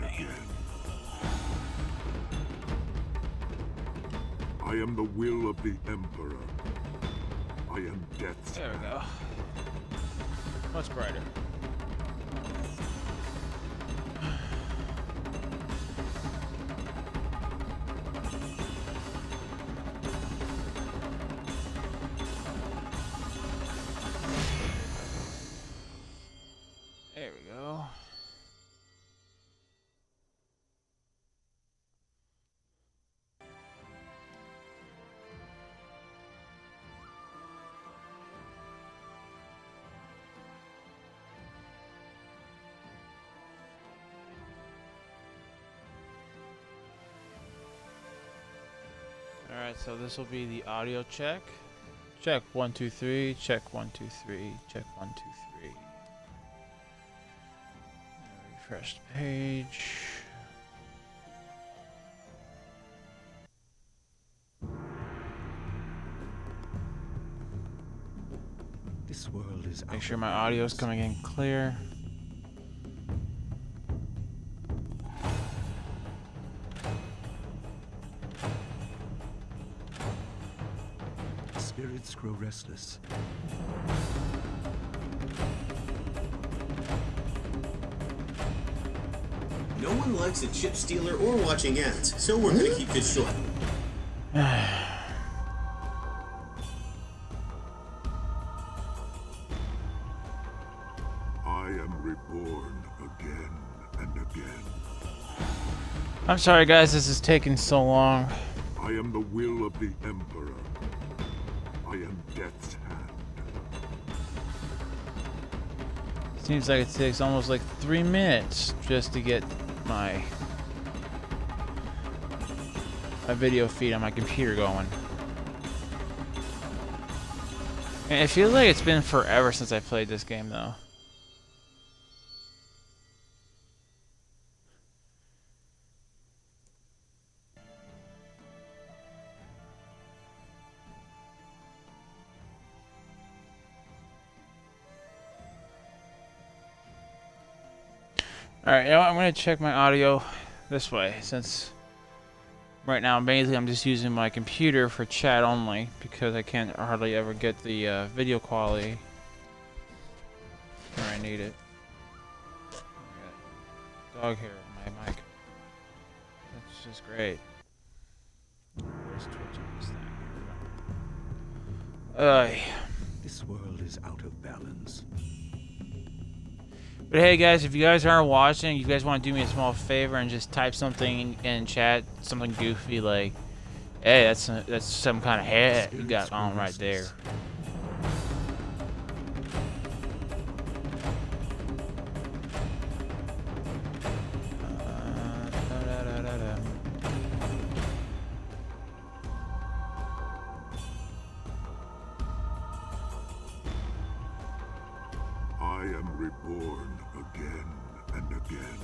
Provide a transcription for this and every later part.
again. I am the will of the Emperor. I am death's There we go. Much brighter. There we go. Alright, so this will be the audio check. Check 1 2 3, check 1 2 3, check 1 2 3. Refresh the page. This world is Make sure my audio is coming in clear. Spirits grow restless. No one likes a chip stealer or watching ads, so we're gonna keep this short. I am reborn again and again. I'm sorry guys, this is taking so long. I am the will of the Emperor. I am death's hand. Seems like it takes almost like 3 minutes just to get my video feed on my computer going. And it feels like it's been forever since I played this game though. Alright, you know what? I'm going to check my audio this way, since right now basically I'm just using my computer for chat only, because I can't hardly ever get the video quality where I need it. I got dog hair on my mic. That's just great. Where's Twitch on this thing? This world is out of balance. But hey guys, if you guys aren't watching, you guys want to do me a small favor and just type something in chat, something goofy like, "Hey, that's some kind of hair you got on right there." I am reborn again and again.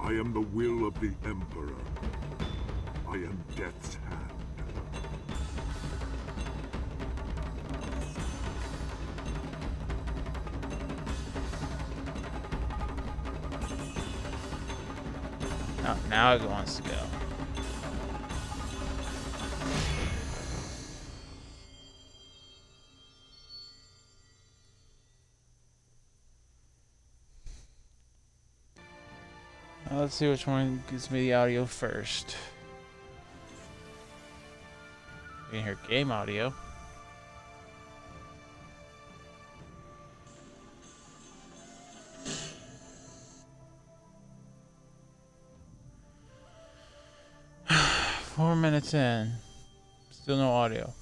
I am the will of the Emperor. I am death's hand. Oh, now it wants to go. Let's see which one gives me the audio first. You can hear game audio. Four minutes in, still no audio.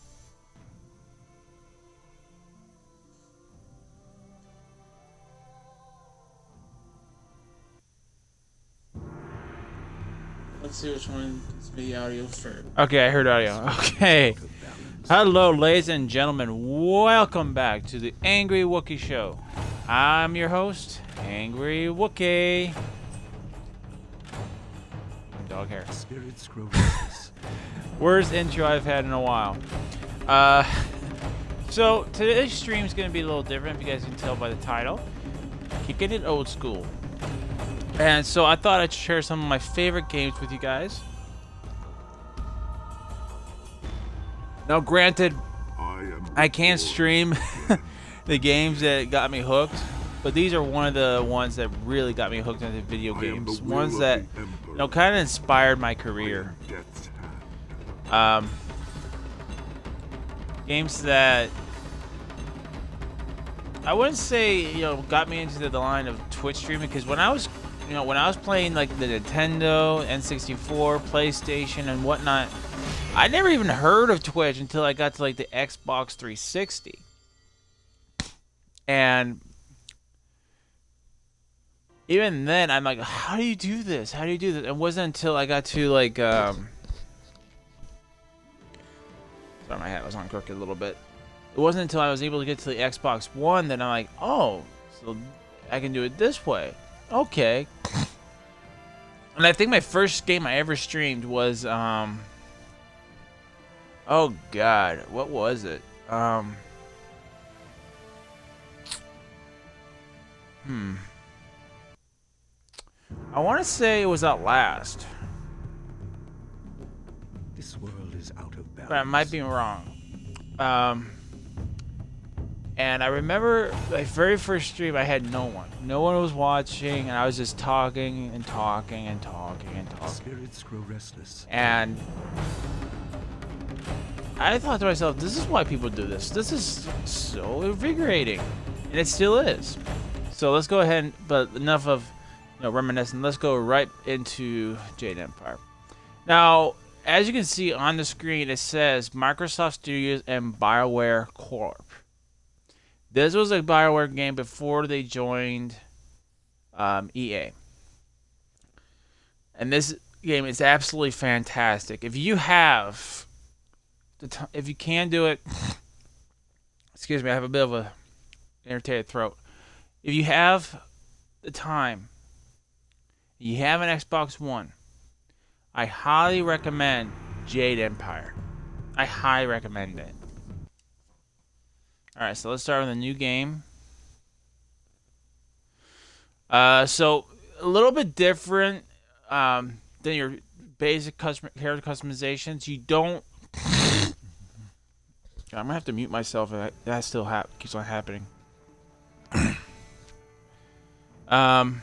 Let's see which one gives me the audio first. Okay, I heard audio. Okay. Hello, ladies and gentlemen. Welcome back to the Angry Wookie Show. I'm your host, Angry Wookie. Dog hair. Spirits grow restless. Worst intro I've had in a while. So today's stream is going to be a little different, if you guys can tell by the title. kicking it old school. And so I thought I'd share some of my favorite games with you guys. Now, granted, I can't stream the games that got me hooked, but these are one of the ones that really got me hooked into video games. Ones that, you know, kind of inspired my career. Games that I wouldn't say, you know, got me into the line of Twitch streaming, because when I was playing like the Nintendo, N64, PlayStation, and whatnot, I never even heard of Twitch until I got to like the Xbox 360. And even then, I'm like, how do you do this? How do you do this? It wasn't until I got to like, sorry, my hat was on crooked a little bit. It wasn't until I was able to get to the Xbox One that I'm like, oh, so I can do it this way. Okay. And I think my first game I ever streamed was, oh God, what was it? I want to say it was Outlast. This world is out of balance. But I might be wrong. And I remember my very first stream, I had no one. No one was watching, and I was just talking and talking and talking and talking. Spirits grow restless. And I thought to myself, this is why people do this. This is so invigorating. And it still is. So let's go ahead, but enough of reminiscing. Let's go right into Jade Empire. Now, as you can see on the screen, it says Microsoft Studios and BioWare Corp. This was a BioWare game before they joined EA. And this game is absolutely fantastic. If you have if you can do it, excuse me, I have a bit of a irritated throat. If you have the time, you have an Xbox One, I highly recommend Jade Empire. I highly recommend it. Alright, so let's start with a new game. So, a little bit different than your basic character customizations. You don't... I'm gonna have to mute myself if that still keeps on happening. I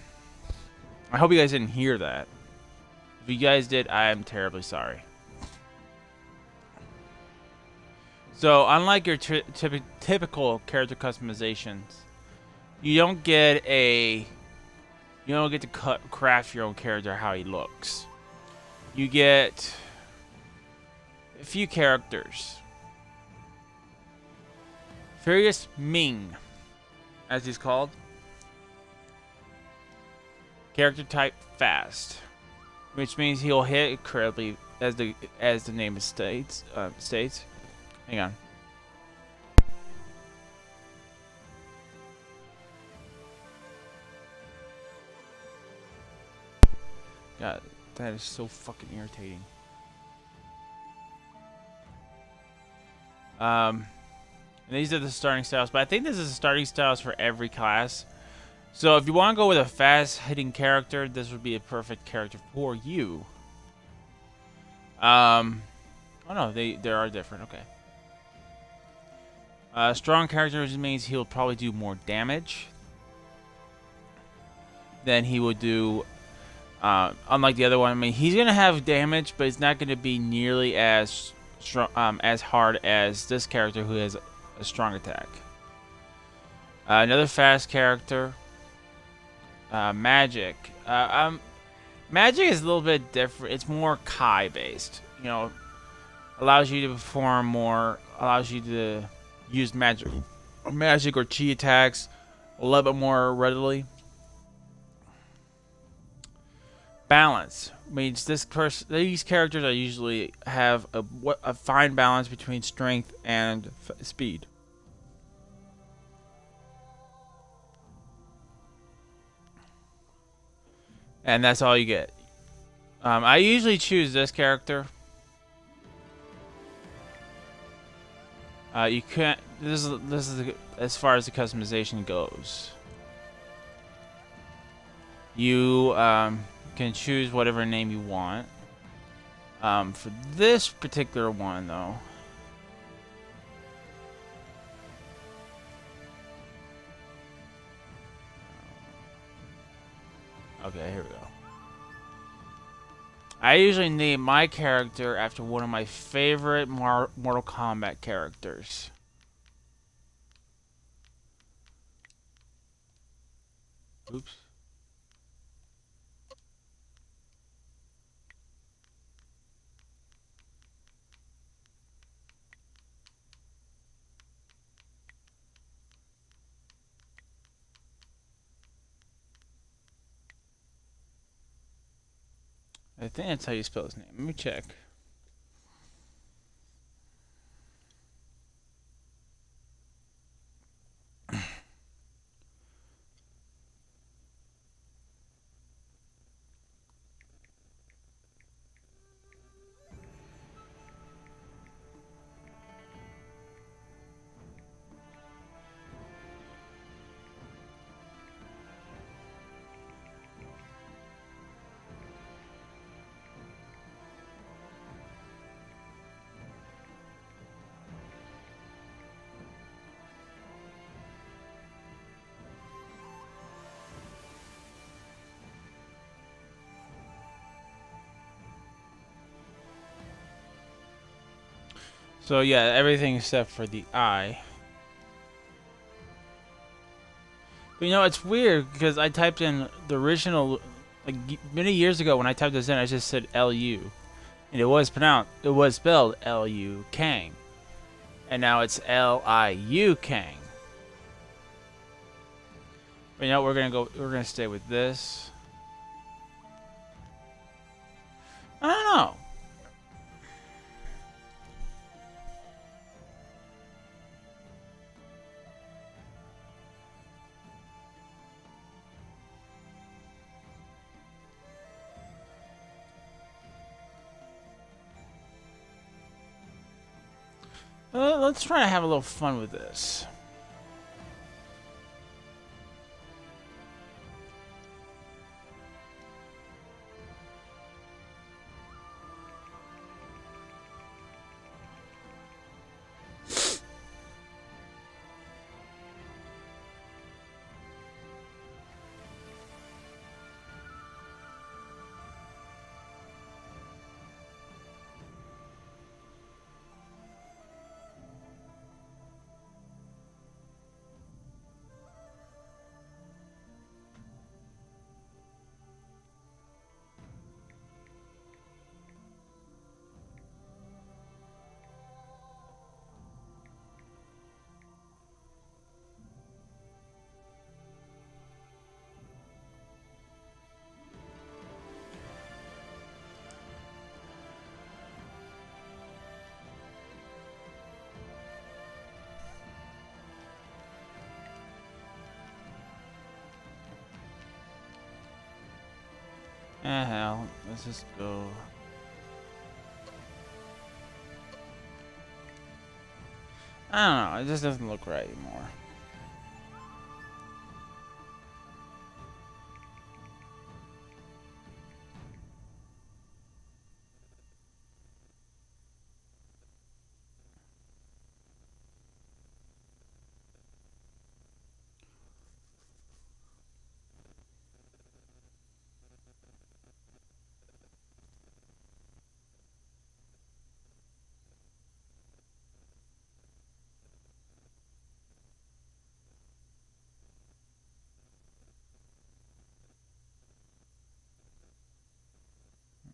hope you guys didn't hear that. If you guys did, I am terribly sorry. So, unlike your typical character customizations, you don't get to craft your own character how he looks. You get a few characters. Furious Ming, as he's called. Character type fast, which means he'll hit incredibly, as the name states. Hang on. God, that is so fucking irritating. And these are the starting styles, but I think this is the starting styles for every class. So if you want to go with a fast-hitting character, this would be a perfect character for you. Oh no, they are different. Okay. Strong character means he'll probably do more damage than he would do. Unlike the other one, I mean, he's gonna have damage, but it's not gonna be nearly as strong, as hard as this character who has a strong attack. Another fast character, Magic. Magic is a little bit different. It's more Kai based. You know, allows you to perform more. Allows you to use magic or chi attacks a little bit more readily. Balance means these characters are usually have a fine balance between strength and speed. And that's all you get. I usually choose this character. You can't. This is as far as the customization goes. You can choose whatever name you want. For this particular one, though, okay, here we go. I usually name my character after one of my favorite Mortal Kombat characters. Oops. I think that's how you spell his name. Let me check. So yeah, everything except for the I. But you know, it's weird because I typed in the original, like many years ago when I typed this in, I just said L-U. And it was spelled L-U Kang. And now it's L-I-U Kang. But you know, we're gonna stay with this. I don't know. Let's try to have a little fun with this. Hell, let's just go. I don't know, it just doesn't look right anymore.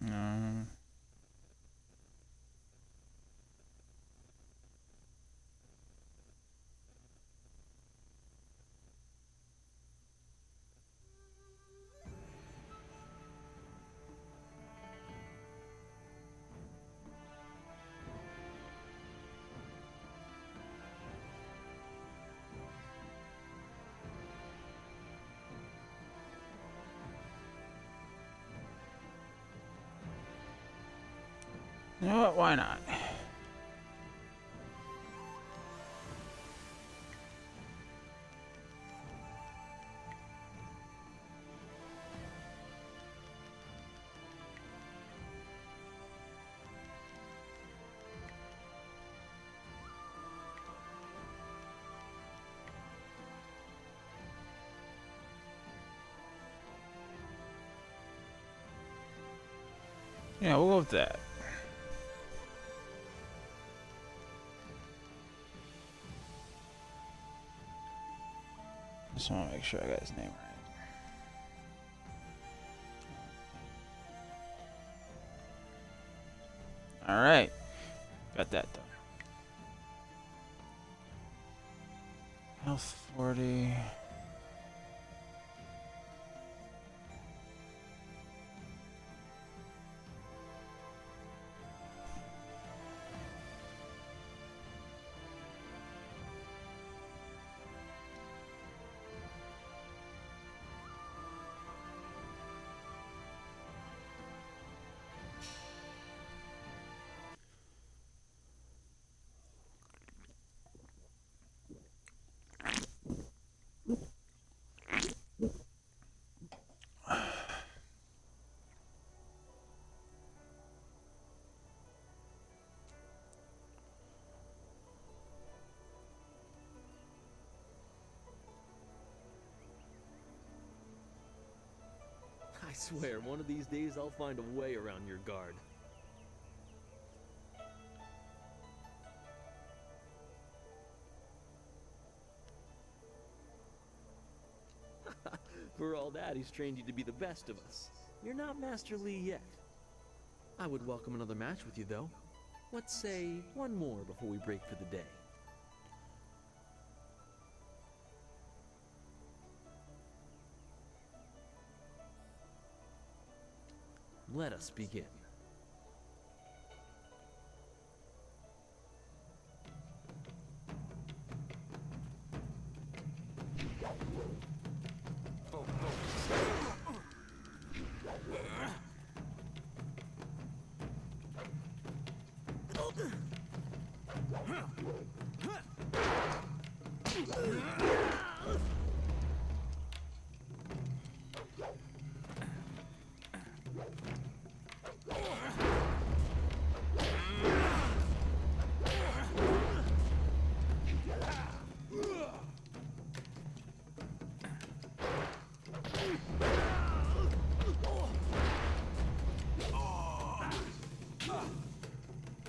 Um, you know what? Why not? Yeah, we'll go with that. Just want to make sure I got his name right. Alright. Got that done. Health 40. I swear, one of these days I'll find a way around your guard. For all that, he's trained you to be the best of us. You're not Master Li yet. I would welcome another match with you, though. Let's say one more before we break for the day. Let us begin.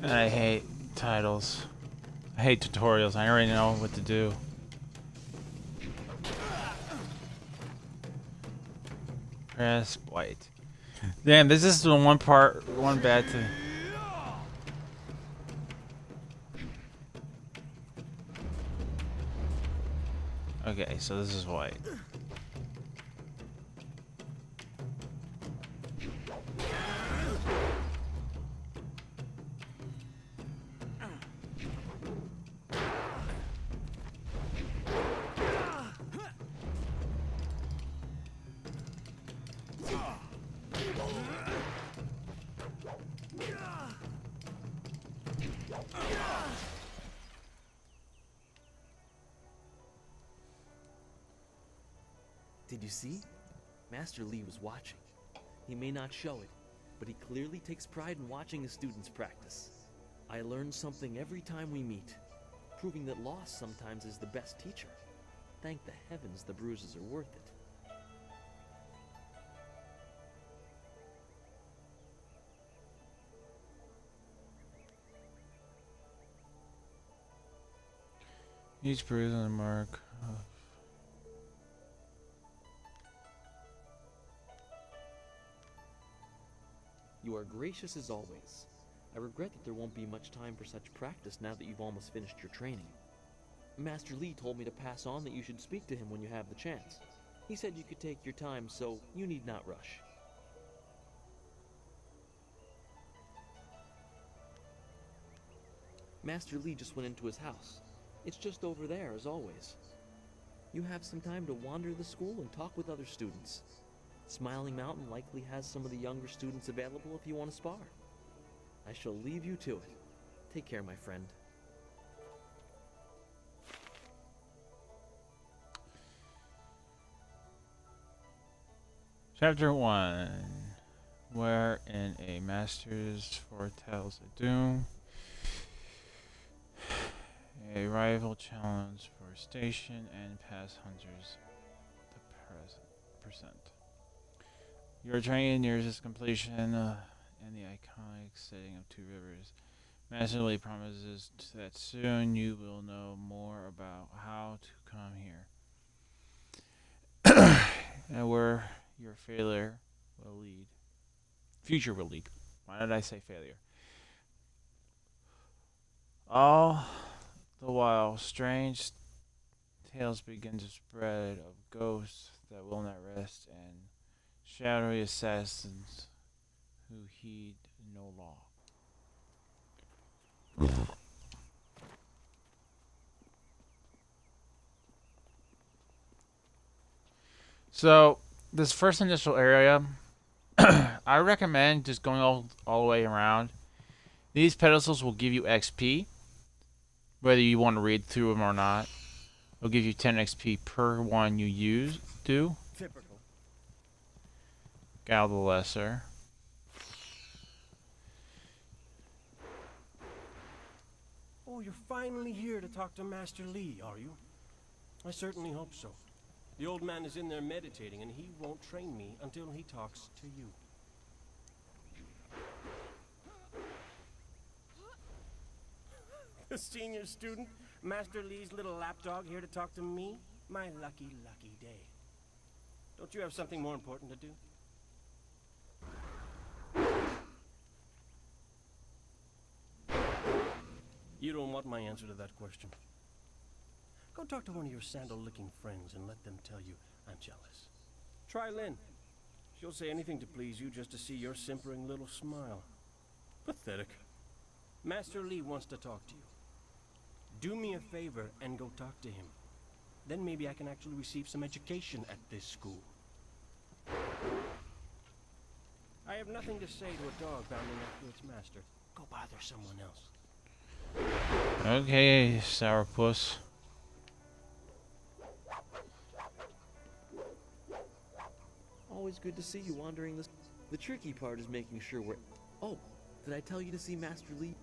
I hate titles. I hate tutorials. I already know what to do. Press white. Damn, this is the one bad thing. Okay, so this is white. Did you see? Master Li was watching. He may not show it, but he clearly takes pride in watching his students practice. I learn something every time we meet, proving that loss sometimes is the best teacher. Thank the heavens the bruises are worth it. Each bruise on the mark. You are gracious as always. I regret that there won't be much time for such practice now that you've almost finished your training. Master Li told me to pass on that you should speak to him when you have the chance. He said you could take your time, so you need not rush. Master Li just went into his house. It's just over there, as always. You have some time to wander the school and talk with other students. Smiling Mountain likely has some of the younger students available if you want to spar. I shall leave you to it. Take care, my friend. Chapter 1. Wherein a master's foretells a doom. A rival challenge for station and pass hunters the percent. Your training nears its completion. and the iconic setting of Two Rivers. Master Lee promises that soon you will know more about how to come here. And where your failure will lead. Future will lead. Why did I say failure? All the while, strange tales begin to spread of ghosts that will not rest and shadowy assassins who heed no law. So, this first initial area, I recommend just going all the way around. These pedestals will give you XP, whether you want to read through them or not. It'll give you 10 XP per one you do. Typical. Gal the Lesser. Oh, you're finally here to talk to Master Lee, are you? I certainly hope so. The old man is in there meditating, and he won't train me until he talks to you. The senior student, Master Lee's little lapdog, here to talk to me? My lucky, lucky day. Don't you have something more important to do? You don't want my answer to that question. Go talk to one of your sandal-licking friends and let them tell you I'm jealous. Try Lynn. She'll say anything to please you just to see your simpering little smile. Pathetic. Master Lee wants to talk to you. Do me a favor and go talk to him. Then maybe I can actually receive some education at this school. I have nothing to say to a dog bounding after its master. Go bother someone else. Okay, sourpuss. Always good to see you wandering this. The tricky part is making sure we're... Oh, did I tell you to see Master Lee?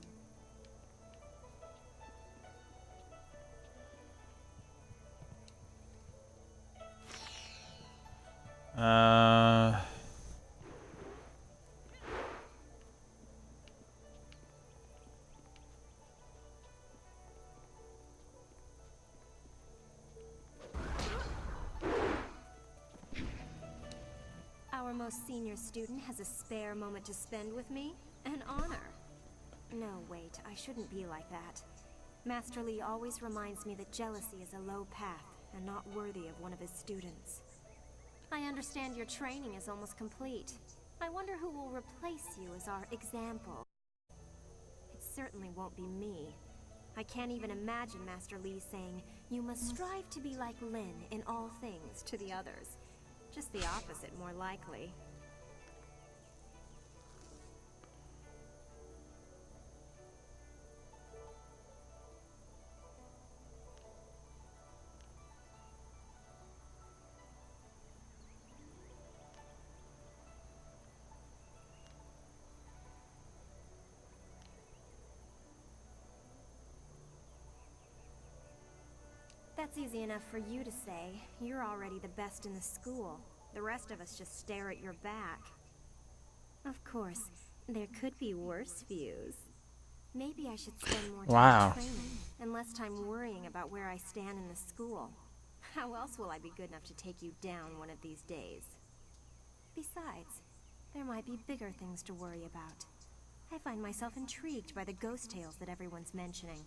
Our most senior student has a spare moment to spend with me? An honor. No, wait, I shouldn't be like that. Master Lee always reminds me that jealousy is a low path and not worthy of one of his students. I understand your training is almost complete. I wonder who will replace you as our example. It certainly won't be me. I can't even imagine Master Lee saying, "You must strive to be like Lin in all things," to the others. Just the opposite, more likely. That's easy enough for you to say. You're already the best in the school. The rest of us just stare at your back. Of course, there could be worse views. Maybe I should spend more time training and less time worrying about where I stand in the school. How else will I be good enough to take you down one of these days? Besides, there might be bigger things to worry about. I find myself intrigued by the ghost tales that everyone's mentioning.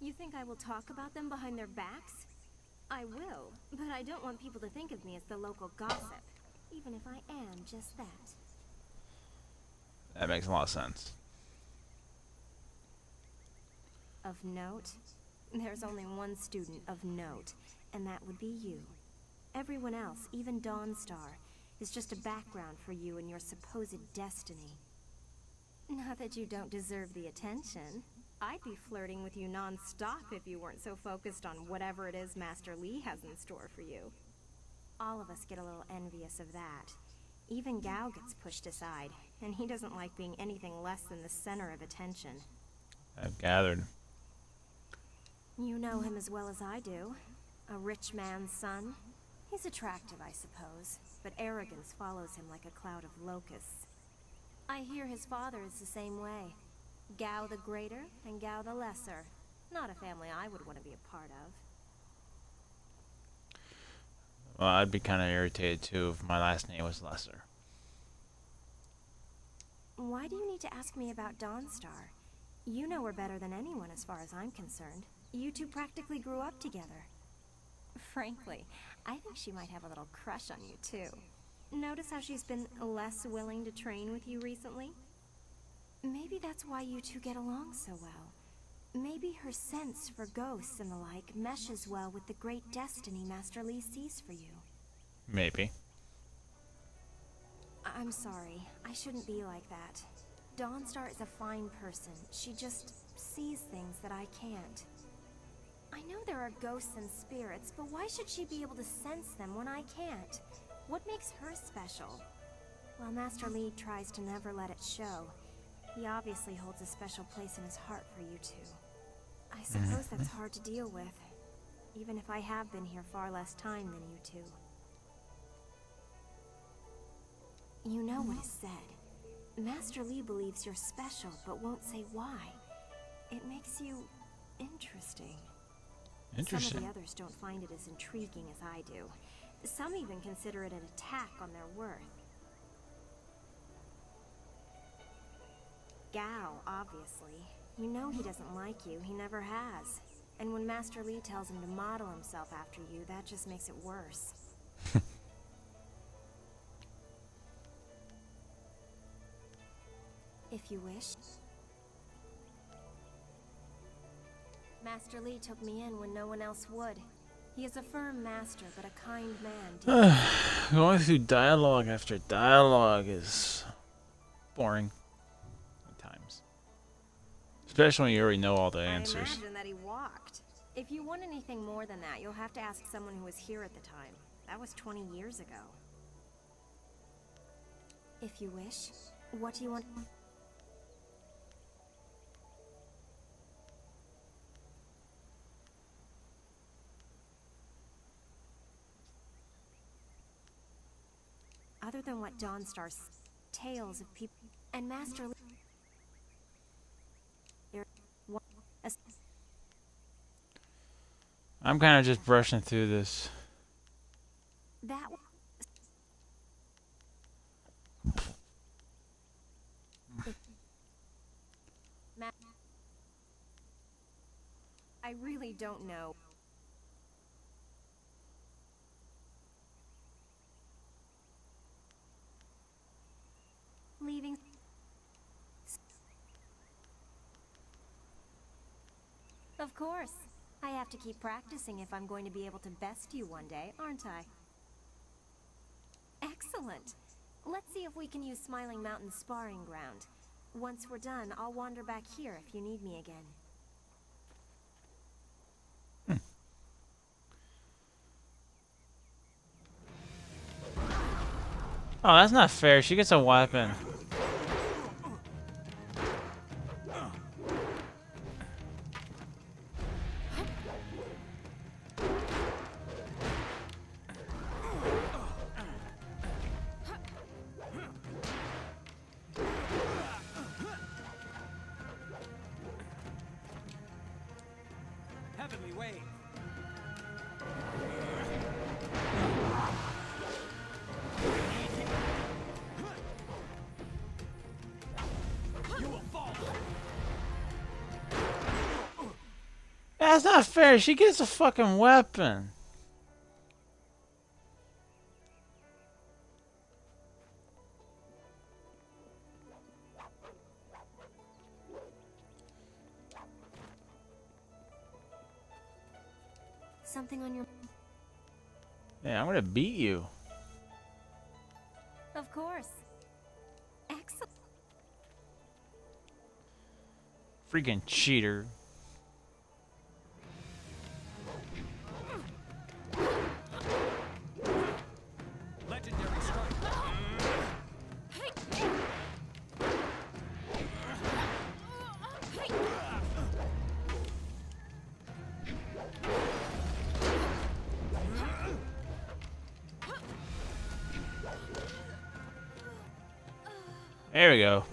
You think I will talk about them behind their backs? I will, but I don't want people to think of me as the local gossip, even if I am just that. That makes a lot of sense. Of note? There's only one student of note, and that would be you. Everyone else, even Dawnstar, is just a background for you and your supposed destiny. Not that you don't deserve the attention. I'd be flirting with you non-stop if you weren't so focused on whatever it is Master Lee has in store for you. All of us get a little envious of that. Even Gao gets pushed aside, and he doesn't like being anything less than the center of attention. I've gathered. You know him as well as I do. A rich man's son? He's attractive, I suppose, but arrogance follows him like a cloud of locusts. I hear his father is the same way. Gao the Greater and Gao the Lesser. Not a family I would want to be a part of. Well, I'd be kind of irritated too if my last name was Lesser. Why do you need to ask me about Dawnstar? You know her better than anyone as far as I'm concerned. You two practically grew up together. Frankly, I think she might have a little crush on you too. Notice how she's been less willing to train with you recently? Maybe that's why you two get along so well. Maybe her sense for ghosts and the like meshes well with the great destiny Master Li sees for you. Maybe. I'm sorry. I shouldn't be like that. Dawnstar is a fine person. She just sees things that I can't. I know there are ghosts and spirits, but why should she be able to sense them when I can't? What makes her special? While Master Li tries to never let it show, he obviously holds a special place in his heart for you two. I suppose that's hard to deal with, even if I have been here far less time than you two. You know what is said. Master Li believes you're special, but won't say why. It makes you interesting. Interesting. Some of the others don't find it as intriguing as I do. Some even consider it an attack on their worth. Gao, obviously. You know he doesn't like you, he never has. And when Master Li tells him to model himself after you, that just makes it worse. If you wish. Master Li took me in when no one else would. He is a firm master, but a kind man. Going through dialogue after dialogue is boring at times. Especially when you already know all the answers. I imagine that he walked. If you want anything more than that, you'll have to ask someone who was here at the time. That was 20 years ago. If you wish. What do you want? Other than what Dawnstar's tales of people and Master Li. I'm kind of just brushing through this. That I really don't know. Leaving. Of course. I have to keep practicing if I'm going to be able to best you one day, aren't I? Excellent. Let's see if we can use Smiling Mountain's sparring ground. Once we're done, I'll wander back here if you need me again. Oh, that's not fair. She gets a weapon. Heavenly wave. That's not fair. She gets a fucking weapon. Something on your... Yeah, I'm gonna beat you. Of course. Excellent. Freaking cheater. Legendary strike. There we go.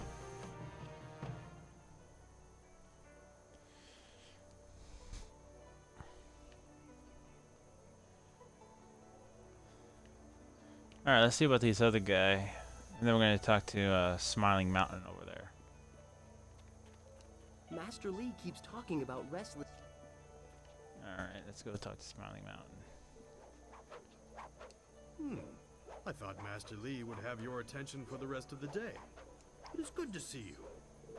Alright, let's see about this other guy. And then we're going to talk to Smiling Mountain over there. Master Li keeps talking about restless. Alright, let's go talk to Smiling Mountain. I thought Master Li would have your attention for the rest of the day. It is good to see you.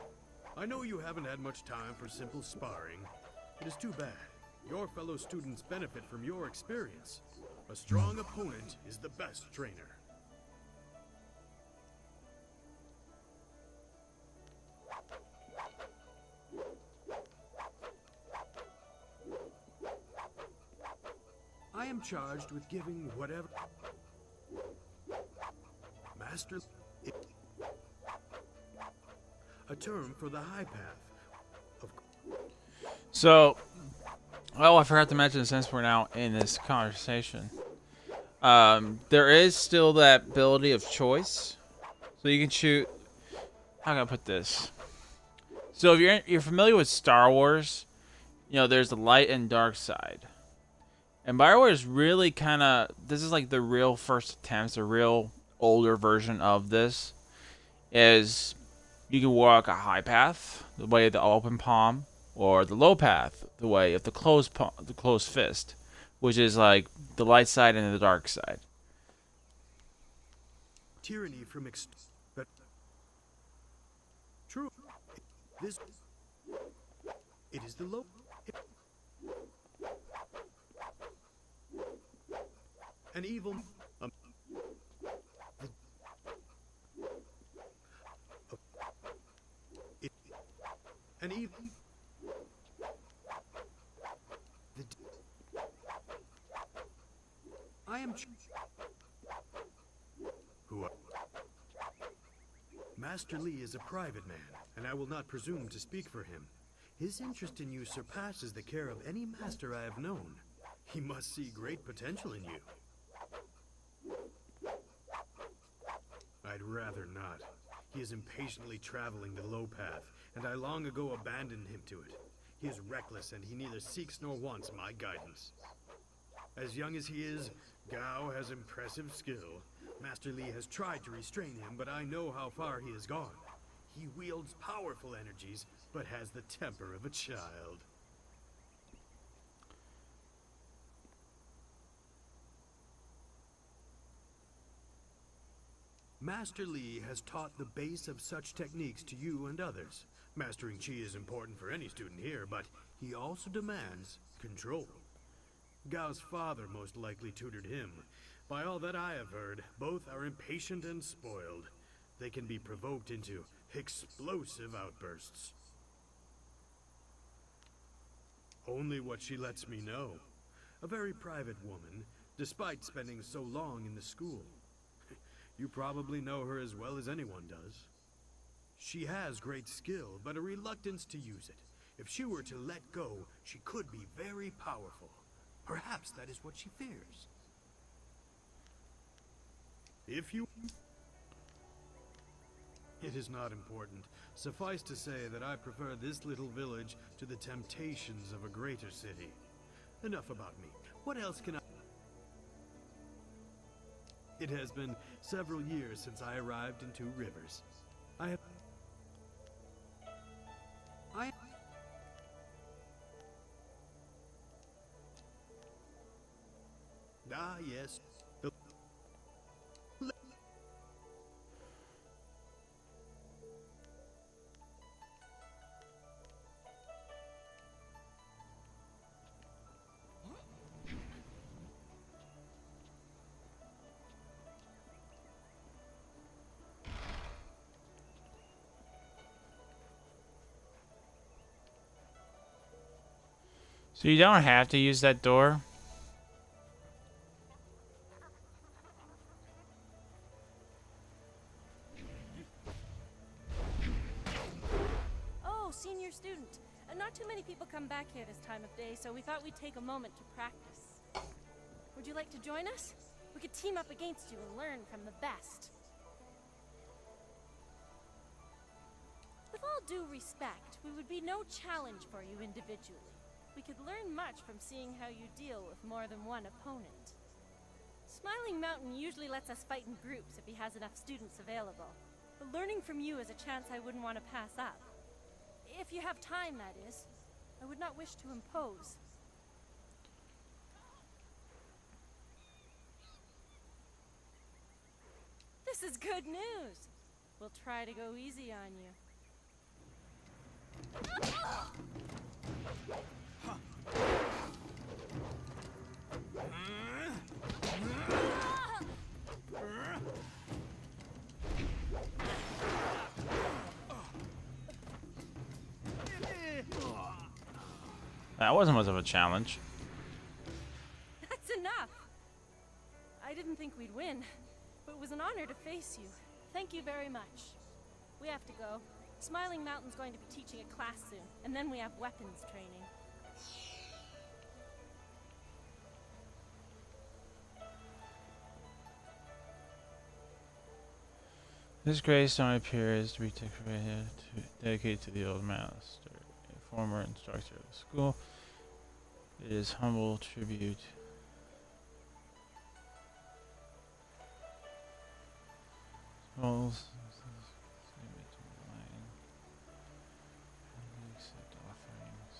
I know you haven't had much time for simple sparring. It is too bad. Your fellow students benefit from your experience. A strong opponent is the best trainer. I am charged with giving whatever... Master... A term for the high path. So, oh, I forgot to mention since we're now in this conversation, there is still that ability of choice. So you can shoot. How can I put this? So if you're familiar with Star Wars, you know there's the light and dark side. And BioWare is really kind of, this is like the real first attempts, a real older version of this, is you can walk a high path, the way of the open palm, or the low path, the way of the closed palm, the closed fist, which is like the light side and the dark side. Tyranny from but true. This it is the low. An evil. An evil. I am. Who? Master Li is a private man, and I will not presume to speak for him. His interest in you surpasses the care of any master I have known. He must see great potential in you. I'd rather not. He is impatiently traveling the low path, and I long ago abandoned him to it. He is reckless, and he neither seeks nor wants my guidance. As young as he is, Gao has impressive skill. Master Li has tried to restrain him, but I know how far he has gone. He wields powerful energies, but has the temper of a child. Master Li has taught the base of such techniques to you and others. Mastering Qi is important for any student here, but he also demands control. Gao's father most likely tutored him. By all that I have heard, both are impatient and spoiled. They can be provoked into explosive outbursts. Only what she lets me know. A very private woman, despite spending so long in the school. You probably know her as well as anyone does. She has great skill, but a reluctance to use it. If she were to let go, she could be very powerful. Perhaps that is what she fears. If you... It is not important. Suffice to say that I prefer this little village to the temptations of a greater city. Enough about me. What else can I... It has been several years since I arrived in Two Rivers. Ah, yes. So you don't have to use that door. Oh, senior student. Not too many people come back here this time of day, so we thought we'd take a moment to practice. Would you like to join us? We could team up against you and learn from the best. With all due respect, we would be no challenge for you individually. We could learn much from seeing how you deal with more than one opponent. Smiling Mountain usually lets us fight in groups if he has enough students available. But learning from you is a chance I wouldn't want to pass up. If you have time, that is. I would not wish to impose. This is good news. We'll try to go easy on you. That wasn't much of a challenge. That's enough. I didn't think we'd win, but it was an honor to face you. Thank you very much. We have to go. Smiling Mountain's going to be teaching a class soon, and then we have weapons training. This gravestone appears to be dedicated to the old master, a former instructor of the school. It is humble tribute. Smalls. Accept offerings.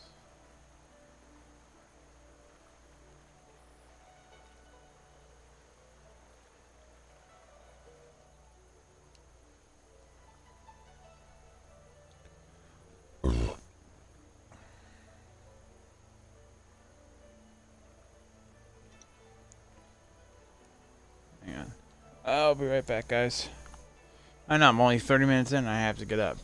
Hang on. I'll be right back, guys. I know, I'm only 30 minutes in and I have to get up.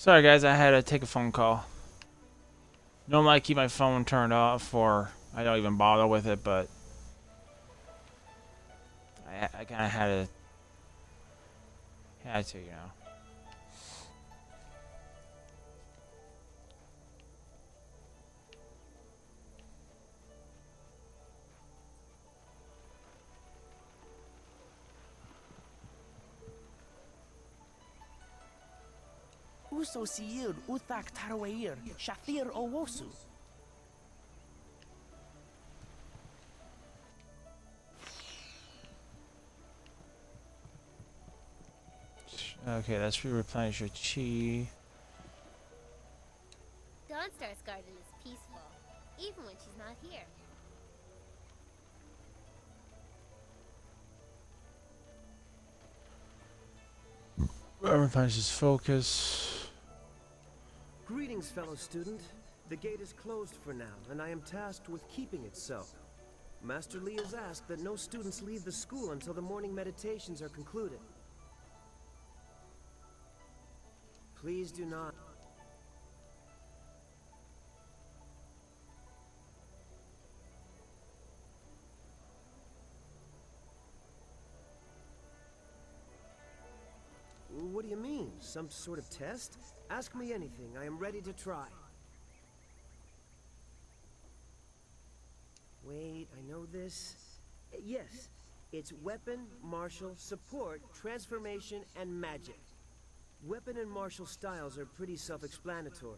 Sorry guys, I had to take a phone call. Normally I keep my phone turned off or I don't even bother with it, but I kind of had to, you know. Uso siir utak tarawair, shafir owosu. Okay, let's replenish your chi. Dawnstar's garden is peaceful, even when she's not here. Replenish his focus. Greetings, fellow student. The gate is closed for now, and I am tasked with keeping it so. Master Lee has asked that no students leave the school until the morning meditations are concluded. Please do not. What do you mean? Some sort of test? Ask me anything. I am ready to try. Wait, I know this. Yes, it's weapon, martial, support, transformation, and magic. Weapon and martial styles are pretty self-explanatory.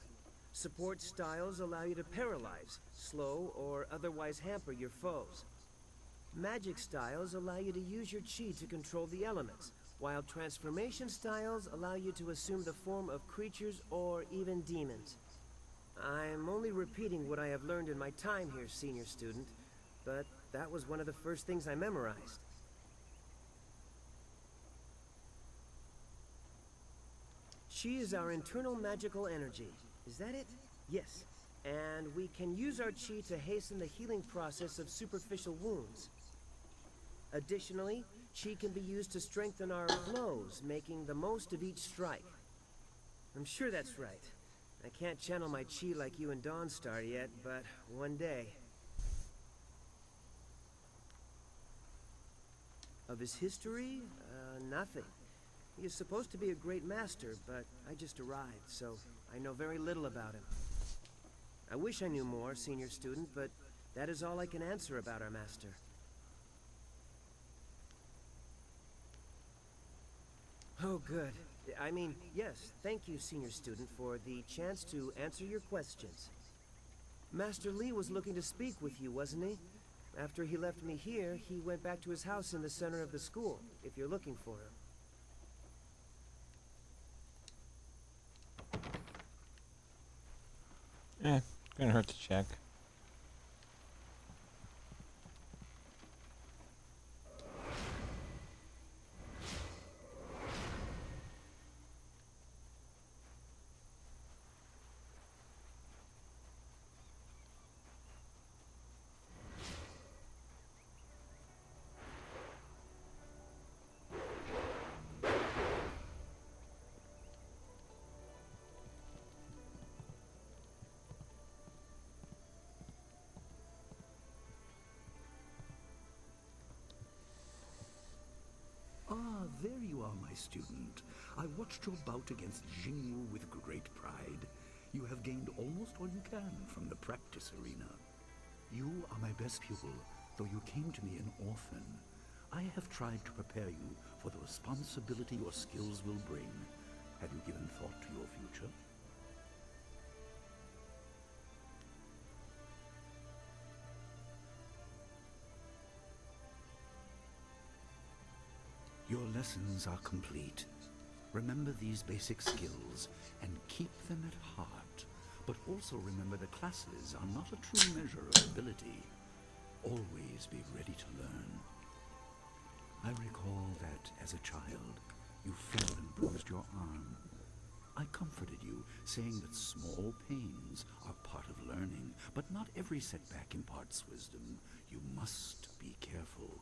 Support styles allow you to paralyze, slow, or otherwise hamper your foes. Magic styles allow you to use your chi to control the elements, while transformation styles allow you to assume the form of creatures or even demons. I'm only repeating what I have learned in my time here, senior student, but that was one of the first things I memorized. Chi is our internal magical energy. Is that it? Yes. And we can use our chi to hasten the healing process of superficial wounds. Additionally, chi can be used to strengthen our blows, making the most of each strike. I'm sure that's right. I can't channel my chi like you and Dawnstar yet, but one day. Of his history? Nothing. He is supposed to be a great master, but I just arrived, so I know very little about him. I wish I knew more, senior student, but that is all I can answer about our master. Oh, good. I mean, yes, thank you, senior student, for the chance to answer your questions. Master Lee was looking to speak with you, wasn't he? After he left me here, he went back to his house in the center of the school, if you're looking for him. Couldn't hurt to check. Ah, there you are, my student. I watched your bout against Jingwu with great pride. You have gained almost all you can from the practice arena. You are my best pupil, though you came to me an orphan. I have tried to prepare you for the responsibility your skills will bring. Have you given thought to your future? Your lessons are complete. Remember these basic skills and keep them at heart. But also remember the classes are not a true measure of ability. Always be ready to learn. I recall that, as a child, you fell and bruised your arm. I comforted you, saying that small pains are part of learning, but not every setback imparts wisdom. You must be careful.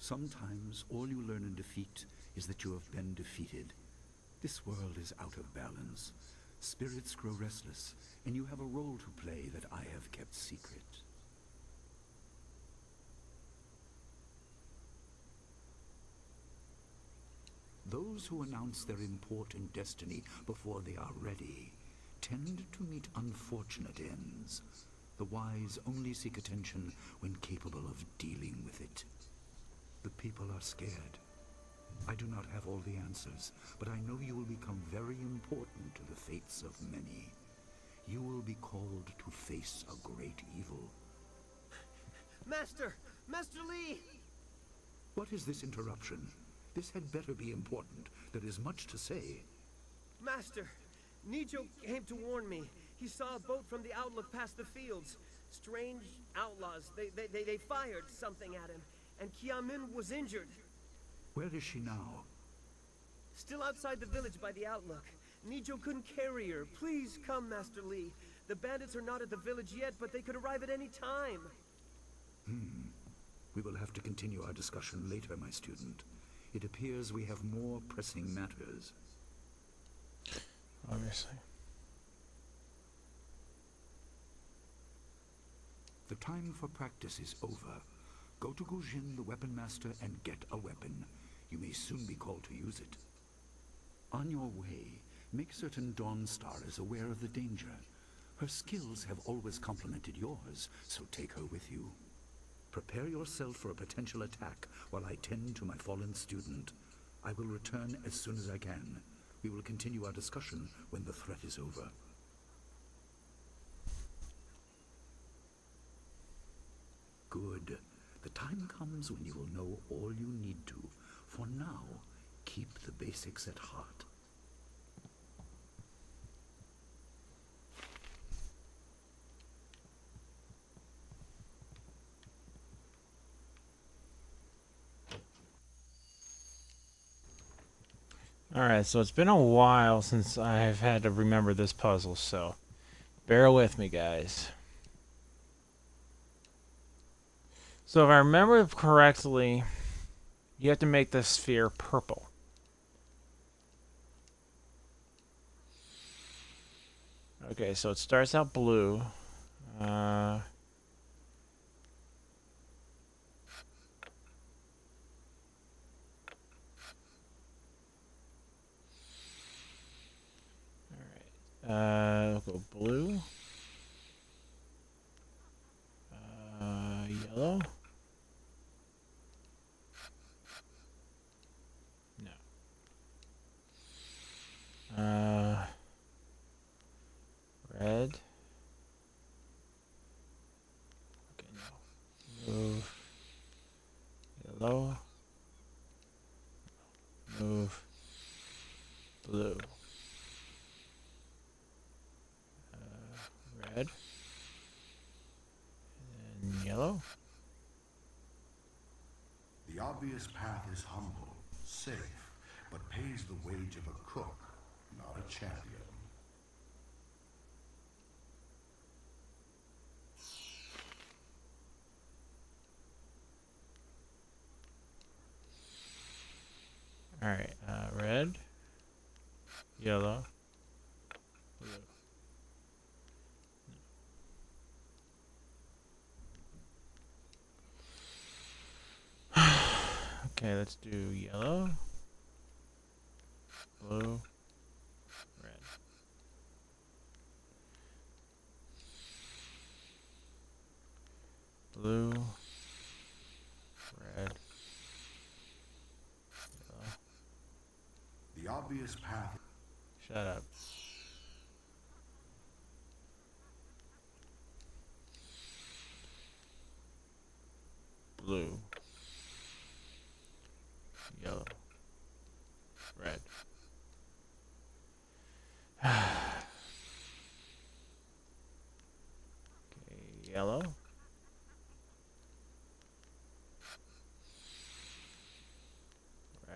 Sometimes all you learn in defeat is that you have been defeated. This world is out of balance. Spirits grow restless, and you have a role to play that I have kept secret. Those who announce their important destiny before they are ready tend to meet unfortunate ends. The wise only seek attention when capable of dealing with it. The people are scared. I do not have all the answers, but I know you will become very important to the fates of many. You will be called to face a great evil. Master! Master Li! What is this interruption? This had better be important. There is much to say. Master! Nijo came to warn me. He saw a boat from the outlook past the fields. Strange outlaws. They fired something at him. And Kiamin was injured. Where is she now? Still outside the village by the outlook. Nijo couldn't carry her. Please come, Master Li. The bandits are not at the village yet, but they could arrive at any time. We will have to continue our discussion later, my student. It appears we have more pressing matters. Obviously. The time for practice is over. Go to Gujin, the weapon master, and get a weapon. You may soon be called to use it. On your way, make certain Dawnstar is aware of the danger. Her skills have always complemented yours, so take her with you. Prepare yourself for a potential attack while I tend to my fallen student. I will return as soon as I can. We will continue our discussion when the threat is over. Good. The time comes when you will know all you need to. For now, keep the basics at heart. Alright, so it's been a while since I've had to remember this puzzle, so bear with me, guys. So if I remember correctly, you have to make the sphere purple. Okay, so it starts out blue. We'll go blue, yellow, no, red, okay, no, move, yellow, move, blue. Red and yellow. The obvious path is humble, safe, but pays the wage of a cook, not a champion. All right, red, yellow, blue. Okay, let's do yellow, blue, red. Blue, red, yellow. The obvious path. Shut up. Blue. Yellow, red. Okay, yellow.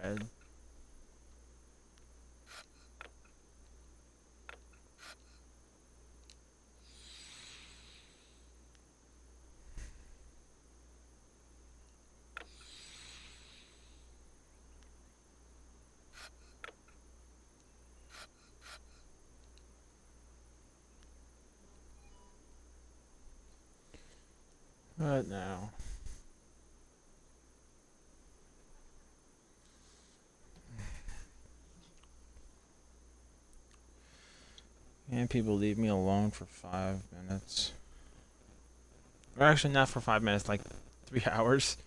Red. What now? And people leave me alone for 5 minutes. Or actually not for 5 minutes, like 3 hours.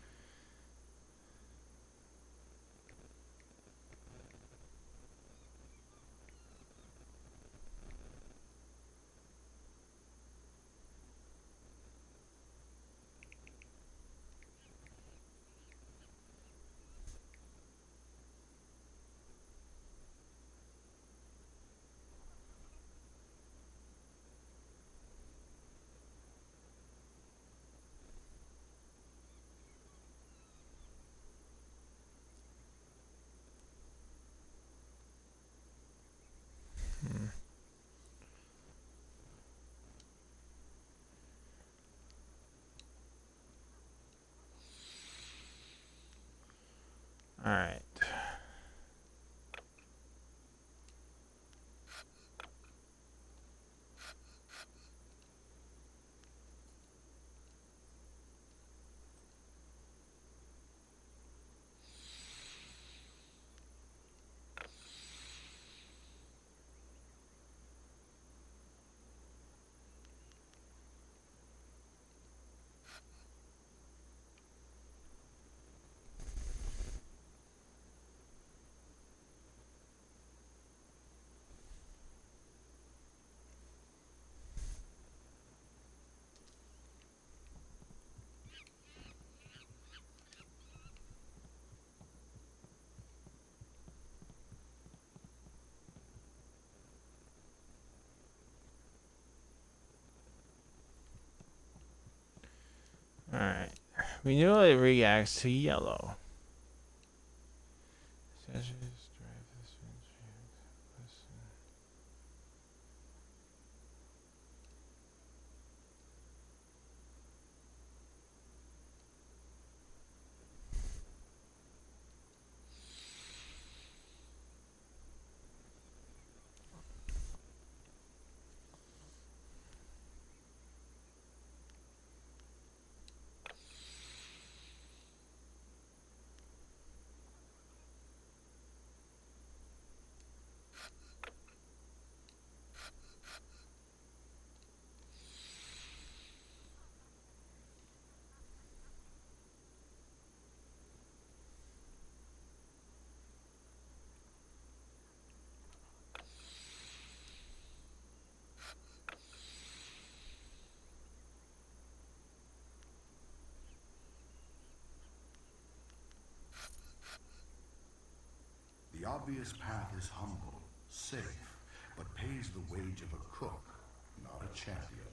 Alright. Alright. We know it reacts to yellow. The obvious path is humble, safe, but pays the wage of a cook, not a champion.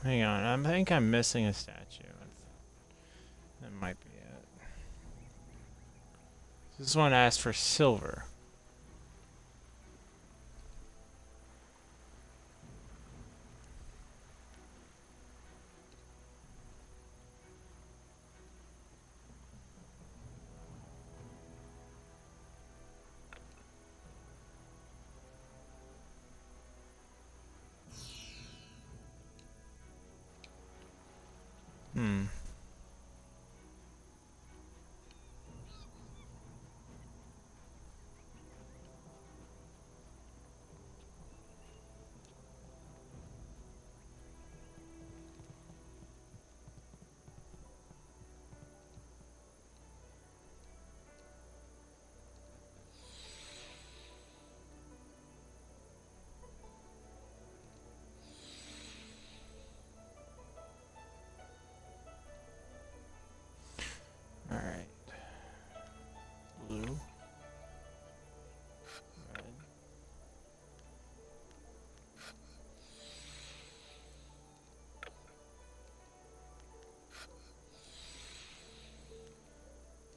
Hang on, I think I'm missing a statue. That might be it. This one asked for silver. Hmm.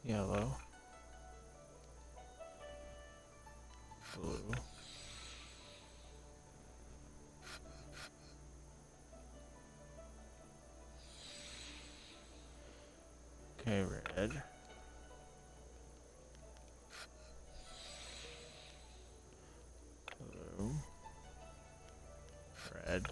Yellow. Blue. Okay, red. Blue. Red.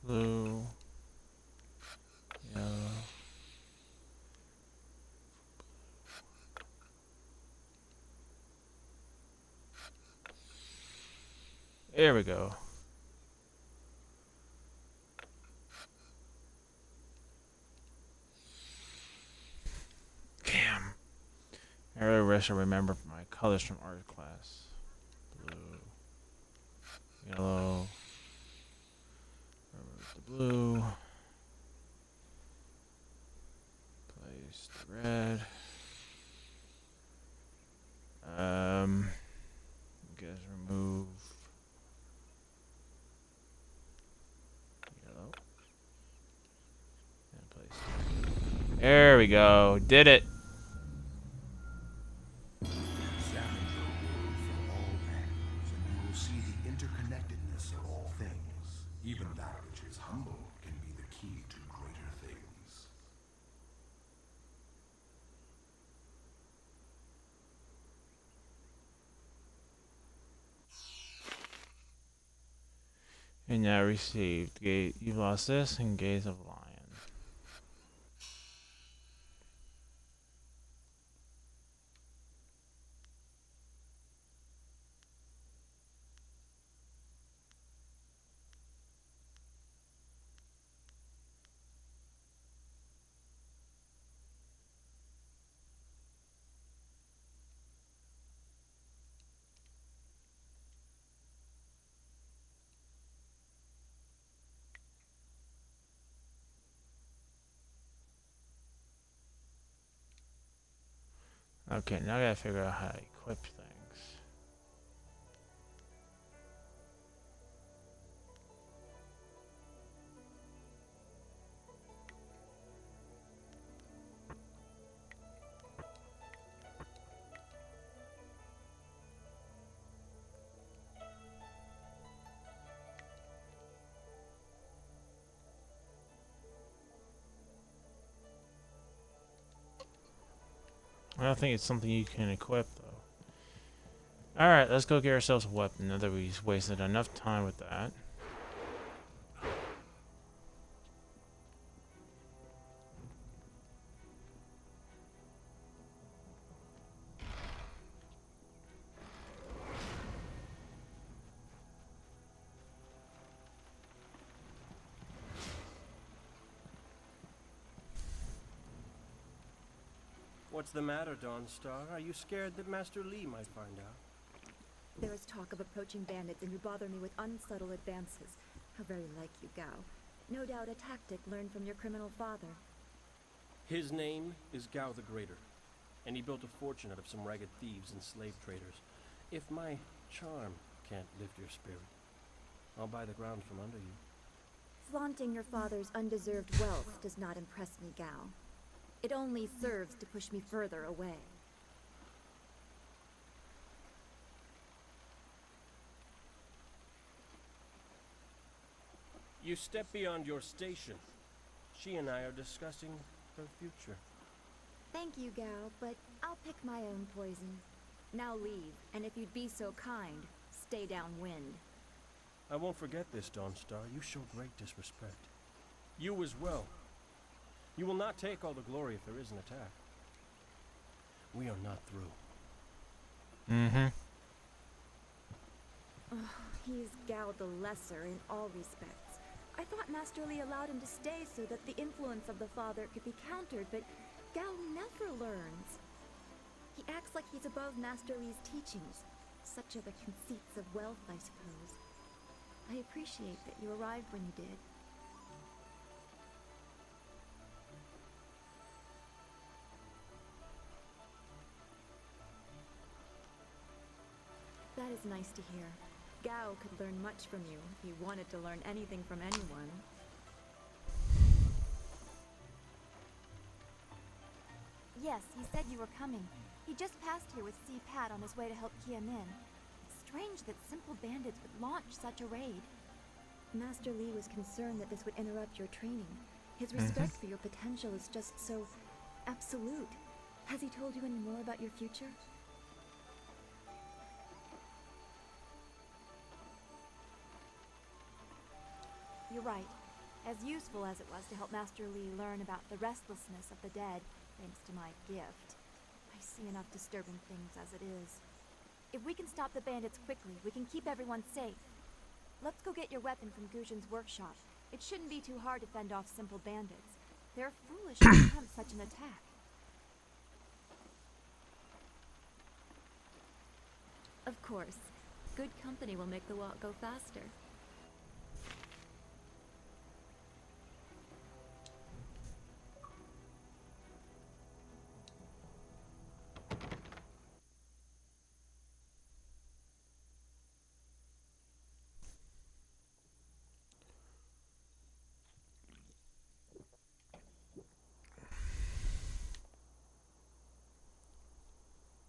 Blue, yellow, there we go. Damn. I really wish I remember my colors from art class. Blue, yellow, remove the blue, place the red. Guess remove yellow and place. There we go. Did it. Examine your world from all angles, and you will see the interconnectedness of all things. Even that which is humble can be the key to greater things. And now received. You've lost this and Gaze of Lion. Okay, now I gotta figure out how to equip things. I don't think it's something you can equip, though. Alright, let's go get ourselves a weapon now that we've wasted enough time with that. What's the matter, Dawnstar? Are you scared that Master Li might find out? There is talk of approaching bandits, and you bother me with unsubtle advances. How very like you, Gao. No doubt a tactic learned from your criminal father. His name is Gao the Greater, and he built a fortune out of some ragged thieves and slave traders. If my charm can't lift your spirit, I'll buy the ground from under you. Flaunting your father's undeserved wealth does not impress me, Gao. It only serves to push me further away. You step beyond your station. She and I are discussing her future. Thank you, Gao, but I'll pick my own poison. Now leave, and if you'd be so kind, stay downwind. I won't forget this, Dawnstar. You show great disrespect. You as well. You will not take all the glory if there is an attack. We are not through. Mm-hmm. Oh, he's Gao the Lesser in all respects. I thought Master Li allowed him to stay so that the influence of the father could be countered, but Gao never learns. He acts like he's above Master Li's teachings. Such are the conceits of wealth, I suppose. I appreciate that you arrived when you did. That is nice to hear. Gao could learn much from you if he wanted to learn anything from anyone. Yes, he said you were coming. He just passed here with C. Pat on his way to help Kia Min. It's strange that simple bandits would launch such a raid. Master Li was concerned that this would interrupt your training. His respect for your potential is just so absolute. Has he told you any more about your future? You're right. As useful as it was to help Master Li learn about the restlessness of the dead, thanks to my gift, I see enough disturbing things as it is. If we can stop the bandits quickly, we can keep everyone safe. Let's go get your weapon from Guzhin's workshop. It shouldn't be too hard to fend off simple bandits. They're foolish to attempt such an attack. Of course. Good company will make the walk go faster.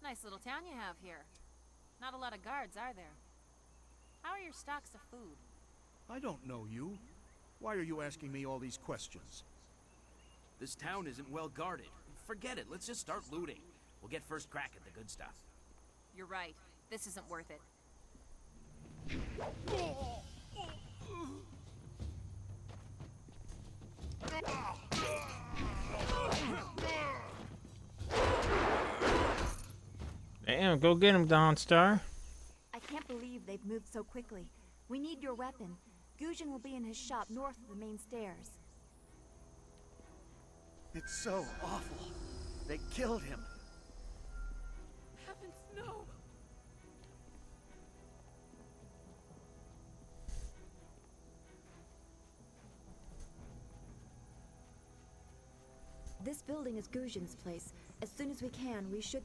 Nice little town you have here. Not a lot of guards, are there? How are your stocks of food? I don't know you. Why are you asking me all these questions? This town isn't well guarded. Forget it, let's just start looting. We'll get first crack at the good stuff. You're right. This isn't worth it. Damn, go get him, Dawnstar. I can't believe they've moved so quickly. We need your weapon. Guzhin will be in his shop north of the main stairs. It's so awful. They killed him. Heavens, no! This building is Guzhin's place. As soon as we can, we should...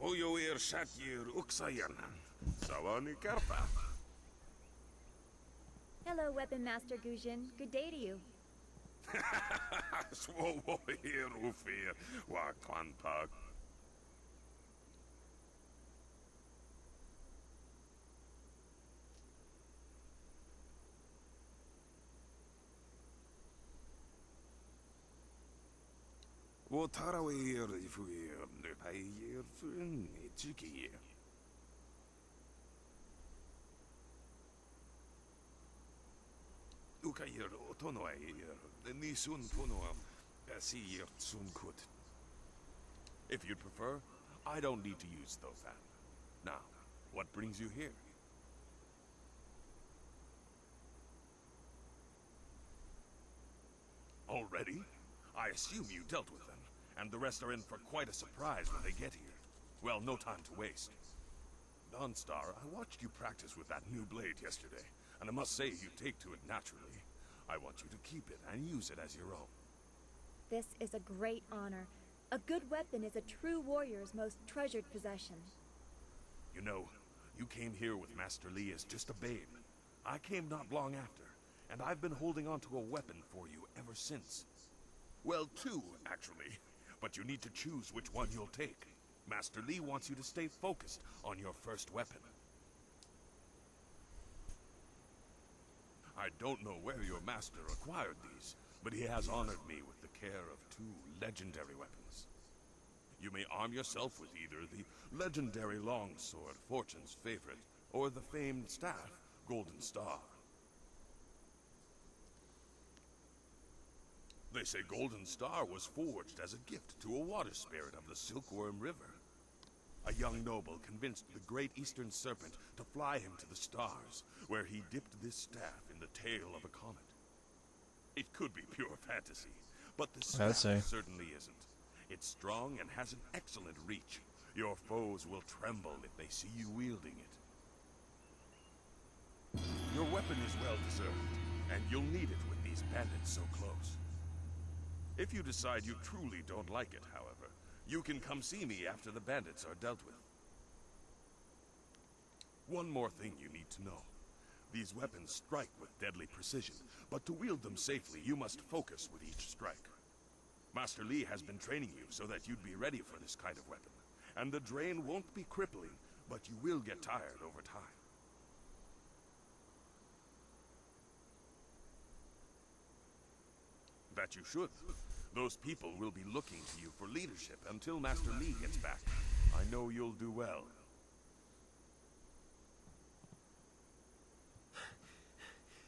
Ojoir Shatir Uksayanan. Sawani Karpa. Hello, Weapon Master Guzhin. Good day to you. Swowo here Ufir Wakwanpak. Wotarawir Ifuir Nepayir Fun Chiki. Ukayir Otonoir, the Nisun Punoa, Asir Tsunkut. If you'd prefer, I don't need to use those hands. Now, what brings you here? Already? I assume you dealt with them, and the rest are in for quite a surprise when they get here. Well, no time to waste. Dawnstar, I watched you practice with that new blade yesterday, and I must say you take to it naturally. I want you to keep it and use it as your own. This is a great honor. A good weapon is a true warrior's most treasured possession. You know, you came here with Master Li as just a babe. I came not long after, and I've been holding on to a weapon for you ever since. Well, two, actually. But you need to choose which one you'll take. Master Li wants you to stay focused on your first weapon. I don't know where your master acquired these, but he has honored me with the care of two legendary weapons. You may arm yourself with either the legendary longsword, Fortune's favorite, or the famed staff, Golden Star. They say Golden Star was forged as a gift to a water spirit of the Silkworm River. A young noble convinced the Great Eastern Serpent to fly him to the stars, where he dipped this staff in the tail of a comet. It could be pure fantasy, but the staff certainly isn't. It's strong and has an excellent reach. Your foes will tremble if they see you wielding it. Your weapon is well deserved, and you'll need it with these bandits so close. If you decide you truly don't like it, however, you can come see me after the bandits are dealt with. One more thing you need to know. These weapons strike with deadly precision, but to wield them safely, you must focus with each strike. Master Li has been training you so that you'd be ready for this kind of weapon, and the drain won't be crippling, but you will get tired over time. That you should. Those people will be looking to you for leadership until Master Li gets back. I know you'll do well.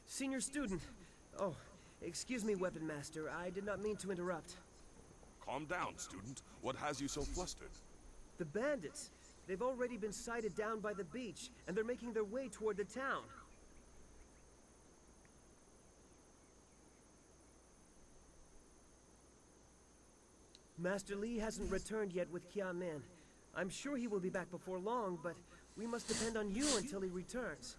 Senior student. Oh, excuse me, Weapon Master. I did not mean to interrupt. Calm down, student. What has you so flustered? The bandits. They've already been sighted down by the beach, and they're making their way toward the town. Master Li hasn't returned yet with Qianmin. I'm sure he will be back before long, but we must depend on you until he returns.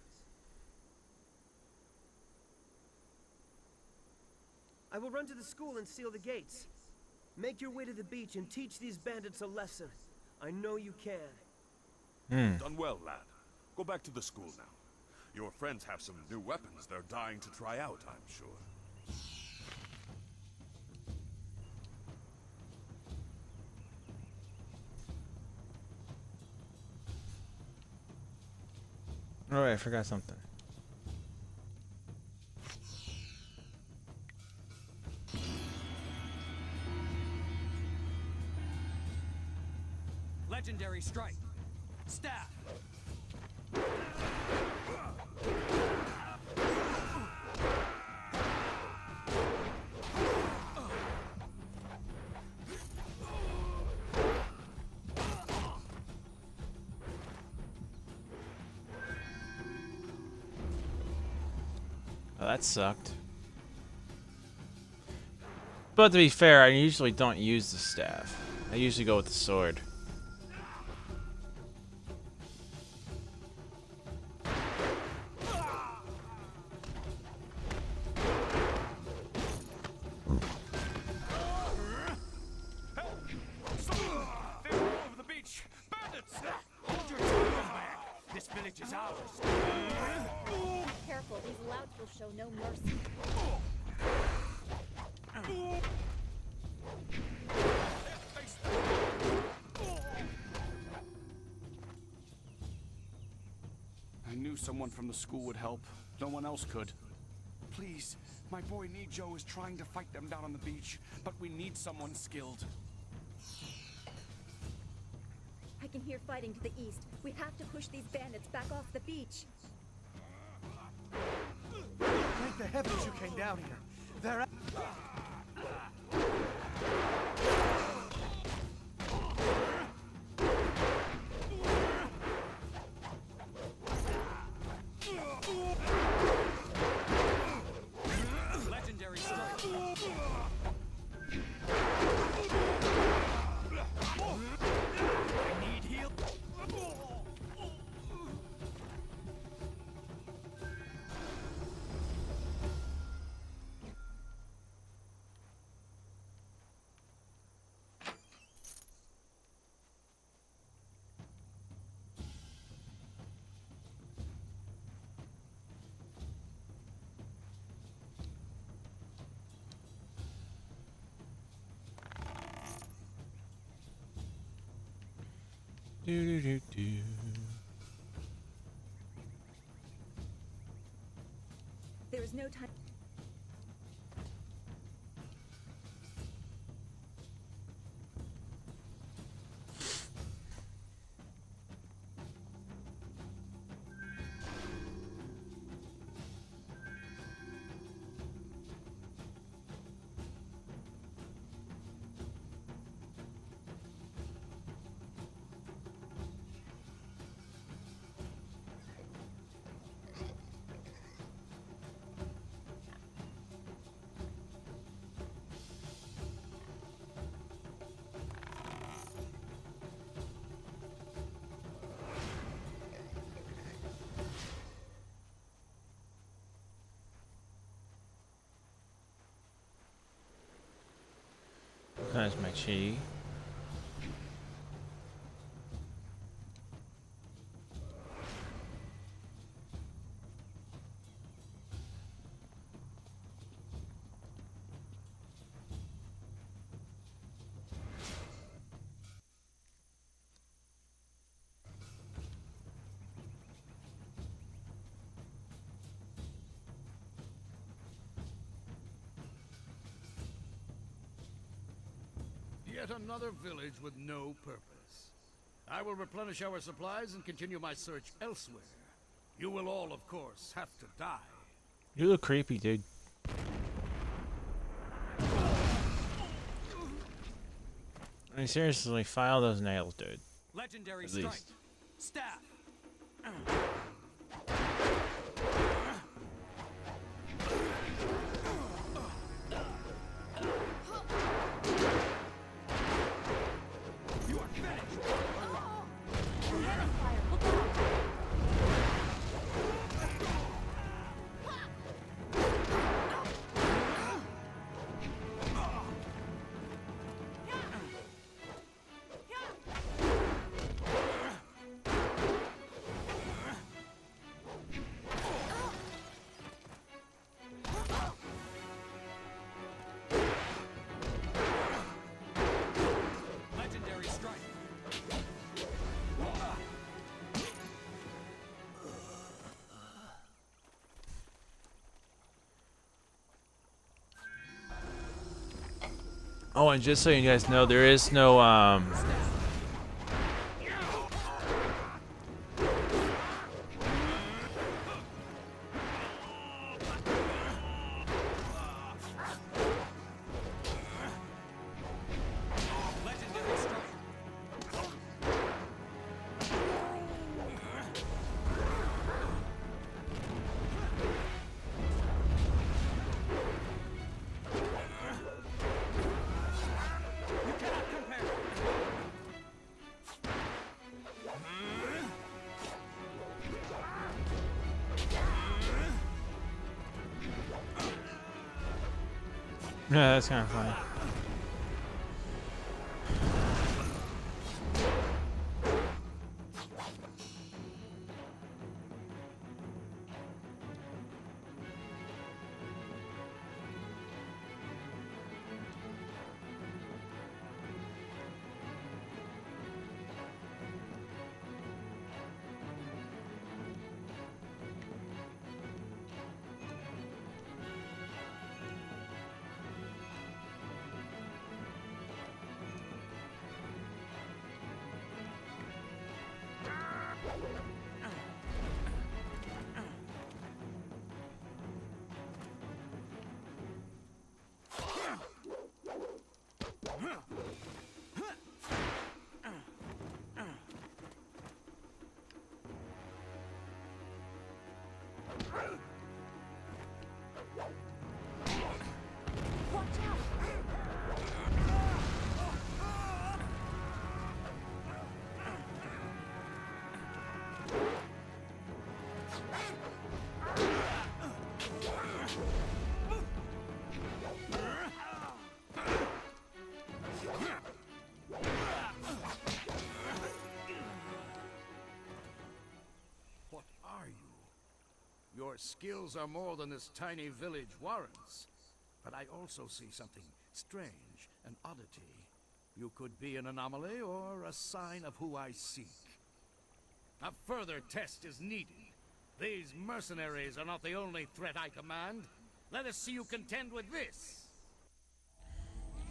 I will run to the school and seal the gates. Make your way to the beach and teach these bandits a lesson. I know you can. Done well, lad. Go back to the school now. Your friends have some new weapons they're dying to try out, I'm sure. Oh, wait, I forgot something. Legendary strike. Staff. Oh, that sucked. But to be fair, I usually don't use the staff. I usually go with the sword. Someone from the school would help. No one else could. Please, my boy Nijo is trying to fight them down on the beach, but we need someone skilled. I can hear fighting to the east. We have to push these bandits back off the beach. Thank the heavens you came down here. They're at... There is no time. minus my chi. Yet another village with no purpose. I will replenish our supplies and continue my search elsewhere. You will all, of course, have to die. You look creepy, dude. I mean, seriously, file those nails, dude. Legendary At strike. least. Staff. Oh, and just so you guys know, there is no Yeah, that's kind of funny. Your skills are more than this tiny village warrants. But I also see something strange, an oddity. You could be an anomaly or a sign of who I seek. A further test is needed. These mercenaries are not the only threat I command. Let us see you contend with this.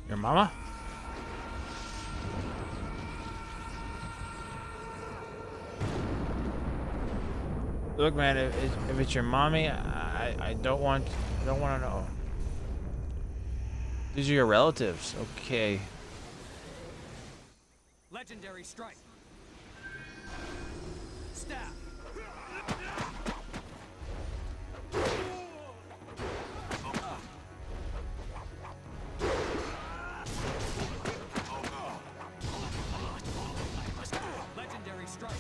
Your mama? Look, man, if it's your mommy, I don't want to know. These are your relatives, okay? Legendary strike. Staff. Legendary strike.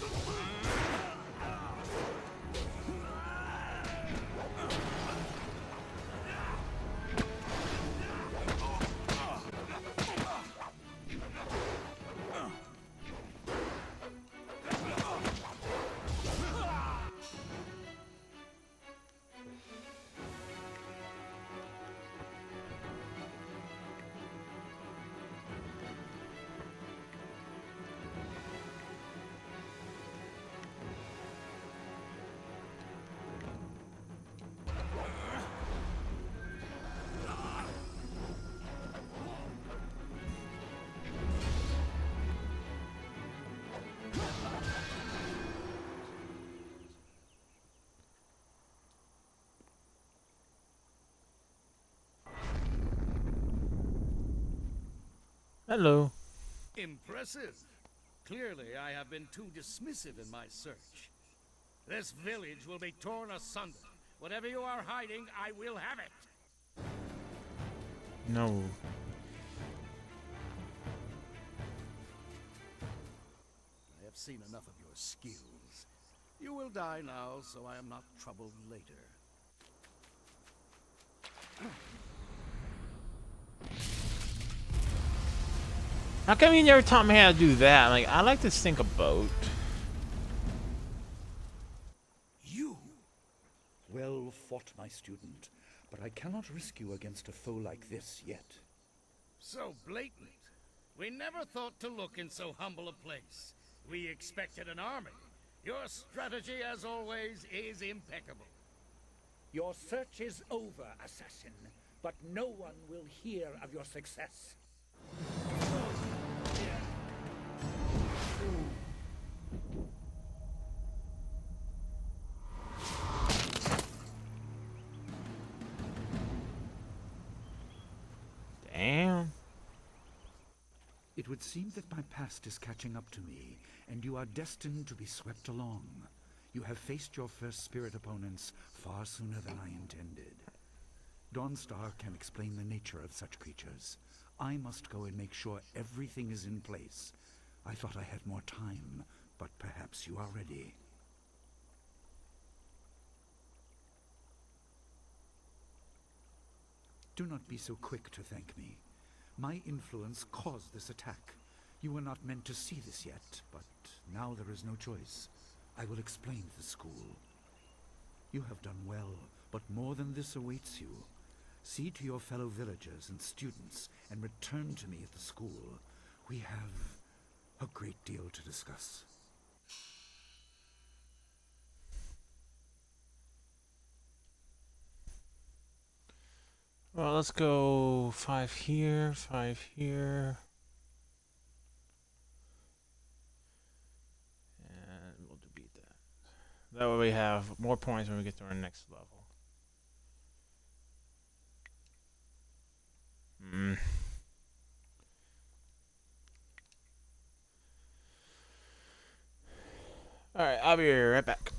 Hello. Impressive. Clearly, I have been too dismissive in my search. This village will be torn asunder. Whatever you are hiding, I will have it. No. I have seen enough of your skills. You will die now, so I am not troubled later. How come you never taught me how to do that? Like, I like to sink a boat. You? Well fought, my student, but I cannot risk you against a foe like this yet. So blatant. We never thought to look in so humble a place. We expected an army. Your strategy, as always, is impeccable. Your search is over, assassin, but no one will hear of your success. Damn. It would seem that my past is catching up to me, and you are destined to be swept along. You have faced your first spirit opponents far sooner than I intended. Dawnstar can explain the nature of such creatures. I must go and make sure everything is in place. I thought I had more time, but perhaps you are ready. Do not be so quick to thank me. My influence caused this attack. You were not meant to see this yet, but now there is no choice. I will explain the school. You have done well, but more than this awaits you. See to your fellow villagers and students, and return to me at the school. We have a great deal to discuss. Well, let's go 5 here, 5 here. And we'll beat that. That way we have more points when we get to our next level. Alright, I'll be right back.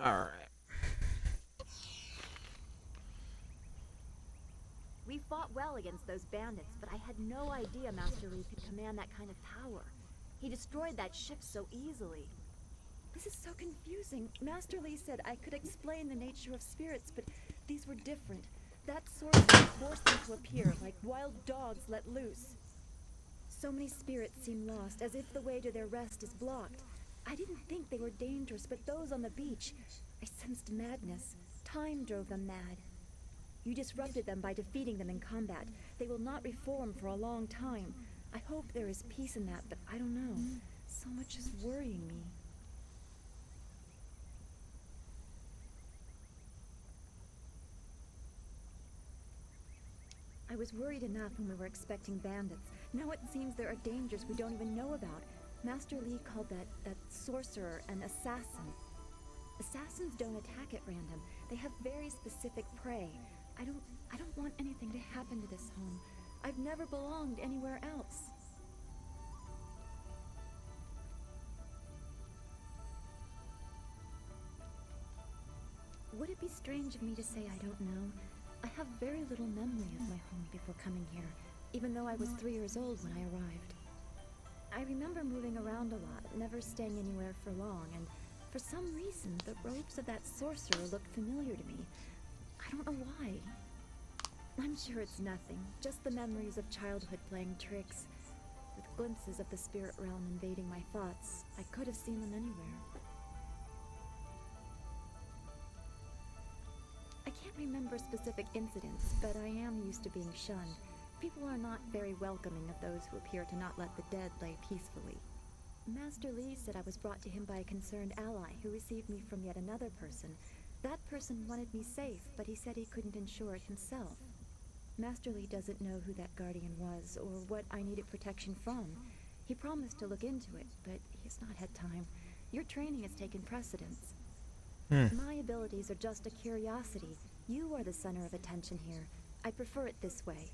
Alright. We fought well against those bandits, but I had no idea Master Lee could command that kind of power. He destroyed that ship so easily. This is so confusing. Master Lee said I could explain the nature of spirits, but these were different. That sorcery forced them to appear like wild dogs let loose. So many spirits seem lost, as if the way to their rest is blocked. I didn't think they were dangerous, but those on the beach, I sensed madness. Time drove them mad. You disrupted them by defeating them in combat. They will not reform for a long time. I hope there is peace in that, but I don't know. So much is worrying me. I was worried enough when we were expecting bandits. Now it seems there are dangers we don't even know about. Master Lee called that sorcerer an assassin. Assassins don't attack at random. They have very specific prey. I don't want anything to happen to this home. I've never belonged anywhere else. strange of me to say I don't know. I have very little memory of my home before coming here, even though I was 3 years old when I arrived. I remember moving around a lot, never staying anywhere for long, and for some reason, the robes of that sorcerer looked familiar to me. I don't know why. I'm sure it's nothing, just the memories of childhood playing tricks. With glimpses of the spirit realm invading my thoughts, I could have seen them anywhere. I can't remember specific incidents, but I am used to being shunned. People are not very welcoming of those who appear to not let the dead lay peacefully. Master Li said I was brought to him by a concerned ally who received me from yet another person. That person wanted me safe, but he said he couldn't ensure it himself. Master Li doesn't know who that guardian was or what I needed protection from. He promised to look into it, but he's not had time. Your training has taken precedence. My abilities are just a curiosity. You are the center of attention here. I prefer it this way.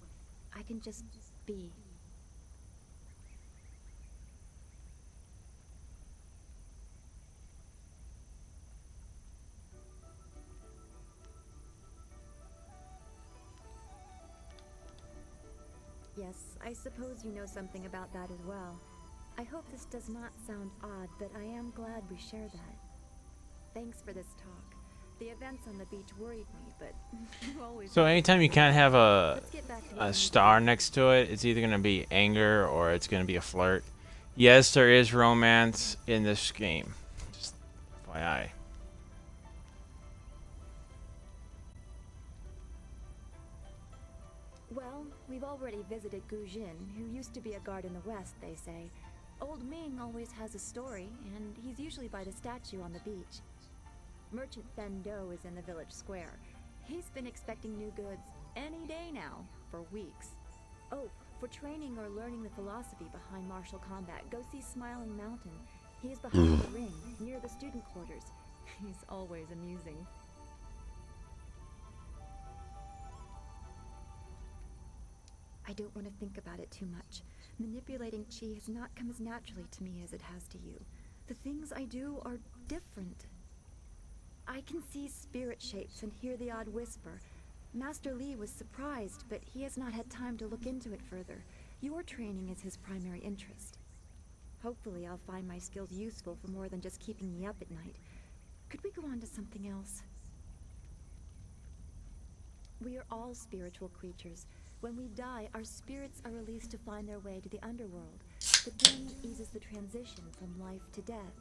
I can just be. Yes, I suppose you know something about that as well. I hope this does not sound odd, but I am glad we share that. Thanks for this talk. The events on the beach worried me, but you always... So anytime you can't have a star next to it, it's either going to be anger or it's going to be a flirt. Yes, there is romance in this game. Just FYI. Well, we've already visited Gu Jin, who used to be a guard in the west, they say. Old Ming always has a story, and he's usually by the statue on the beach. Merchant Fen Do is in the village square. He's been expecting new goods any day now, for weeks. Oh, for training or learning the philosophy behind martial combat, go see Smiling Mountain. He is behind the ring, near the student quarters. He's always amusing. I don't want to think about it too much. Manipulating chi has not come as naturally to me as it has to you. The things I do are different. I can see spirit shapes and hear the odd whisper. Master Li was surprised, but he has not had time to look into it further. Your training is his primary interest. Hopefully I'll find my skills useful for more than just keeping me up at night. Could we go on to something else? We are all spiritual creatures. When we die, our spirits are released to find their way to the underworld. The dim eases the transition from life to death.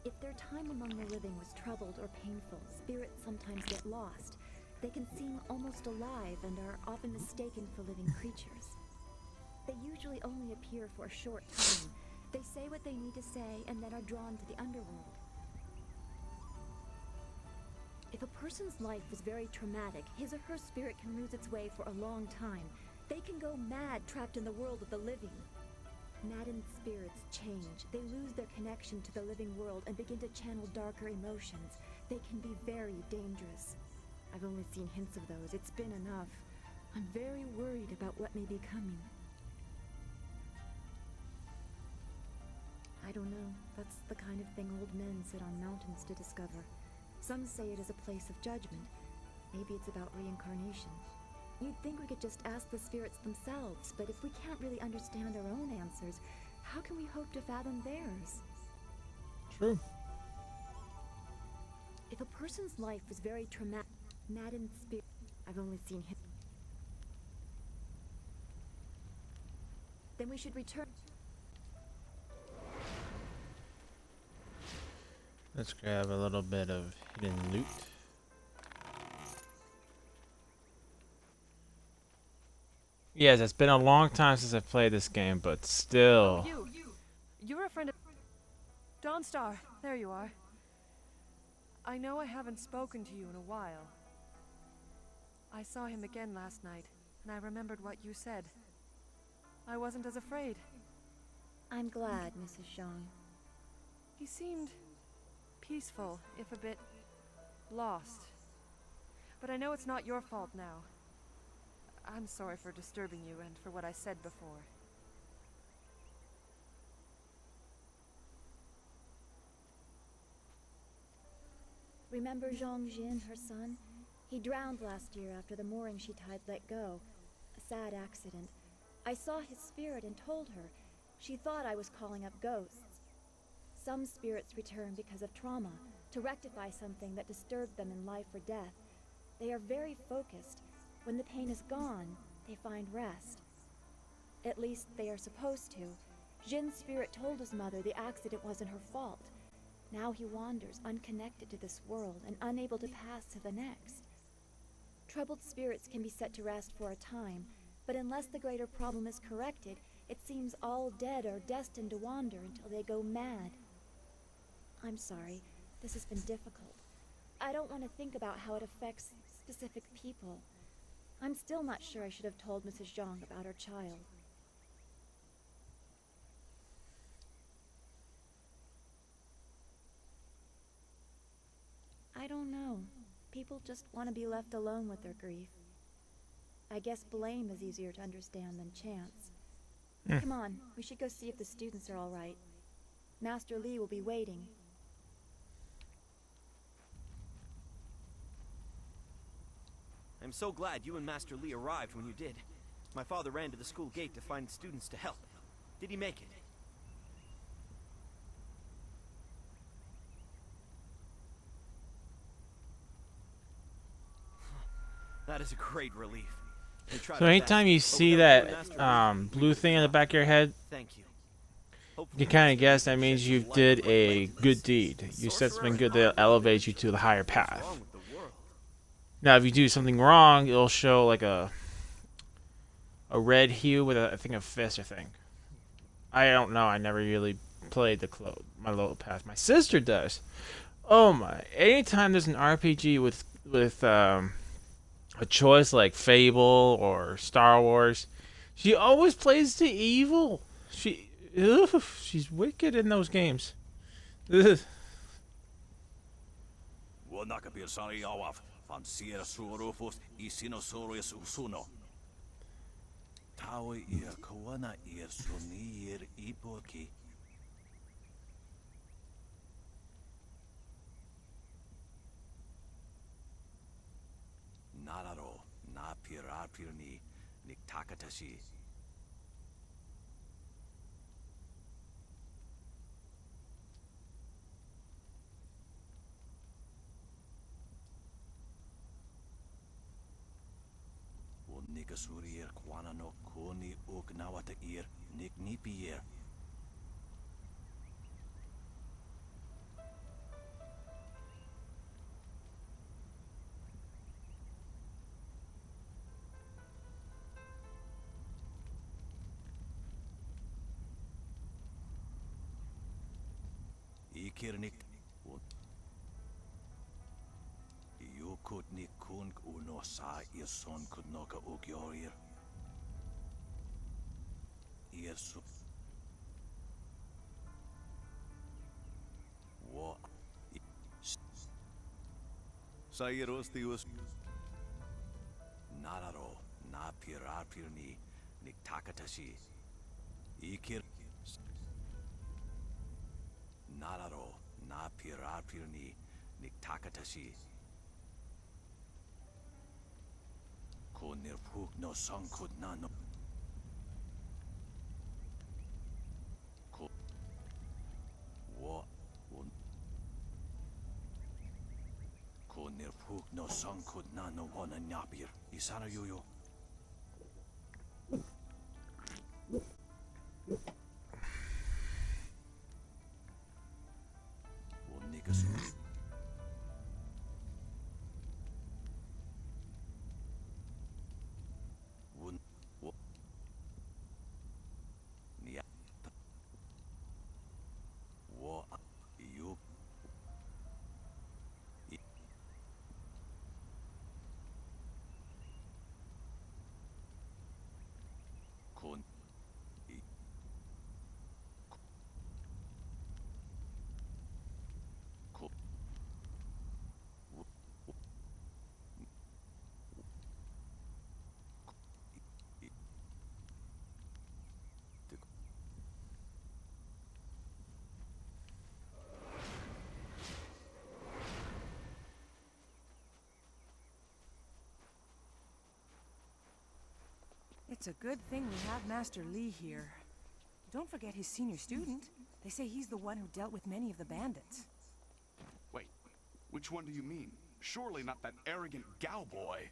If their time among the living was troubled or painful, spirits sometimes get lost. They can seem almost alive and are often mistaken for living creatures. They usually only appear for a short time. They say what they need to say and then are drawn to the underworld. If a person's life is very traumatic, his or her spirit can lose its way for a long time. They can go mad trapped in the world of the living. Maddened spirits change. They lose their connection to the living world and begin to channel darker emotions. They can be very dangerous. I've only seen hints of those. It's been enough. I'm very worried about what may be coming. I don't know. That's the kind of thing old men sit on mountains to discover. Some say it is a place of judgment. Maybe it's about reincarnation. You'd think we could just ask the spirits themselves, but if we can't really understand our own answers, how can we hope to fathom theirs? True. If a person's life was very traumatic, maddened spirit... I've only seen him. Then we should return... Let's grab a little bit of hidden loot. Yes, it's been a long time since I've played this game, but still. Oh, you're a friend of Dawnstar. There you are. I know I haven't spoken to you in a while. I saw him again last night, and I remembered what you said. I wasn't as afraid. I'm glad, Mrs. Zhang. He seemed peaceful, if a bit lost. But I know it's not your fault now. I'm sorry for disturbing you and for what I said before. Remember Zhang Jin, her son? He drowned last year after the mooring she tied let go. A sad accident. I saw his spirit and told her. She thought I was calling up ghosts. Some spirits return because of trauma, to rectify something that disturbed them in life or death. They are very focused. When the pain is gone, they find rest. At least they are supposed to. Jin's spirit told his mother the accident wasn't her fault. Now he wanders unconnected to this world and unable to pass to the next. Troubled spirits can be set to rest for a time, but unless the greater problem is corrected, it seems all dead are destined to wander until they go mad. I'm sorry, this has been difficult. I don't want to think about how it affects specific people. I'm still not sure I should have told Mrs. Zhang about her child. I don't know. People just want to be left alone with their grief. I guess blame is easier to understand than chance. Come on, we should go see if the students are all right. Master Li will be waiting. I'm so glad you and Master Li arrived when you did. My father ran to the school gate to find students to help. Did he make it? That is a great relief. So anytime you see that blue thing in the back of your head, you can kind of guess that means you did a good deed. You said something good that elevates you to the higher path. Now, if you do something wrong, it'll show like a red hue with I think a fist or thing. I don't know. I never really played my low path. My sister does. Oh my! Anytime there's an RPG with a choice like Fable or Star Wars, she always plays the evil. She's wicked in those games. Nararo na pirapirni niktakatashi. Nikasurir kwana no koni uknawata ir niknipier. Ikirnik Yukutnik kunk uno sa son kudnoka ukyorir. Irsu Wo Sairostius Nararo na pirapirni niktakatashi. Ikir Nararo na pirapirni niktakatashi. Konirpuk no sankud nano. Wo Konirpuk no sankud nano wana nyapir. Isana yuyo. It's a good thing we have Master Li here. Don't forget his senior student. They say he's the one who dealt with many of the bandits. Wait, which one do you mean? Surely not that arrogant Gao boy.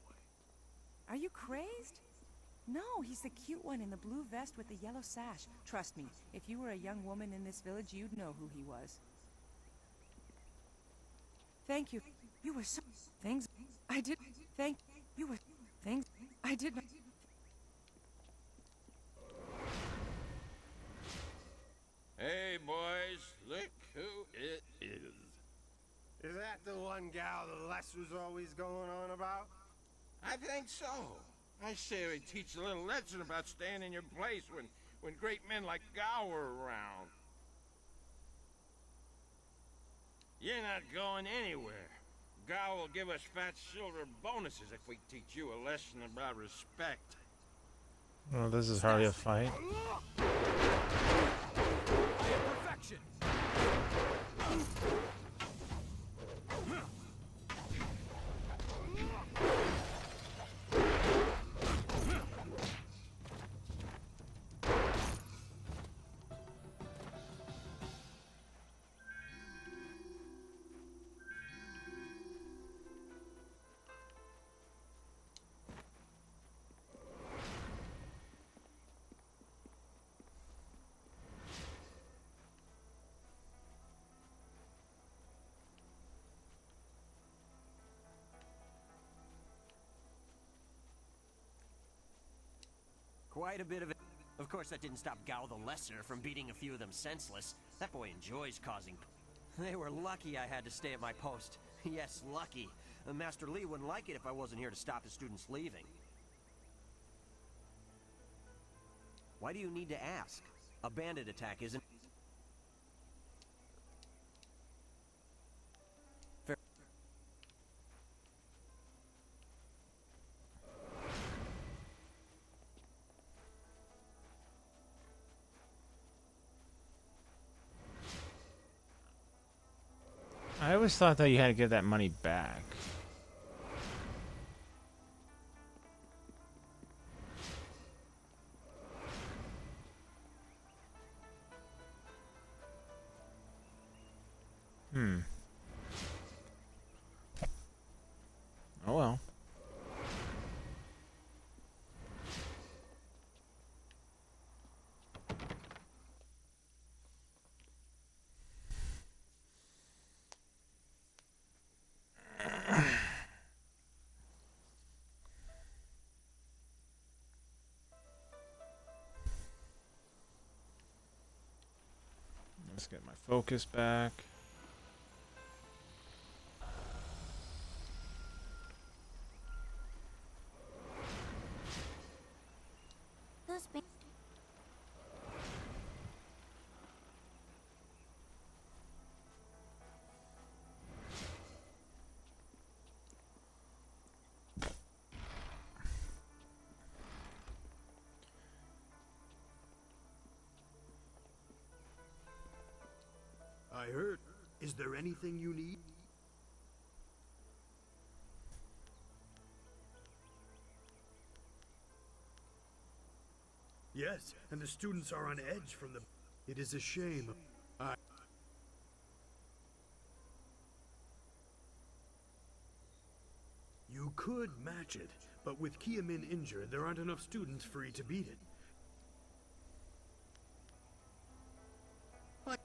Are you crazed? No, he's the cute one in the blue vest with the yellow sash. Trust me, if you were a young woman in this village, you'd know who he was. Thank you. You were so... Things... I did... Thank... You were... Things... I did not... Hey, boys, look who it is. Is that the one gal the Lesser's always going on about? I think so. I say we teach a little lesson about staying in your place when great men like Gao are around. You're not going anywhere. Gao will give us fat silver bonuses if we teach you a lesson about respect. Well, this is hardly a fight. Perfection! Quite a bit of it. Of course, that didn't stop Gao the Lesser from beating a few of them senseless. That boy enjoys causing... They were lucky I had to stay at my post. Yes, lucky. Master Li wouldn't like it if I wasn't here to stop his students leaving. Why do you need to ask? A bandit attack isn't... Fair. I always thought that you had to give that money back. Oh well. Let's get my focus back. I heard. Is there anything you need? Yes, and the students are on edge from the... It is a shame. You could match it, but with Kiamin injured, there aren't enough students free to beat it. What?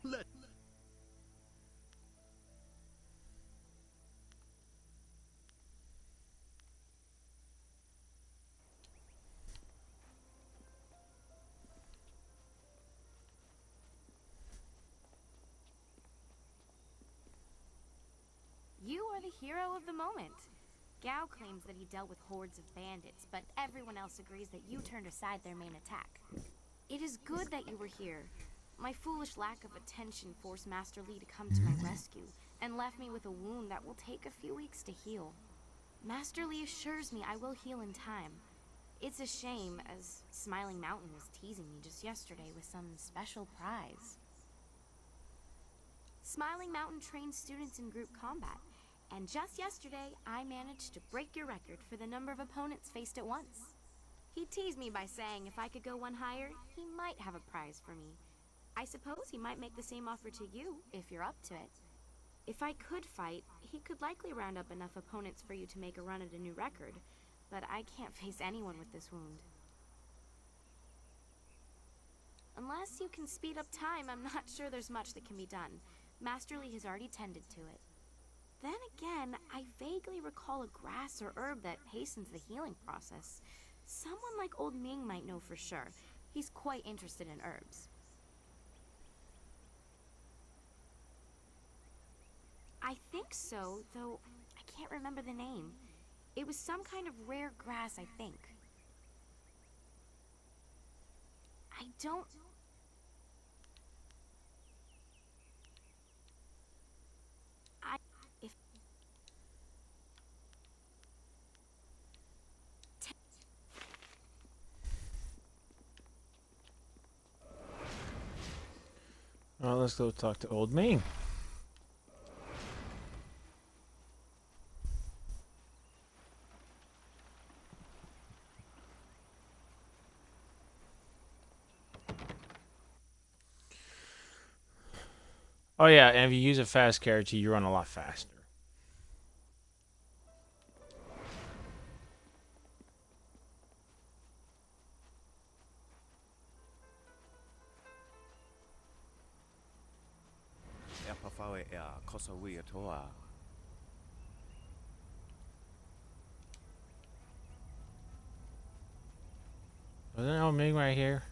Let... You are the hero of the moment. Gao claims that he dealt with hordes of bandits, but everyone else agrees that you turned aside their main attack. It is good that you were here. My foolish lack of attention forced Master Li to come to my rescue, and left me with a wound that will take a few weeks to heal. Master Li assures me I will heal in time. It's a shame, as Smiling Mountain was teasing me just yesterday with some special prize. Smiling Mountain trains students in group combat, and just yesterday I managed to break your record for the number of opponents faced at once. He teased me by saying if I could go one higher, he might have a prize for me. I suppose he might make the same offer to you, if you're up to it. If I could fight, he could likely round up enough opponents for you to make a run at a new record, but I can't face anyone with this wound. Unless you can speed up time, I'm not sure there's much that can be done. Master Li has already tended to it. Then again, I vaguely recall a grass or herb that hastens the healing process. Someone like Old Ming might know for sure. He's quite interested in herbs. I think so, though I can't remember the name. It was some kind of rare grass, I think. I don't... If... Well, let's go talk to Old Ming. Oh yeah, and if you use a fast character, you run a lot faster. Wasn't Old Ming right here?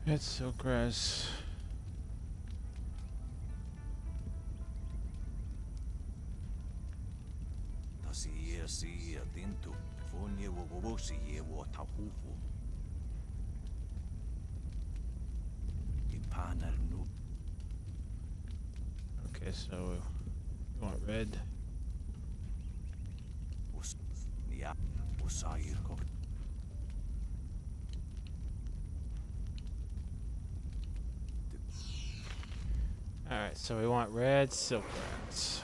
It's silk grass. Okay, so you want red. Alright, so we want red silk grass.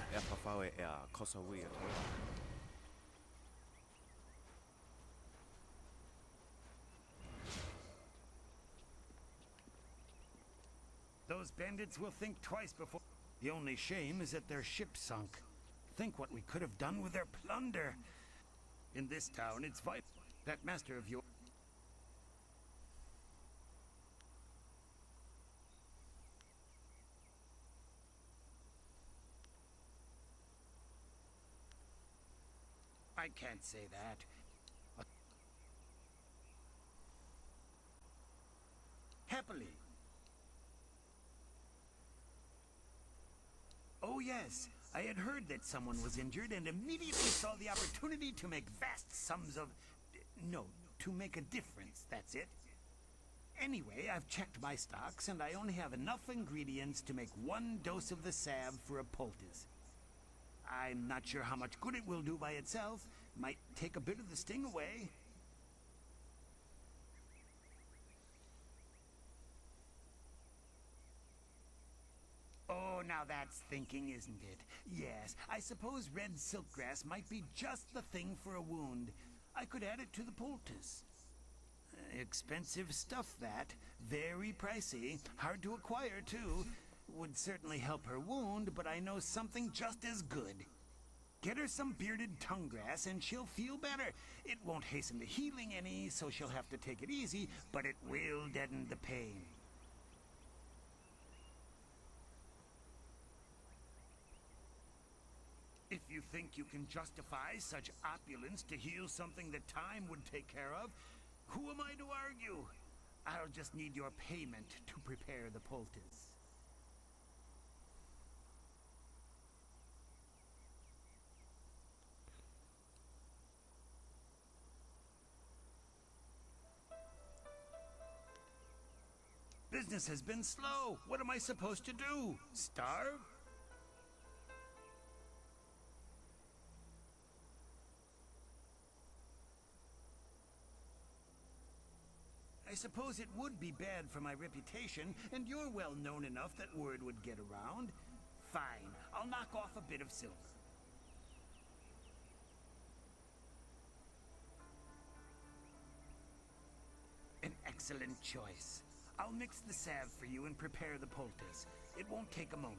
Those bandits will think twice before... The only shame is that their ship sunk. Think what we could have done with their plunder. In this town, it's vital that master of yours... I can't say that. Happily. Oh yes, I had heard that someone was injured and immediately saw the opportunity to make vast sums of... No, to make a difference, that's it. Anyway, I've checked my stocks and I only have enough ingredients to make 1 dose of the salve for a poultice. I'm not sure how much good it will do by itself. Might take a bit of the sting away. Oh, now that's thinking, isn't it? Yes, I suppose red silkgrass might be just the thing for a wound. I could add it to the poultice. Expensive stuff, that. Very pricey. Hard to acquire, too. Would certainly help her wound, but I know something just as good. Get her some bearded tongue grass and she'll feel better. It won't hasten the healing any, so she'll have to take it easy, but it will deaden the pain. If you think you can justify such opulence to heal something that time would take care of, who am I to argue? I'll just need your payment to prepare the poultice. Business has been slow. What am I supposed to do? Starve? I suppose it would be bad for my reputation, and you're well known enough that word would get around. Fine, I'll knock off a bit of silver. An excellent choice. I'll mix the salve for you and prepare the poultice. It won't take a moment.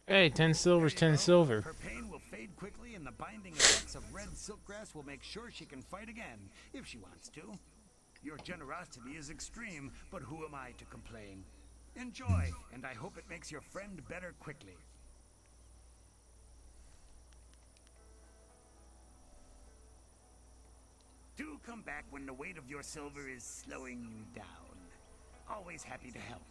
Hey, 10 silver's 10 silver. Her pain will fade quickly, and the binding effects of red silkgrass will make sure she can fight again, if she wants to. Your generosity is extreme, but who am I to complain? Enjoy, and I hope it makes your friend better quickly. Do come back when the weight of your silver is slowing you down. Always happy to help.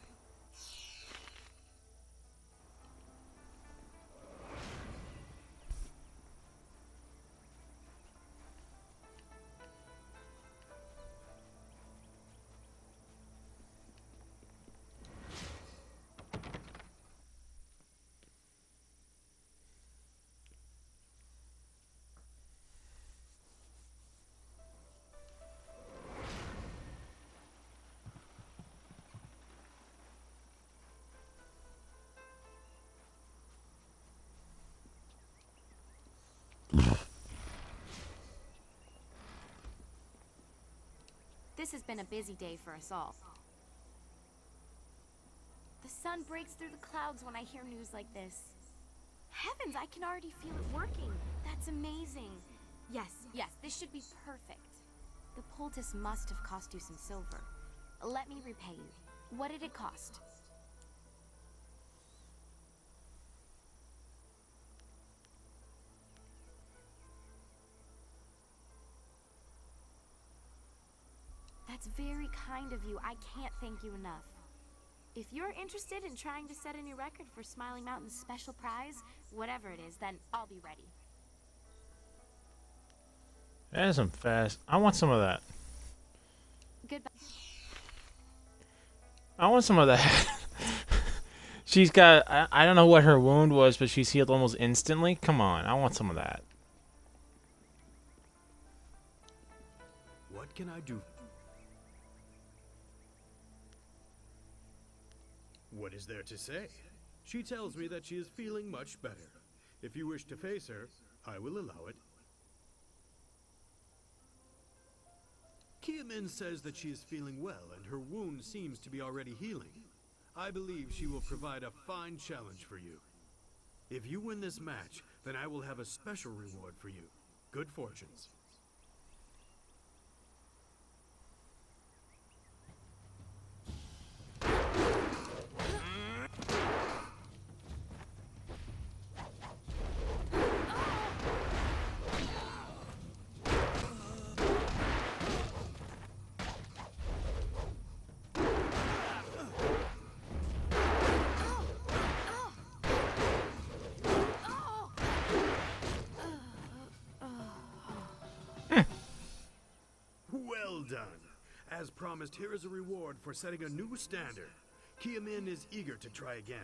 This has been a busy day for us all. The sun breaks through the clouds when I hear news like this. Heavens, I can already feel it working. That's amazing. Yes, this should be perfect. The poultice must have cost you some silver. Let me repay you. What did it cost? That's very kind of you. I can't thank you enough. If you're interested in trying to set a new record for Smiling Mountain's special prize, whatever it is, then I'll be ready. That is some fast. I want some of that. Goodbye. I want some of that. She's got, I don't know what her wound was, but she's healed almost instantly. Come on, I want some of that. What can I do? What is there to say? She tells me that she is feeling much better. If you wish to face her, I will allow it. Kiamin says that she is feeling well and her wound seems to be already healing. I believe she will provide a fine challenge for you. If you win this match, then I will have a special reward for you. Good fortunes. Well done. As promised, here is a reward for setting a new standard. Kiamin is eager to try again,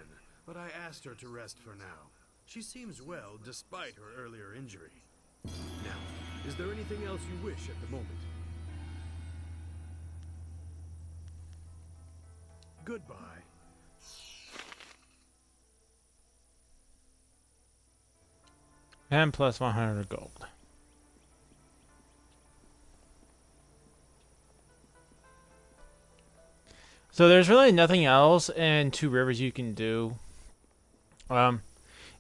but I asked her to rest for now. She seems well despite her earlier injury. Now, is there anything else you wish at the moment? Goodbye. And plus 100 gold. So there's really nothing else in Two Rivers you can do.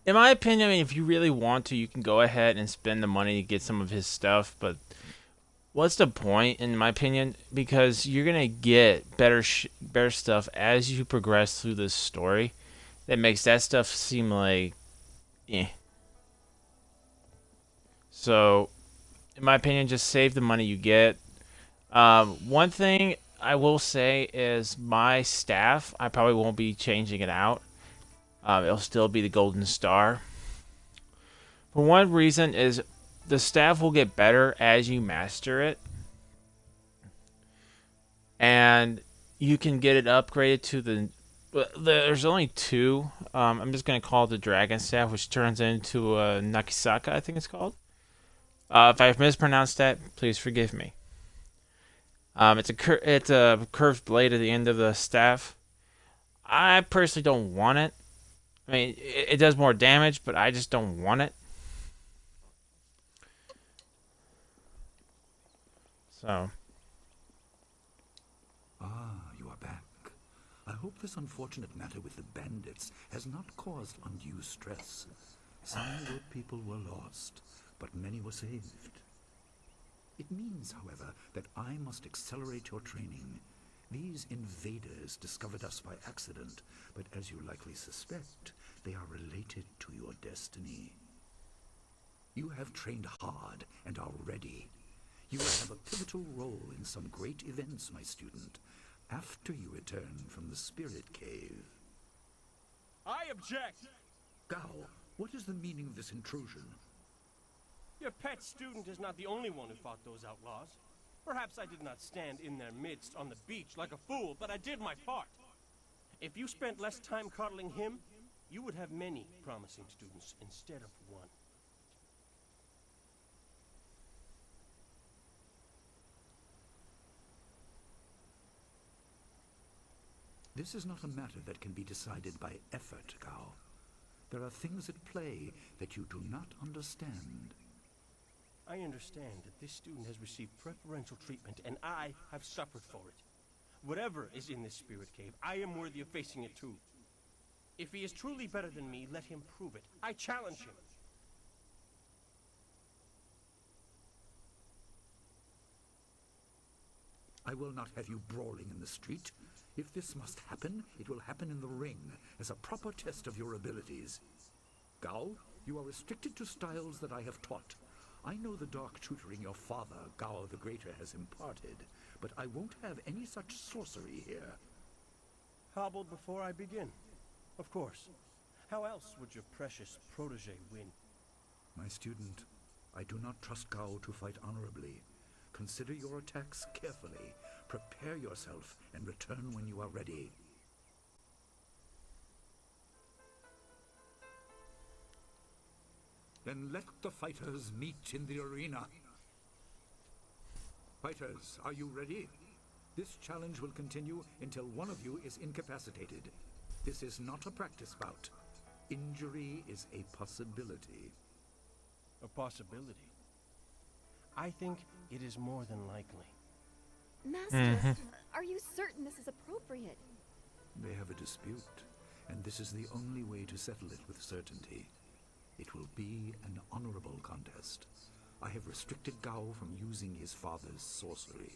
in my opinion, I mean, if you really want to, you can go ahead and spend the money to get some of his stuff. But what's the point, in my opinion? Because you're gonna get better stuff as you progress through this story. That makes that stuff seem like, eh. So, in my opinion, just save the money you get. One thing I will say is my staff, I probably won't be changing it out. It'll still be the Golden Star. For one reason is the staff will get better as you master it. And you can get it upgraded to there's only two. I'm just going to call it the Dragon Staff, which turns into a Nakisaka, I think it's called. If I've mispronounced that, please forgive me. It's a curved blade at the end of the staff. I personally don't want it. I mean, it does more damage, but I just don't want it. So. You are back. I hope this unfortunate matter with the bandits has not caused undue stress. Some good people were lost, but many were saved. It means, however, that I must accelerate your training. These invaders discovered us by accident, but as you likely suspect, they are related to your destiny. You have trained hard and are ready. You will have a pivotal role in some great events, my student, after you return from the Spirit Cave. I object! Gao, what is the meaning of this intrusion? Your pet student is not the only one who fought those outlaws. Perhaps I did not stand in their midst on the beach like a fool, but I did my part. If you spent less time coddling him, you would have many promising students instead of one. This is not a matter that can be decided by effort, Gao. There are things at play that you do not understand. I understand that this student has received preferential treatment, and I have suffered for it. Whatever is in this spirit cave, I am worthy of facing it too. If he is truly better than me, let him prove it. I challenge him. I will not have you brawling in the street. If this must happen, it will happen in the ring, as a proper test of your abilities. Gao, you are restricted to styles that I have taught. I know the dark tutoring your father, Gao the Greater, has imparted, but I won't have any such sorcery here. Hobble before I begin. Of course. How else would your precious protege win? My student, I do not trust Gao to fight honorably. Consider your attacks carefully. Prepare yourself and return when you are ready. Then let the fighters meet in the arena. Fighters, are you ready? This challenge will continue until one of you is incapacitated. This is not a practice bout. Injury is a possibility. A possibility? I think it is more than likely. Master, are you certain this is appropriate? They have a dispute, and this is the only way to settle it with certainty. It will be an honorable contest. I have restricted Gao from using his father's sorcery.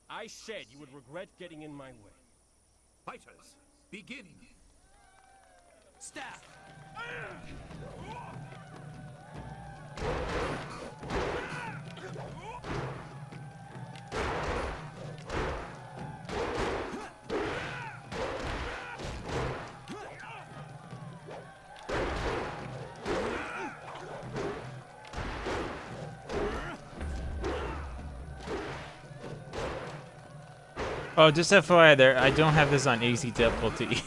I said you would regret getting in my way. Fighters, begin! Staff! Oh, just FYI there, I don't have this on easy difficulty.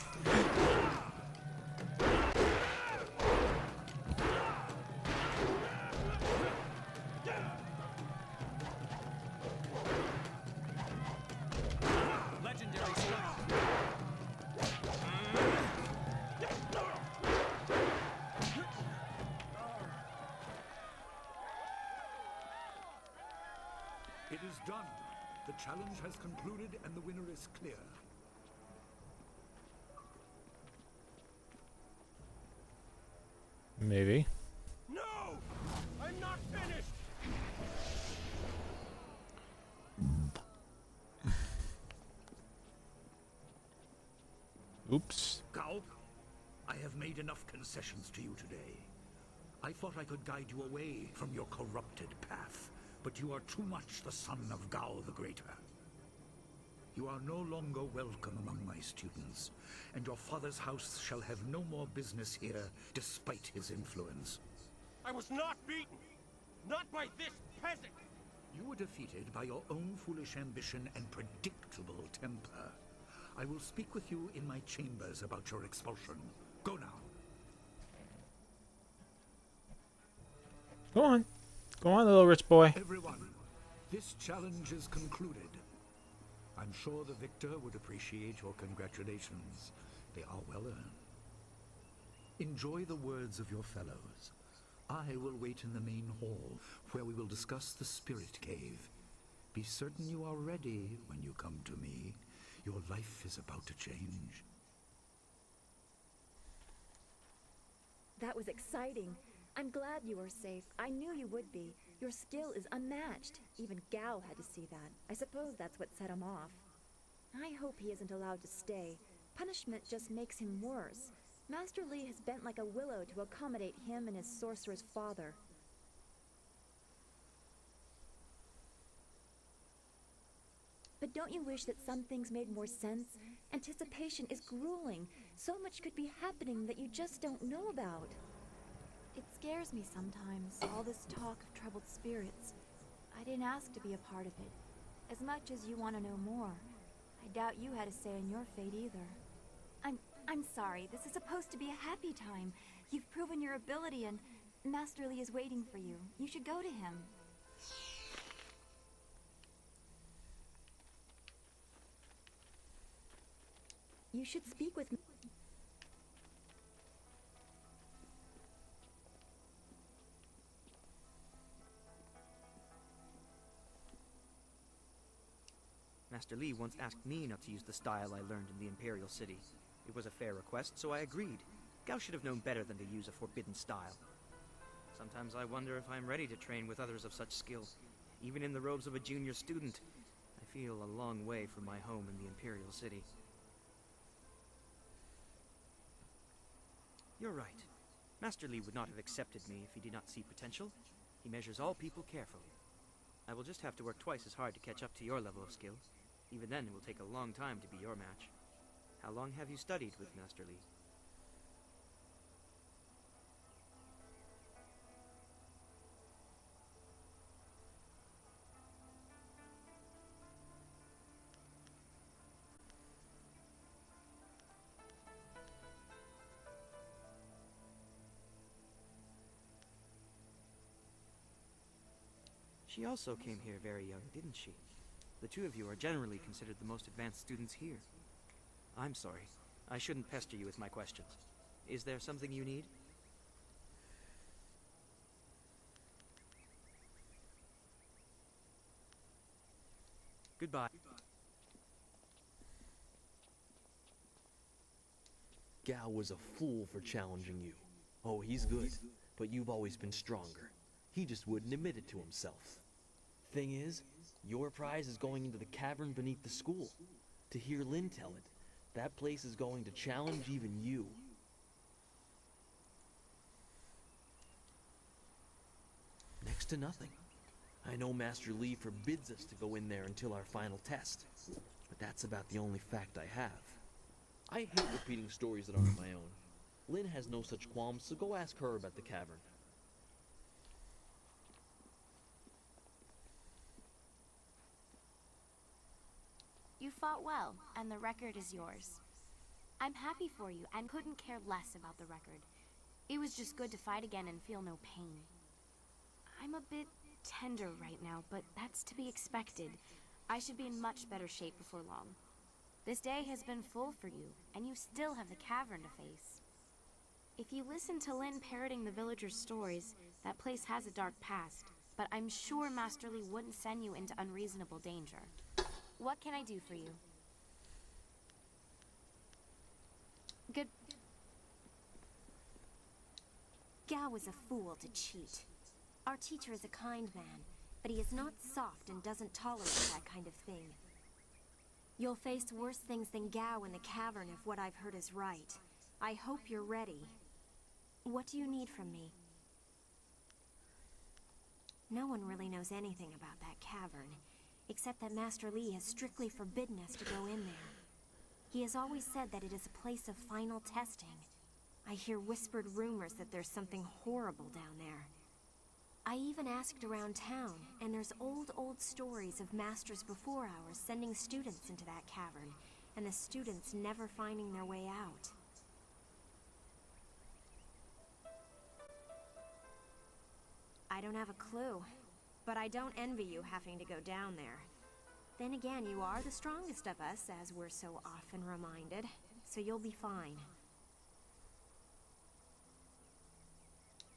Legendary strike. It is done. The challenge has concluded and the winner is clear. Maybe. No! I'm not finished! Oops. Gao, I have made enough concessions to you today. I thought I could guide you away from your corrupted path, but you are too much the son of Gao the Greater. You are no longer welcome among my students, and your father's house shall have no more business here, despite his influence. I was not beaten! Not by this peasant! You were defeated by your own foolish ambition and predictable temper. I will speak with you in my chambers about your expulsion. Go now. Go on. Go on, little rich boy. Everyone, this challenge is concluded. I'm sure the victor would appreciate your congratulations. They are well earned. Enjoy the words of your fellows. I will wait in the main hall, where we will discuss the spirit cave. Be certain you are ready when you come to me. Your life is about to change. That was exciting. I'm glad you were safe. I knew you would be. Your skill is unmatched. Even Gao had to see that. I suppose that's what set him off. I hope he isn't allowed to stay. Punishment just makes him worse. Master Li has bent like a willow to accommodate him and his sorcerer's father. But don't you wish that some things made more sense? Anticipation is grueling. So much could be happening that you just don't know about. It scares me sometimes, all this talk of troubled spirits. I didn't ask to be a part of it. As much as you want to know more, I doubt you had a say in your fate either. I'm sorry. This is supposed to be a happy time. You've proven your ability and Master Li is waiting for you. You should go to him. You should speak with me. Master Li once asked me not to use the style I learned in the Imperial City. It was a fair request, so I agreed. Gao should have known better than to use a forbidden style. Sometimes I wonder if I'm ready to train with others of such skill. Even in the robes of a junior student, I feel a long way from my home in the Imperial City. You're right. Master Li would not have accepted me if he did not see potential. He measures all people carefully. I will just have to work twice as hard to catch up to your level of skill. Even then, it will take a long time to be your match. How long have you studied with Master Li? She also came here very young, didn't she? The two of you are generally considered the most advanced students here. I'm sorry. I shouldn't pester you with my questions. Is there something you need? Goodbye. Gao was a fool for challenging you. Oh, he's good, but you've always been stronger. He just wouldn't admit it to himself. Thing is, your prize is going into the cavern beneath the school. To hear Lin tell it, that place is going to challenge even you. Next to nothing. I know Master Li forbids us to go in there until our final test, but that's about the only fact I have. I hate repeating stories that aren't my own. Lin has no such qualms, so go ask her about the cavern. You fought well, and the record is yours. I'm happy for you and couldn't care less about the record. It was just good to fight again and feel no pain. I'm a bit tender right now, but that's to be expected. I should be in much better shape before long. This day has been full for you, and you still have the cavern to face. If you listen to Lin parroting the villagers' stories, that place has a dark past, but I'm sure Master Li wouldn't send you into unreasonable danger. What can I do for you? Good. Gao was a fool to cheat. Our teacher is a kind man, but he is not soft and doesn't tolerate that kind of thing. You'll face worse things than Gao in the cavern if what I've heard is right. I hope you're ready. What do you need from me? No one really knows anything about that cavern, except that Master Li has strictly forbidden us to go in there. He has always said that it is a place of final testing. I hear whispered rumors that there's something horrible down there. I even asked around town, and there's old stories of masters before ours sending students into that cavern, and the students never finding their way out. I don't have a clue, but I don't envy you having to go down there. Then again, you are the strongest of us, as we're so often reminded, so you'll be fine.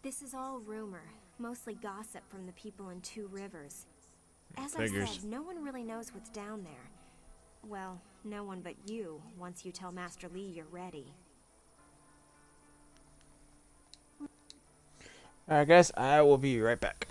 This is all rumor, mostly gossip from the people in Two Rivers. As I said, no one really knows what's down there. Well, no one but you, once you tell Master Li you're ready. Alright guys, I will be right back.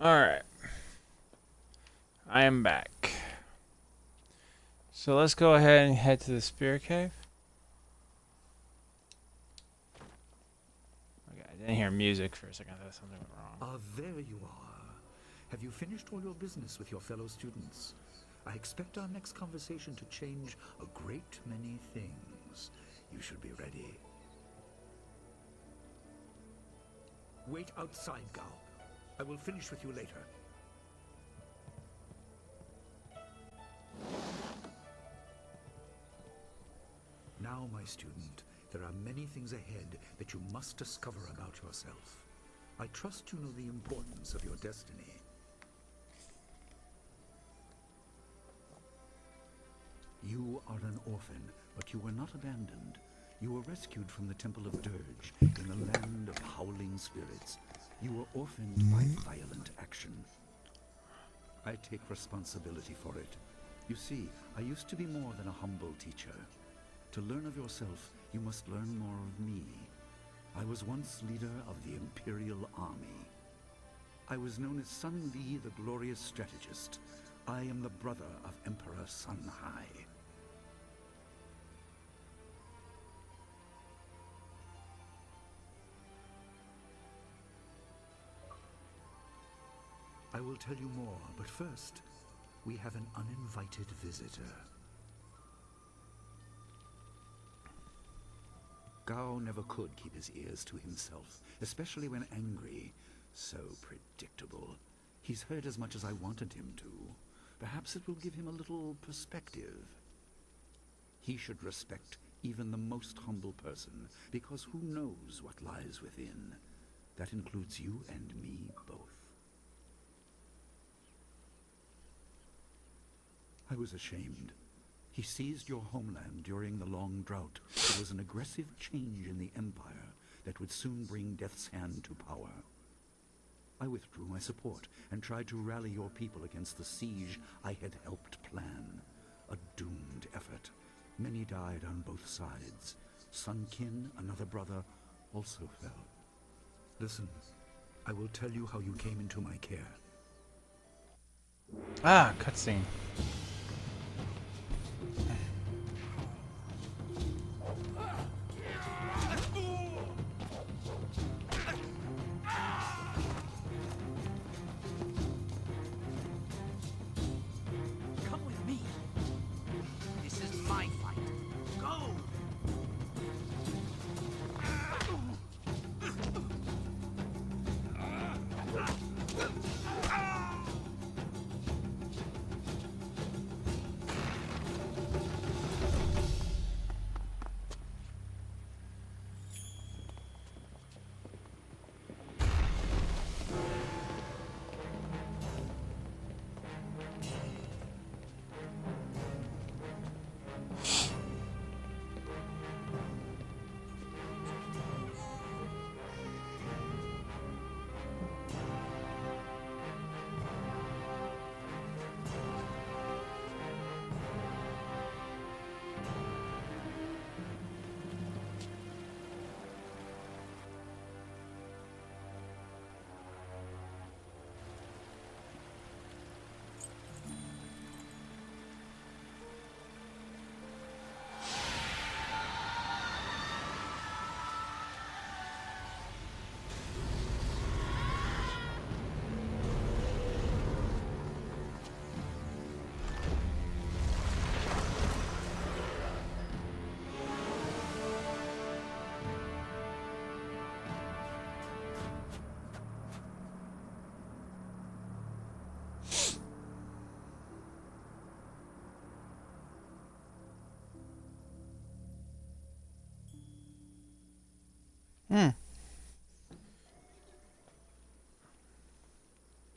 Alright. I am back. So let's go ahead and head to the Spirit Cave. Okay, I didn't hear music for a second. I thought something went wrong. There you are. Have you finished all your business with your fellow students? I expect our next conversation to change a great many things. You should be ready. Wait outside, Gao. I will finish with you later. Now, my student, there are many things ahead that you must discover about yourself. I trust you know the importance of your destiny. You are an orphan, but you were not abandoned. You were rescued from the Temple of Dirge, in the land of howling spirits. You were orphaned by violent action. I take responsibility for it. You see, I used to be more than a humble teacher. To learn of yourself, you must learn more of me. I was once leader of the Imperial Army. I was known as Sun Li, the glorious strategist. I am the brother of Emperor Sun Hai. I will tell you more, but first, we have an uninvited visitor. Gao never could keep his ears to himself, especially when angry. So predictable. He's heard as much as I wanted him to. Perhaps it will give him a little perspective. He should respect even the most humble person, because who knows what lies within? That includes you and me both. I was ashamed. He seized your homeland during the long drought. It was an aggressive change in the Empire that would soon bring Death's Hand to power. I withdrew my support and tried to rally your people against the siege I had helped plan. A doomed effort. Many died on both sides. Sun Qin, another brother, also fell. Listen, I will tell you how you came into my care. Ah, cutscene. Come with me. This is my fight. Go!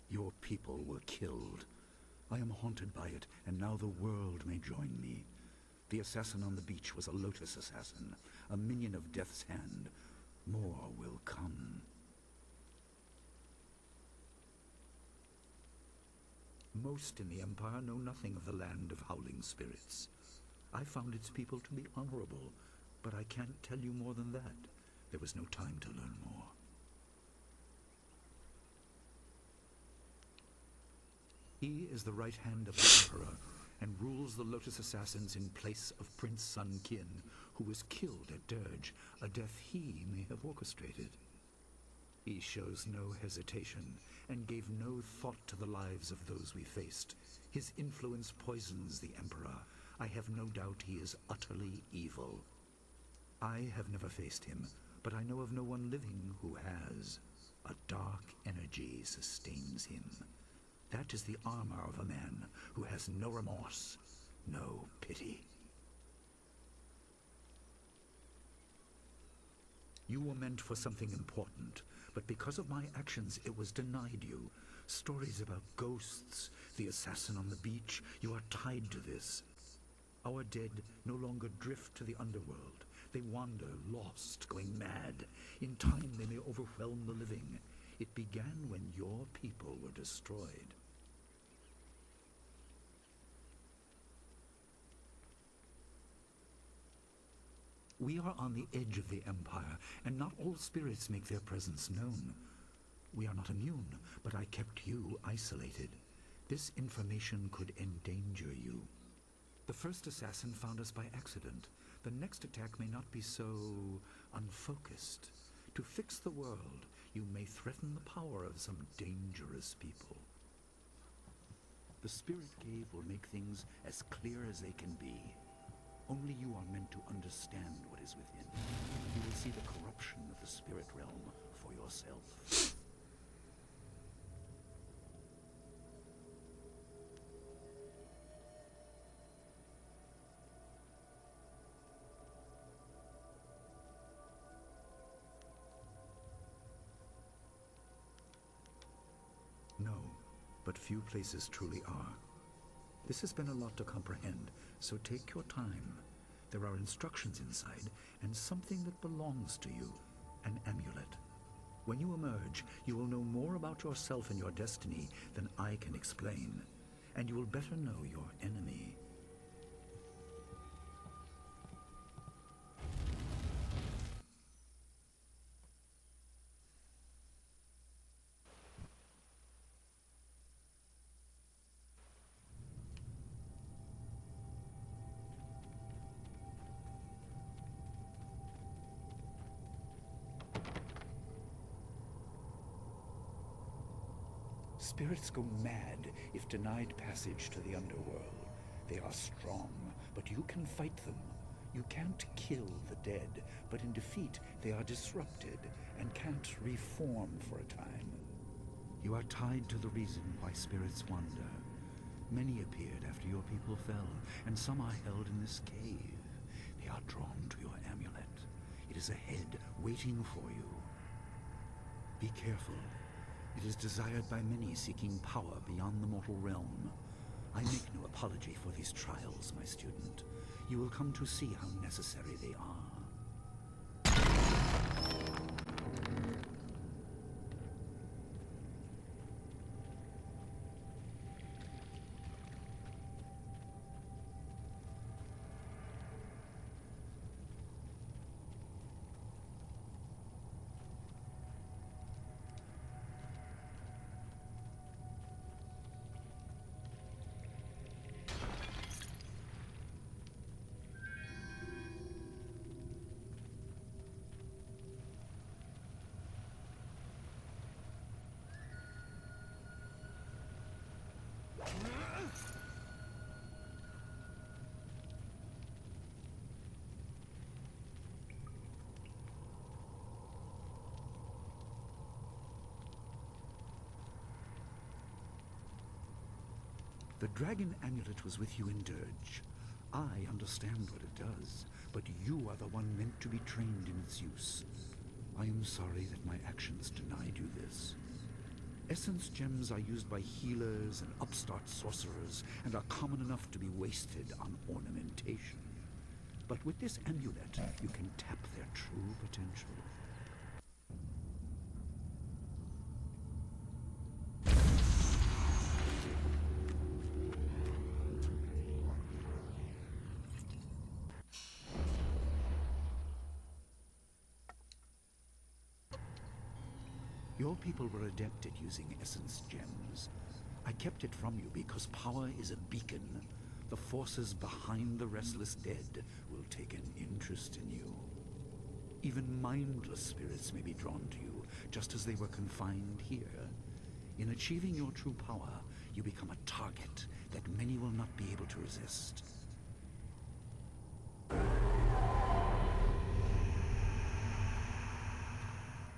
Your people were killed. I am haunted by it, and now the world may join me. The assassin on the beach was a Lotus assassin, a minion of Death's Hand. More will come. Most in the Empire know nothing of the land of howling spirits. I found its people to be honorable, but I can't tell you more than that. There was no time to learn more. He is the right hand of the Emperor, and rules the Lotus Assassins in place of Prince Sun Qin, who was killed at Dirge, a death he may have orchestrated. He shows no hesitation, and gave no thought to the lives of those we faced. His influence poisons the Emperor. I have no doubt he is utterly evil. I have never faced him, but I know of no one living who has. A dark energy sustains him. That is the armor of a man who has no remorse, no pity. You were meant for something important, but because of my actions it was denied you. Stories about ghosts, the assassin on the beach, you are tied to this. Our dead no longer drift to the underworld. They wander, lost, going mad. In time they may overwhelm the living. It began when your people were destroyed. We are on the edge of the Empire, and not all spirits make their presence known. We are not immune, but I kept you isolated. This information could endanger you. The first assassin found us by accident. The next attack may not be so unfocused. To fix the world, you may threaten the power of some dangerous people. The Spirit Cave will make things as clear as they can be. Only you are meant to understand what is within. You will see the corruption of the spirit realm for yourself. No, but few places truly are. This has been a lot to comprehend, so take your time. There are instructions inside, and something that belongs to you, an amulet. When you emerge, you will know more about yourself and your destiny than I can explain, and you will better know your enemy. Spirits go mad if denied passage to the underworld. They are strong, but you can fight them. You can't kill the dead, but in defeat they are disrupted and can't reform for a time. You are tied to the reason why spirits wander. Many appeared after your people fell, and some are held in this cave. They are drawn to your amulet. It is a head waiting for you. Be careful. It is desired by many seeking power beyond the mortal realm. I make no apology for these trials, my student. You will come to see how necessary they are. The dragon amulet was with you in Dirge. I understand what it does, but you are the one meant to be trained in its use. I am sorry that my actions denied you this. Essence gems are used by healers and upstart sorcerers, and are common enough to be wasted on ornamentation. But with this amulet, you can tap their true potential. Your people were adept at using essence gems. I kept it from you because power is a beacon. The forces behind the restless dead will take an interest in you. Even mindless spirits may be drawn to you, just as they were confined here. In achieving your true power, you become a target that many will not be able to resist.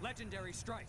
Legendary strike!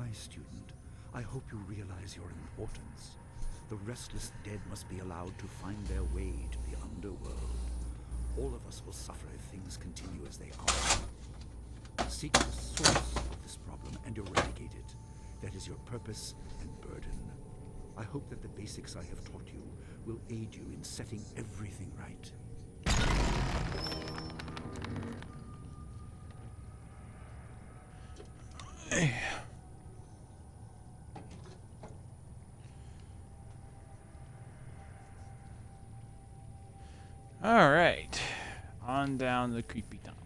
my student, I hope you realize your importance. The restless dead must be allowed to find their way to the underworld. All of us will suffer if things continue as they are. Seek the source of this problem and eradicate it. That is your purpose and burden. I hope that the basics I have taught you will aid you in setting everything right. All right, on down the creepy tunnel.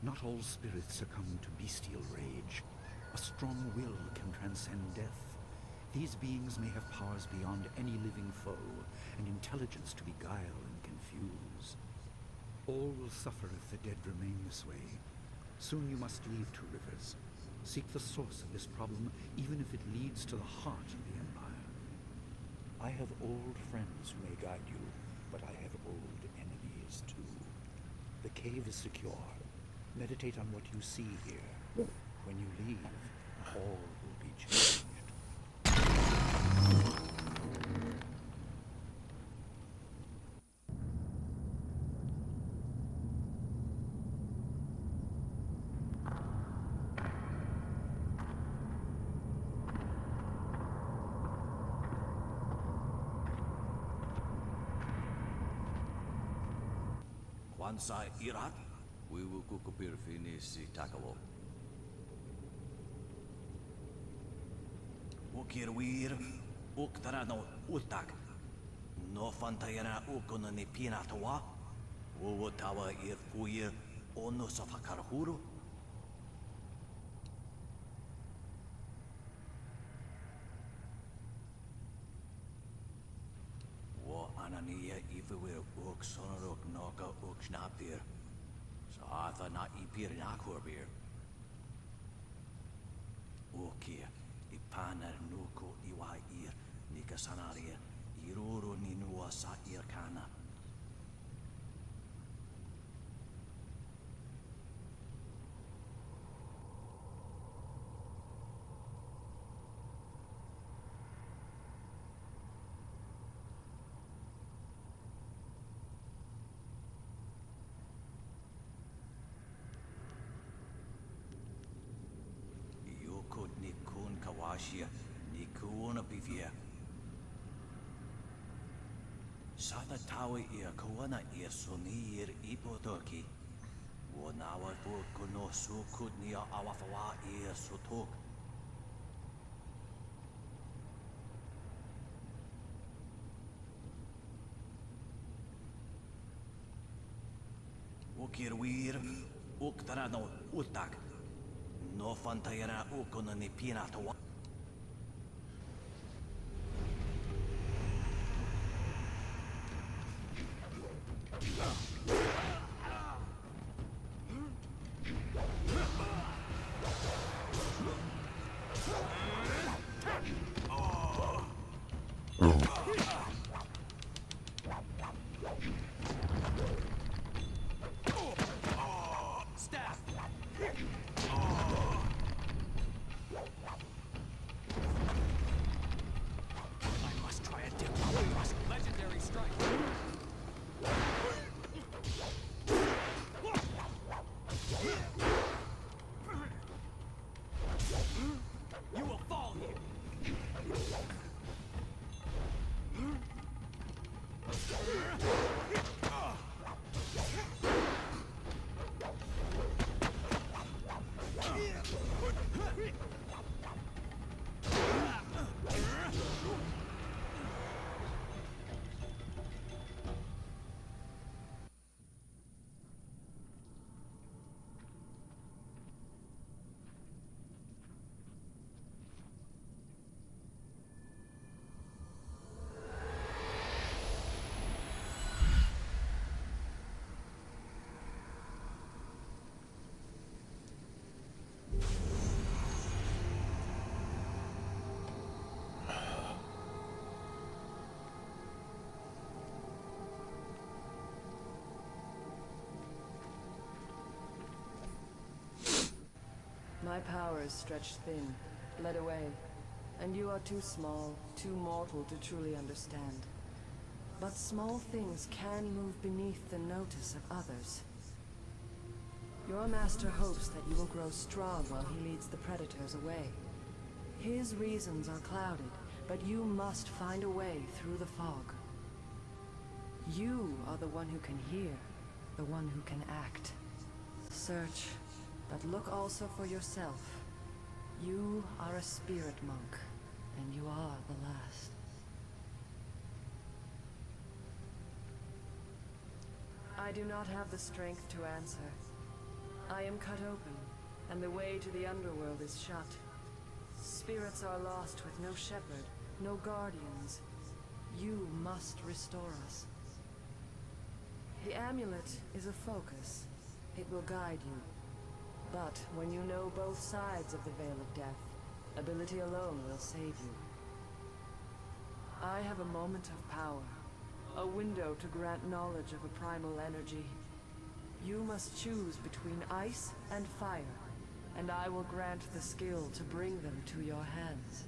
Not all spirits succumb to bestial rage. A strong will can transcend death. These beings may have powers beyond any living foe, and intelligence to beguile and confuse. All will suffer if the dead remain this way. Soon you must leave Two Rivers. Seek the source of this problem, even if it leads to the heart of the Empire. I have old friends who may guide you, but I have old enemies too. The cave is secure. Meditate on what you see here. When you leave, all will be changed. Kwansai Irat, we will kukupir finisi takawo. Ukir wir, uktarano utak. No fantayana ukona ni pinatawa. Uwatawa ir fuir, ono safakarhuru. Wo anania ifewir uk sonorok noka uk snapir. Saatha na ipir nakurbir. Ukia. Ipanar nuko iwa ir nikasanaria iruro ni nuwa sa irkana. Yoko nikun kawashia nikuona bivia. Sada tawe ia kawana ia soni ir ipodoki. Wonawa kono sukut nia awafawa ia sotok. Ukir wir uktarano utak. No fantayana ukona ni pinatawa. My power is stretched thin, bled away, and you are too small, too mortal to truly understand. But small things can move beneath the notice of others. Your master hopes that you will grow strong while he leads the predators away. His reasons are clouded, but you must find a way through the fog. You are the one who can hear, the one who can act. Search, but look also for yourself. You are a spirit monk, and you are the last. I do not have the strength to answer. I am cut open, and the way to the underworld is shut. Spirits are lost with no shepherd, no guardians. You must restore us. The amulet is a focus. It will guide you. But when you know both sides of the Veil of Death, ability alone will save you. I have a moment of power, a window to grant knowledge of a primal energy. You must choose between ice and fire, and I will grant the skill to bring them to your hands.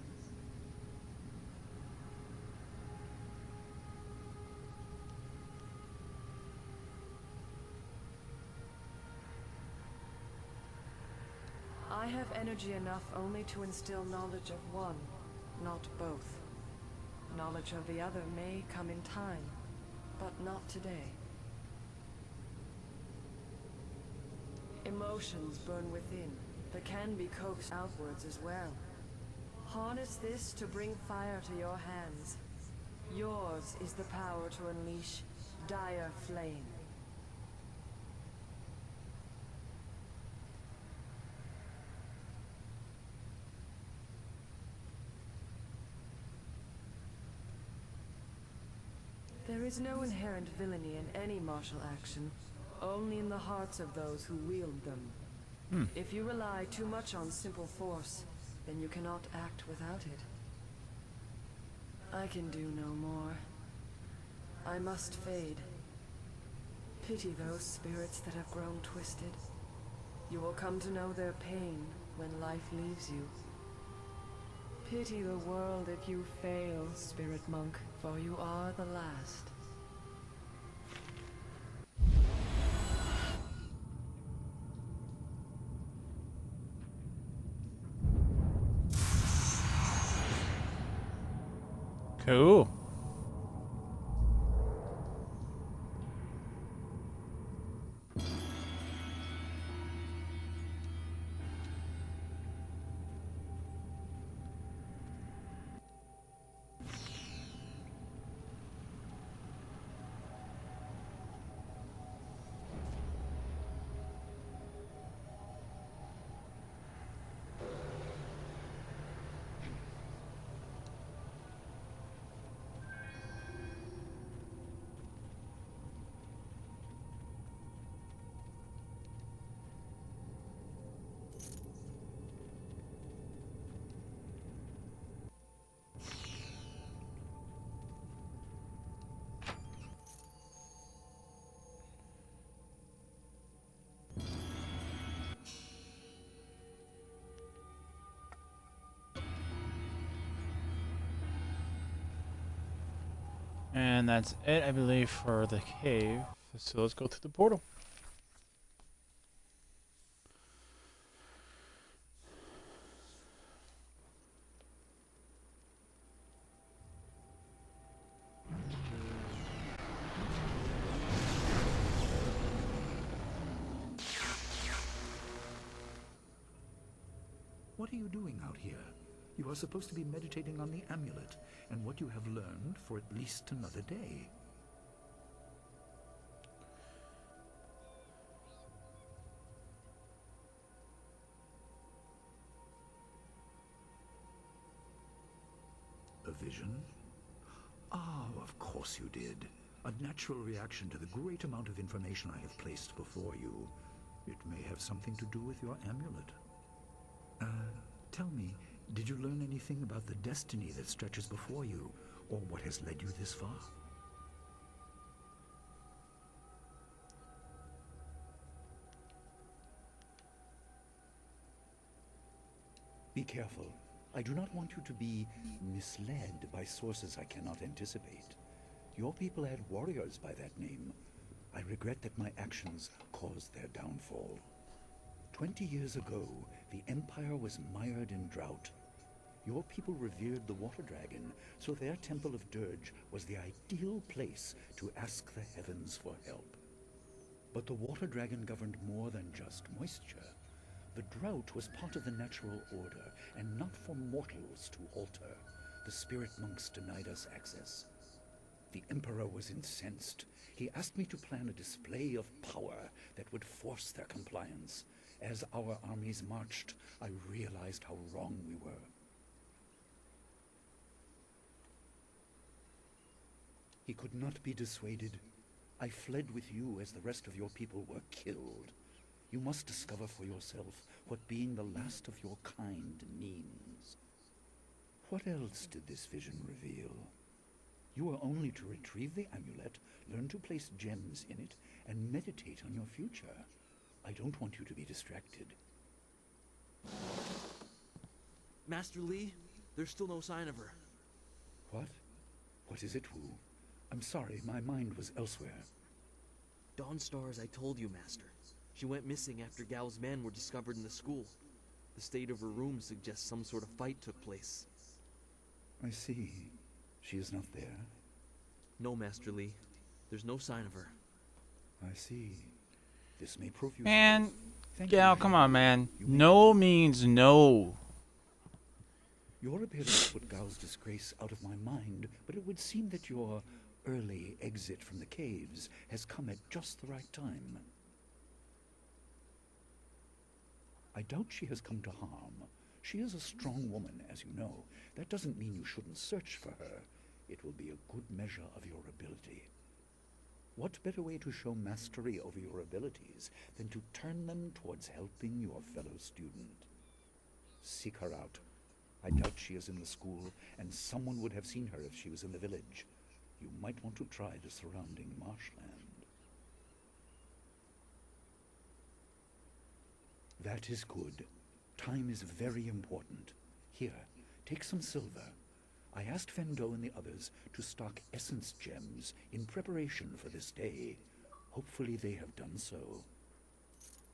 I have energy enough only to instill knowledge of one, not both. Knowledge of the other may come in time, but not today. Emotions burn within, but can be coaxed outwards as well. Harness this to bring fire to your hands. Yours is the power to unleash dire flame. There is no inherent villainy in any martial action, only in the hearts of those who wield them. If you rely too much on simple force, then you cannot act without it. I can do no more. I must fade. Pity those spirits that have grown twisted. You will come to know their pain when life leaves you. Pity the world if you fail, spirit monk, for you are the last. Cool. And that's it, I believe, for the cave. So let's go through the portal. What are you doing out here? You are supposed to be meditating on the amulet, and what you have learned for at least another day. A vision? Ah, of course you did. A natural reaction to the great amount of information I have placed before you. It may have something to do with your amulet. Tell me, did you learn anything about the destiny that stretches before you, or what has led you this far? Be careful. I do not want you to be misled by sources I cannot anticipate. Your people had warriors by that name. I regret that my actions caused their downfall. 20 years ago, the Empire was mired in drought. Your people revered the water dragon, so their temple of dirge was the ideal place to ask the heavens for help. But the water dragon governed more than just moisture. The drought was part of the natural order, and not for mortals to alter. The spirit monks denied us access. The Emperor was incensed. He asked me to plan a display of power that would force their compliance. As our armies marched, I realized how wrong we were. He could not be dissuaded. I fled with you as the rest of your people were killed. You must discover for yourself what being the last of your kind means. What else did this vision reveal? You are only to retrieve the amulet, learn to place gems in it, and meditate on your future. I don't want you to be distracted. Master Li, there's still no sign of her. What? What is it, Wu? I'm sorry, my mind was elsewhere. Dawnstar, as I told you, Master. She went missing after Gao's men were discovered in the school. The state of her room suggests some sort of fight took place. I see. She is not there? No, Master Li. There's no sign of her. I see. This may prove you... Man, Gao, come on, man. No means no. Your appearance put Gao's disgrace out of my mind, but it would seem that your early exit from the caves has come at just the right time. I doubt she has come to harm. She is a strong woman, as you know. That doesn't mean you shouldn't search for her. It will be a good measure of your ability. What better way to show mastery over your abilities than to turn them towards helping your fellow student? Seek her out. I doubt she is in the school, and someone would have seen her if she was in the village. You might want to try the surrounding marshland. That is good. Time is very important. Here, take some silver. I asked Fendo and the others to stock essence gems in preparation for this day. Hopefully they have done so.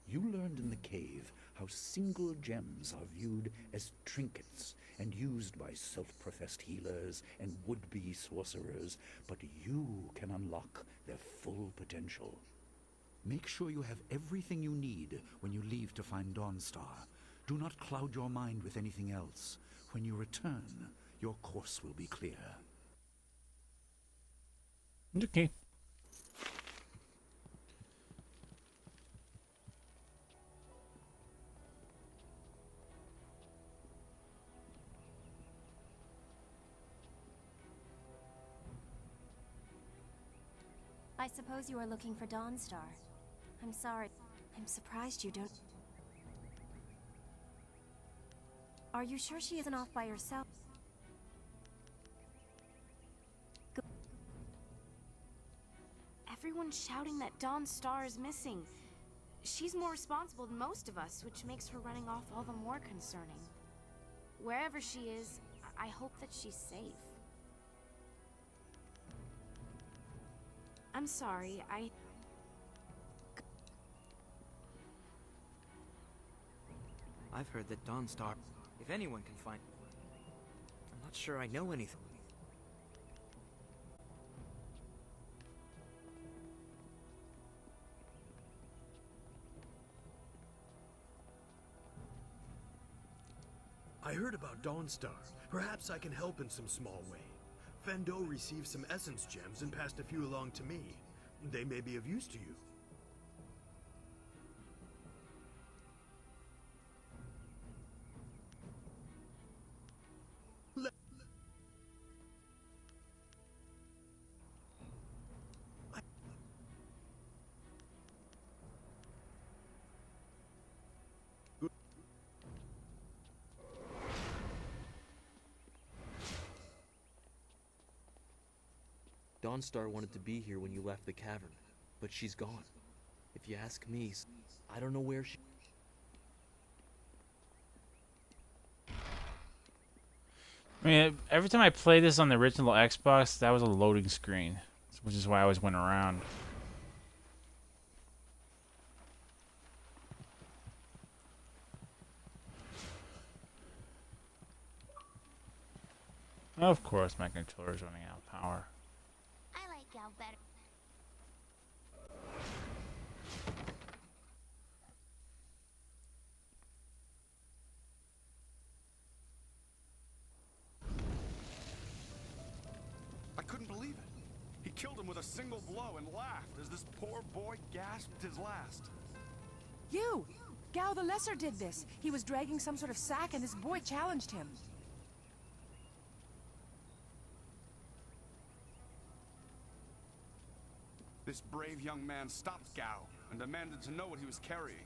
You learned in the cave how single gems are viewed as trinkets and used by self-professed healers and would-be sorcerers, but you can unlock their full potential. Make sure you have everything you need when you leave to find Dawnstar. Do not cloud your mind with anything else. When you return, your course will be clear. Okay. I suppose you are looking for Dawnstar. I'm sorry. I'm surprised you don't... Are you sure she isn't off by herself? Everyone's shouting that Dawnstar is missing. She's more responsible than most of us, which makes her running off all the more concerning. Wherever she is, I hope that she's safe. I'm sorry, I've heard that Dawnstar, if anyone can find... I'm not sure I know anything. I heard about Dawnstar. Perhaps I can help in some small way. Fendo received some essence gems and passed a few along to me. They may be of use to you. Dawnstar wanted to be here when you left the cavern, but she's gone. If you ask me, I don't know where she... I mean, every time I played this on the original Xbox, that was a loading screen, which is why I always went around. Of course, my controller's running out of power. I like Gal better. I couldn't believe it. He killed him with a single blow and laughed as this poor boy gasped his last. You! Gao the Lesser did this. He was dragging some sort of sack and this boy challenged him. This brave young man stopped Gao and demanded to know what he was carrying.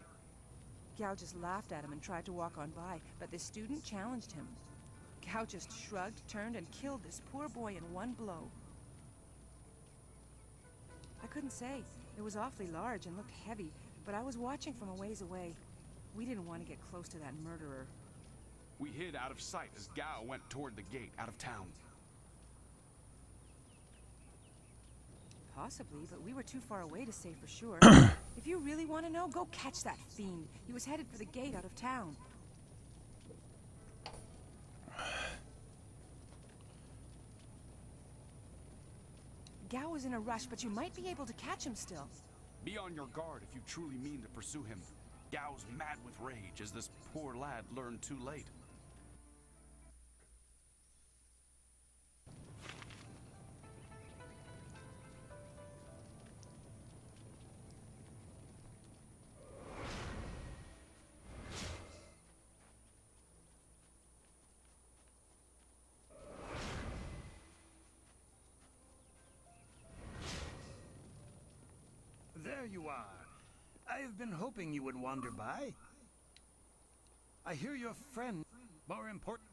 Gao just laughed at him and tried to walk on by, but the student challenged him. Gao just shrugged, turned, and killed this poor boy in one blow. I couldn't say. It was awfully large and looked heavy, but I was watching from a ways away. We didn't want to get close to that murderer. We hid out of sight as Gao went toward the gate out of town. Possibly, but we were too far away to say for sure. If you really want to know, go catch that fiend. He was headed for the gate out of town. Gao was in a rush, but you might be able to catch him still. Be on your guard if you truly mean to pursue him. Gao's mad with rage as this poor lad learned too late. There you are. I have been hoping you would wander by. I hear your friend more important.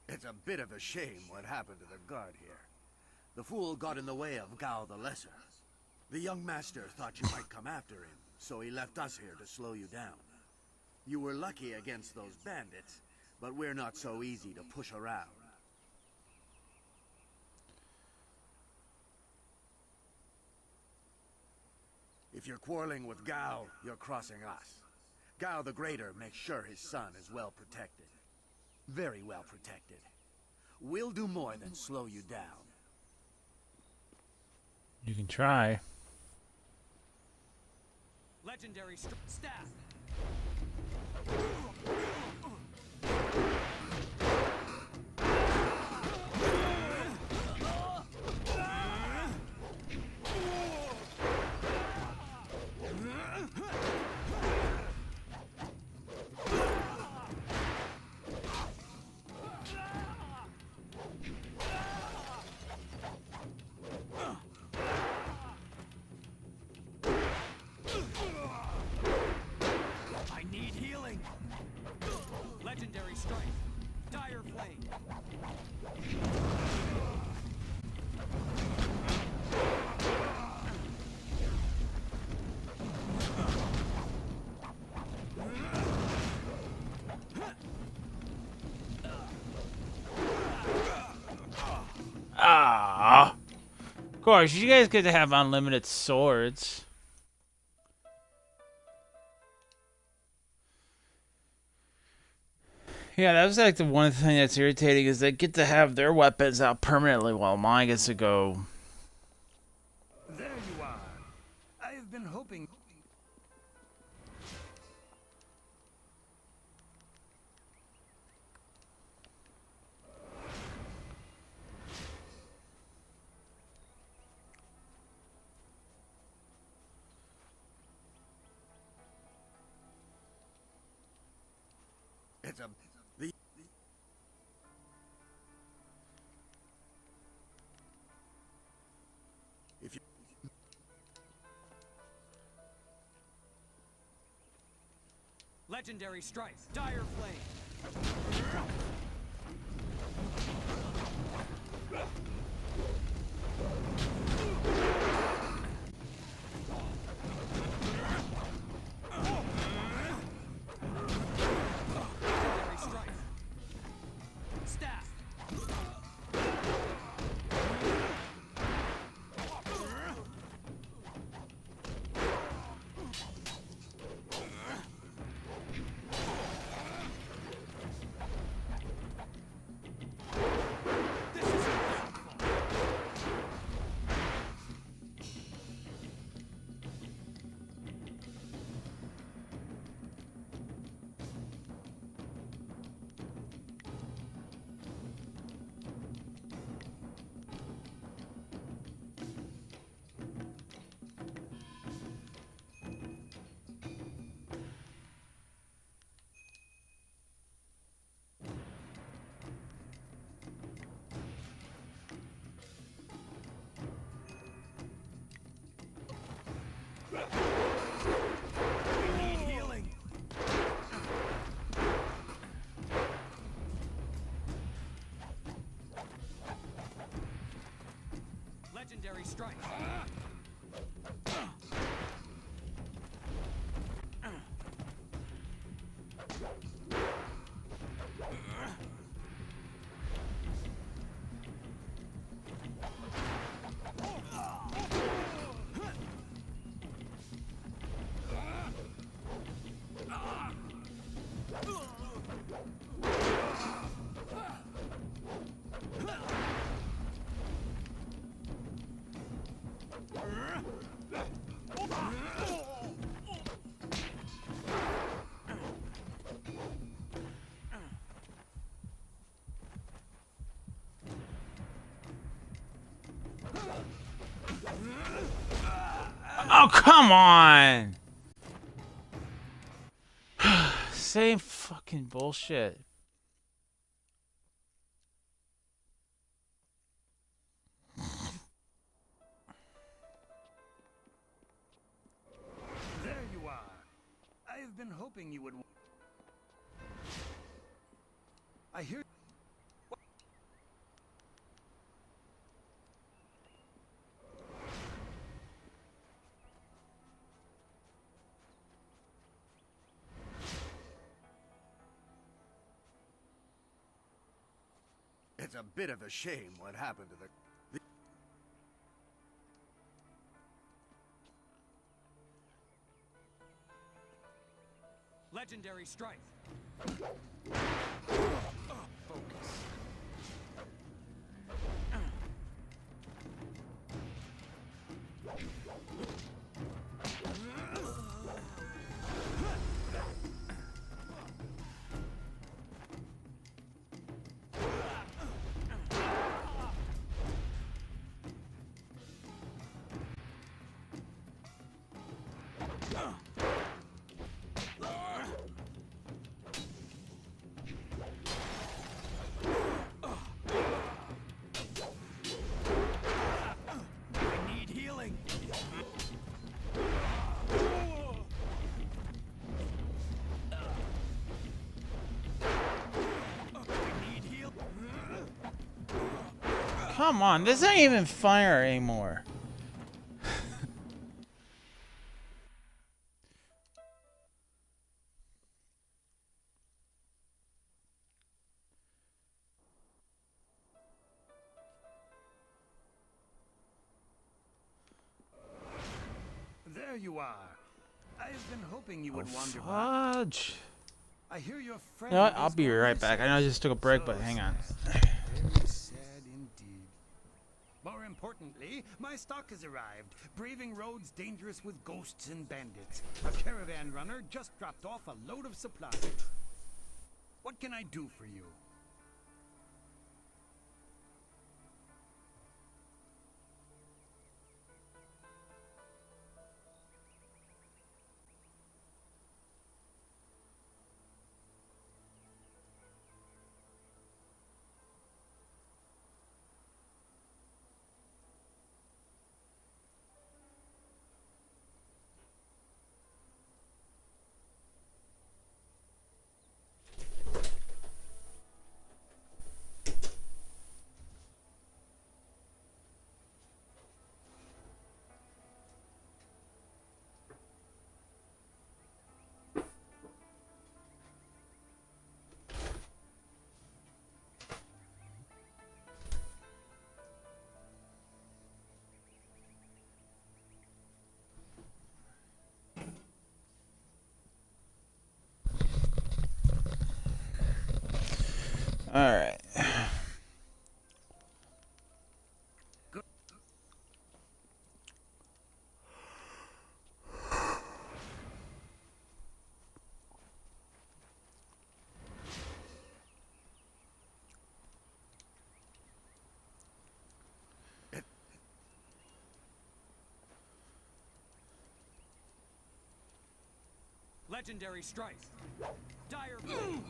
It's a bit of a shame what happened to the guard here. The fool got in the way of Gao the Lesser. The young master thought you might come after him, so he left us here to slow you down. You were lucky against those bandits, but we're not so easy to push around. If you're quarreling with Gao, you're crossing us. Gao the Greater makes sure his son is well protected. Very well protected. We'll do more than slow you down. You can try. Legendary staff. Legendary strike. Dire flame. Ah, of course, you guys get to have unlimited swords. Yeah, that was like the one thing that's irritating is they get to have their weapons out permanently while mine gets to go. There you are. I have been hoping. It's a... Legendary strike. Dire flame. Legendary strike. Staff. We need healing. Legendary strike. Oh, come on! Same fucking bullshit. There you are. I have been hoping you would. I hear. It's a bit of a shame what happened to the... Legendary strike. Focus. I need healing. I need heal. Come on, this ain't even fire anymore. There you are. I have been hoping you would wander by. Fudge. I hear your You friend. know what? I'll is be gone right back. I know I just took a break, So but hang on. Very sad indeed. More importantly, my stock has arrived, braving roads dangerous with ghosts and bandits. A caravan runner just dropped off a load of supplies. What can I do for you? Alright. Legendary strike. Dire blow.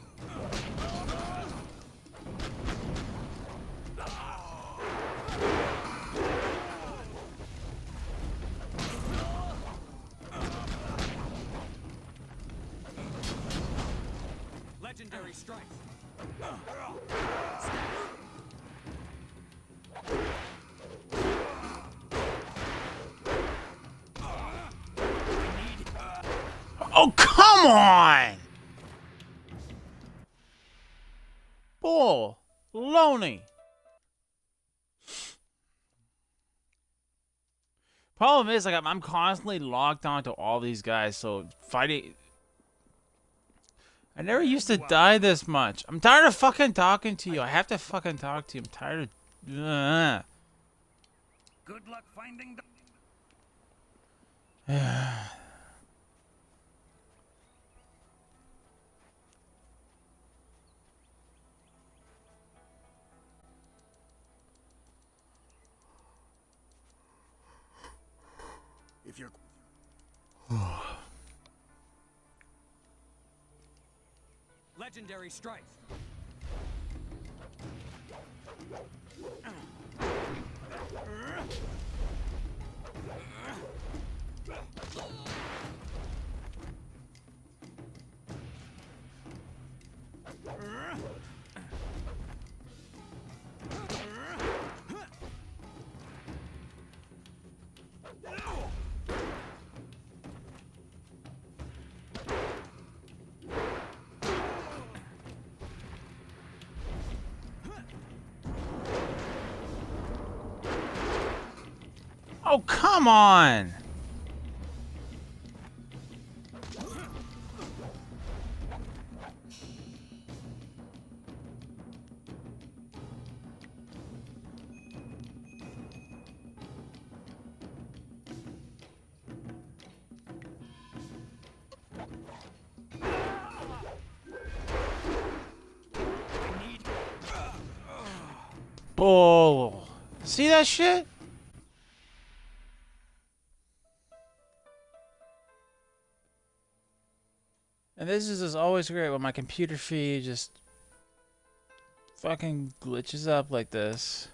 Legendary strike. Oh, come on! Bull. Loney. Problem is, like, I'm constantly locked onto all these guys, so fighting... I never used to die this much. I'm tired of fucking talking to you. I have to fucking talk to you. I'm tired of... Good luck finding the... If you're... Legendary strike. Oh, come on! Bull. See that shit? And this is just always great when my computer feed just fucking glitches up like this.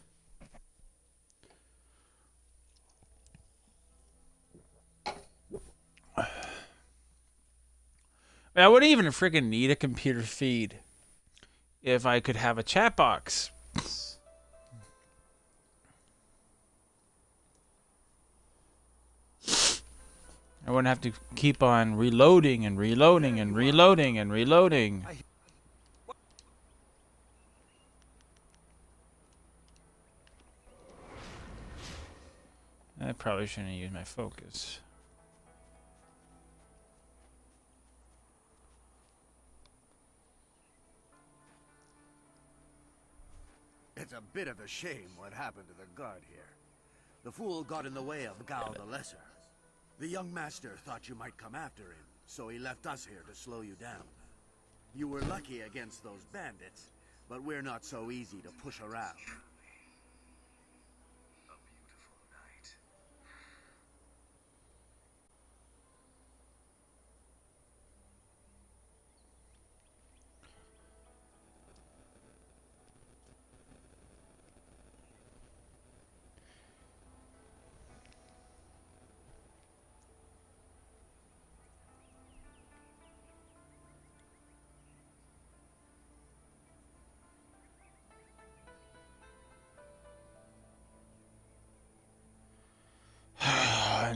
I wouldn't even freaking need a computer feed if I could have a chat box. I wouldn't have to keep on reloading and reloading and reloading and reloading. I probably shouldn't use my focus. It's a bit of a shame what happened to the guard here. The fool got in the way of Gao the Lesser. The young master thought you might come after him, so he left us here to slow you down. You were lucky against those bandits, but we're not so easy to push around.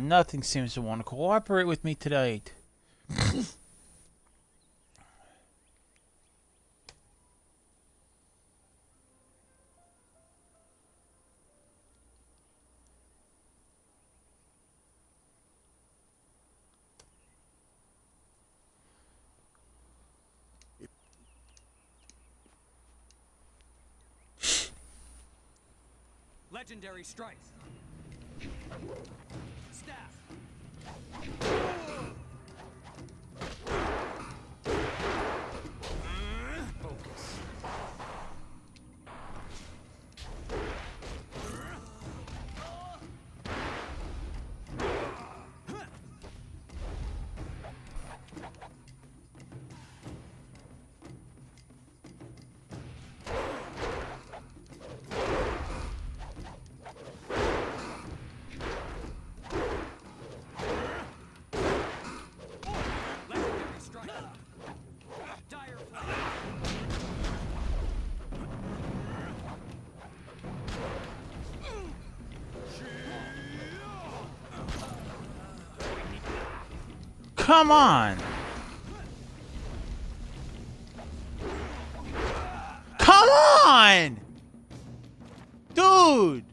Nothing seems to want to cooperate with me tonight. Legendary strike. Staff. Focus. Legendary strike. Dire flame. Come on! Come on! Dude!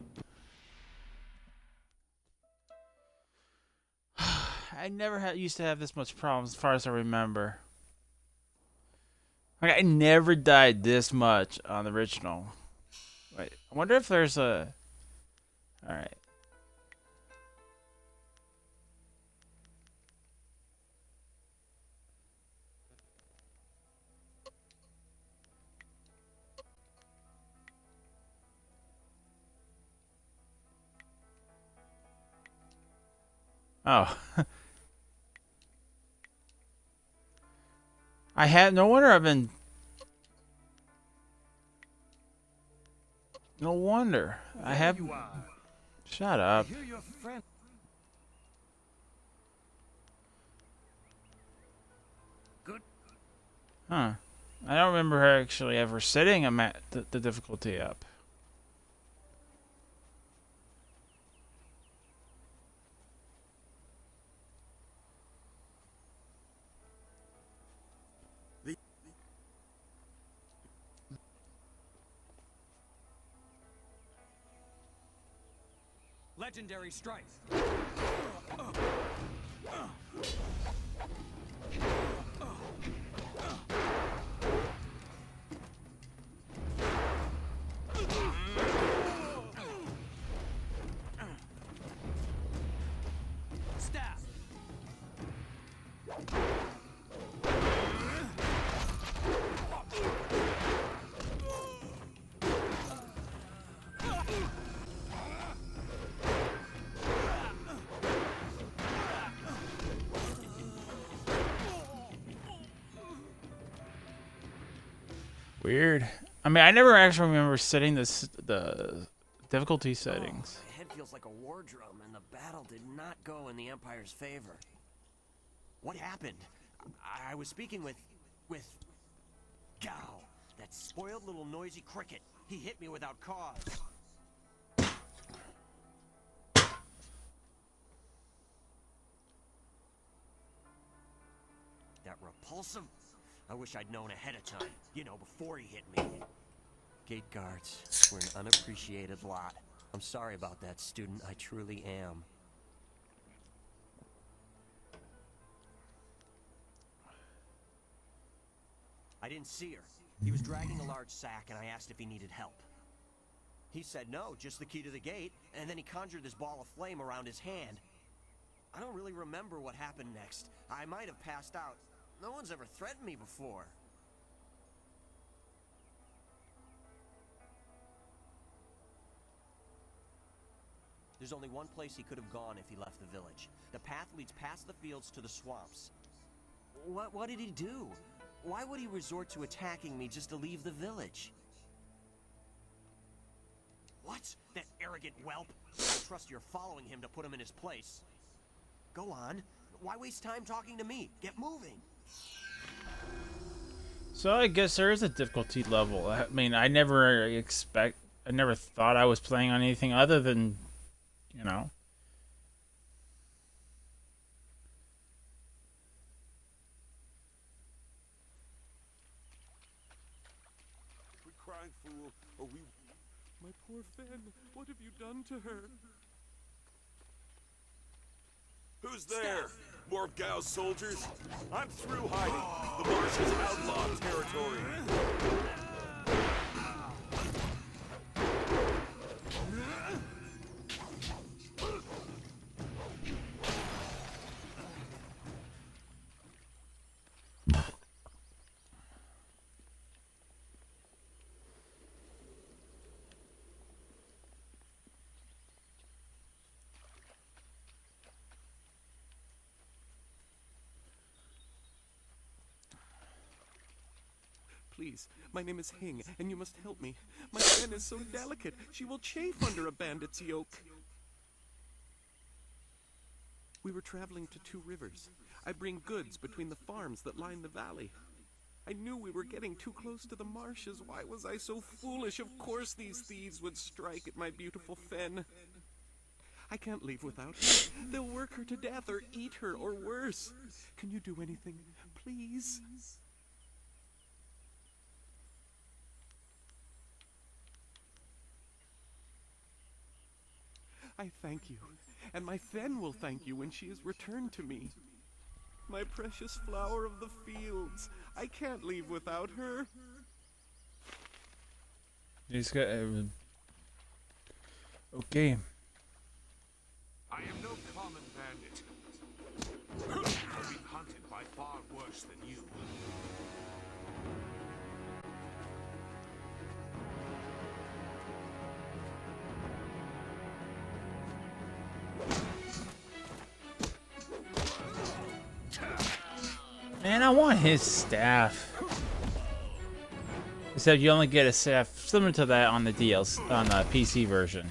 I never used to have this much problems as far as I remember. Like, I never died this much on the original. Wait, I wonder if there's a... Alright. Oh. I had no wonder I've been. No wonder I have. You are. Shut up. I hear your friend. Good. Huh. I don't remember her actually ever setting the difficulty up. Legendary strike. Staff. Weird. I mean, I never actually remember setting the difficulty settings. My head feels like a war drum, and the battle did not go in the Empire's favor. What happened? I was speaking with Gao, that spoiled little noisy cricket. He hit me without cause. That repulsive? I wish I'd known ahead of time. You know, before he hit me. Gate guards were an unappreciated lot. I'm sorry about that, student. I truly am. I didn't see her. He was dragging a large sack, and I asked if he needed help. He said no, just the key to the gate, and then he conjured this ball of flame around his hand. I don't really remember what happened next. I might have passed out. No one's ever threatened me before. There's only one place he could have gone if he left the village. The path leads past the fields to the swamps. What did he do? Why would he resort to attacking me just to leave the village? What? That arrogant whelp? I trust you're following him to put him in his place. Go on. Why waste time talking to me? Get moving. So I guess there is a difficulty level. I mean, I never thought I was playing on anything other than, you know. Quit crying, fool, or we... My poor Fen, what have you done to her? Who's there? More of Gao's soldiers? I'm through hiding. The marsh is outlawed territory. Please, my name is Hing, and you must help me. My Fen is so delicate, she will chafe under a bandit's yoke. We were traveling to 2 rivers. I bring goods between the farms that line the valley. I knew we were getting too close to the marshes. Why was I so foolish? Of course these thieves would strike at my beautiful Fen. I can't leave without her. They'll work her to death or eat her or worse. Can you do anything, please? I thank you, and my Fen will thank you when she is returned to me. My precious flower of the fields. I can't leave without her. He's got. Okay. I am no common bandit. I've been hunted by far worse than you. Man, I want his staff. Except you only get a staff similar to that on the DLC, on the PC version.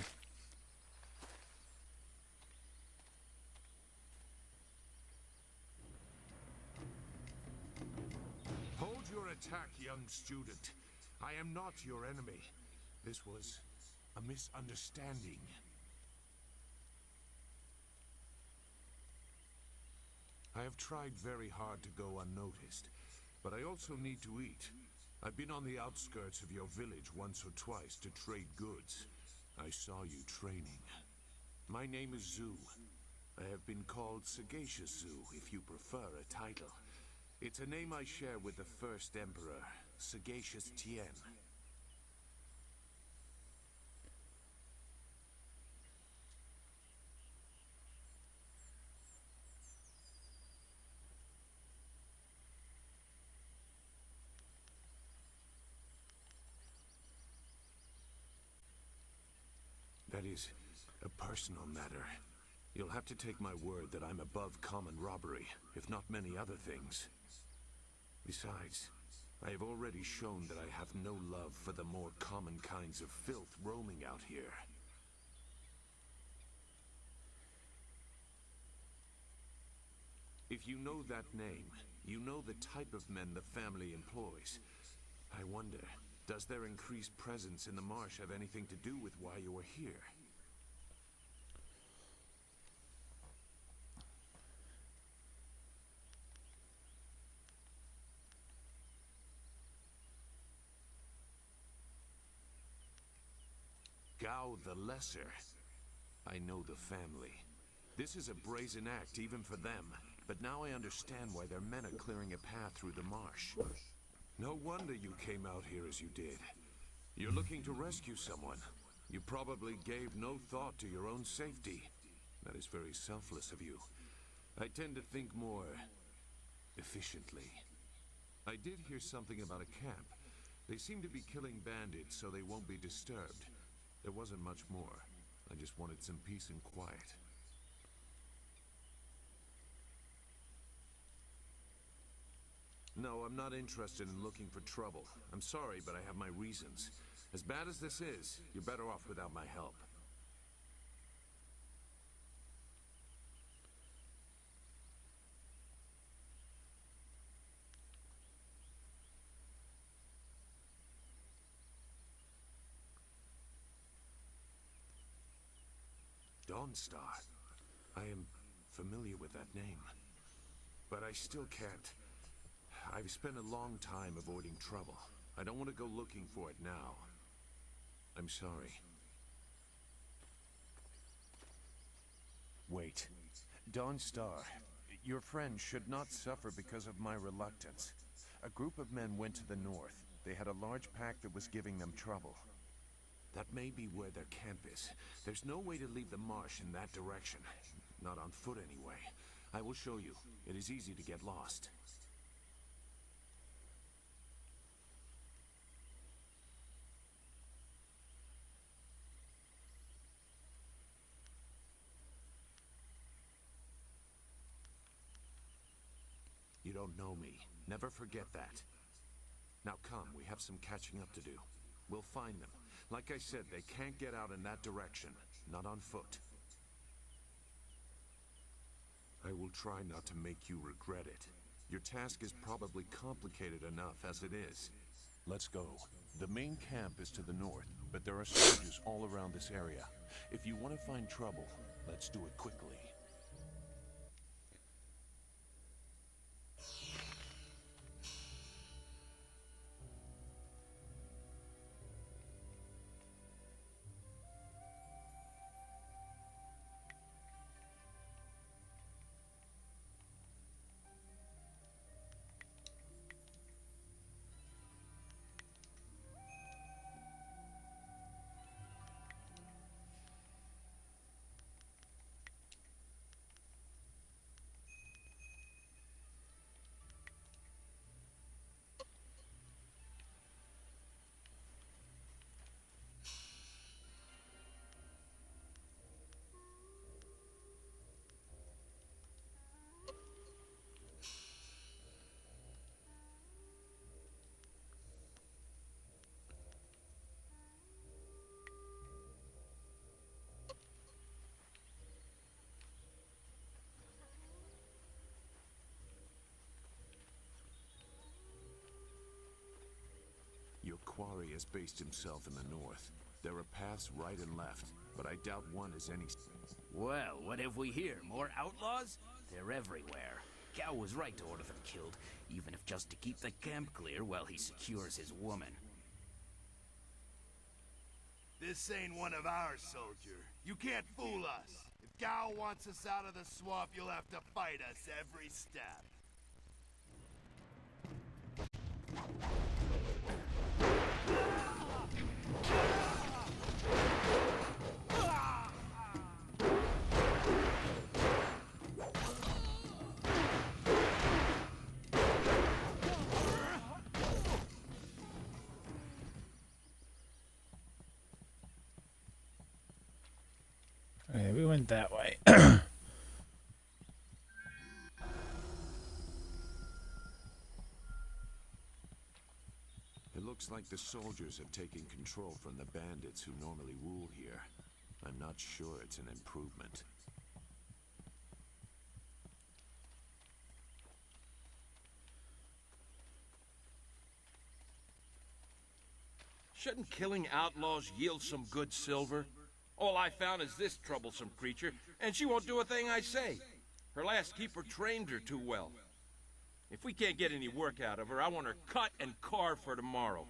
Hold your attack, young student. I am not your enemy. This was a misunderstanding. I have tried very hard to go unnoticed, but I also need to eat. I've been on the outskirts of your village once or twice to trade goods. I saw you training. My name is Zhu. I have been called Sagacious Zhu, if you prefer a title. It's a name I share with the first emperor, Sagacious Tien. That is a personal matter. You'll have to take my word that I'm above common robbery, if not many other things. Besides, I have already shown that I have no love for the more common kinds of filth roaming out here. If you know that name, you know the type of men the family employs. I wonder, does their increased presence in the marsh have anything to do with why you are here? Gao the Lesser. I know the family. This is a brazen act even for them, but now I understand why their men are clearing a path through the marsh. No wonder you came out here as you did. You're looking to rescue someone. You probably gave no thought to your own safety. That is very selfless of you. I tend to think more efficiently. I did hear something about a camp. They seem to be killing bandits so they won't be disturbed. There wasn't much more. I just wanted some peace and quiet. No, I'm not interested in looking for trouble. I'm sorry, but I have my reasons. As bad as this is, you're better off without my help. Dawnstar. I am familiar with that name. But I still can't. I've spent a long time avoiding trouble. I don't want to go looking for it now. I'm sorry. Wait. Dawnstar, your friend should not suffer because of my reluctance. A group of men went to the north. They had a large pack that was giving them trouble. That may be where their camp is. There's no way to leave the marsh in that direction. Not on foot anyway. I will show you. It is easy to get lost. You don't know me. Never forget that. Now come, we have some catching up to do. We'll find them. Like I said, they can't get out in that direction. Not on foot. I will try not to make you regret it. Your task is probably complicated enough as it is. Let's go. The main camp is to the north, but there are soldiers all around this area. If you want to find trouble, let's do it quickly. Your quarry has based himself in the north. There are paths right and left, but I doubt one is any... Well, what have we here? More outlaws? They're everywhere. Gao was right to order them killed, even if just to keep the camp clear while he secures his woman. This ain't one of ours, soldier. You can't fool us. If Gao wants us out of the swamp, you'll have to fight us every step. Okay, we went that way. It looks like the soldiers have taken control from the bandits who normally rule here. I'm not sure it's an improvement. Shouldn't killing outlaws yield some good silver? All I found is this troublesome creature, and she won't do a thing I say. Her last keeper trained her too well. If we can't get any work out of her, I want her cut and carved for tomorrow.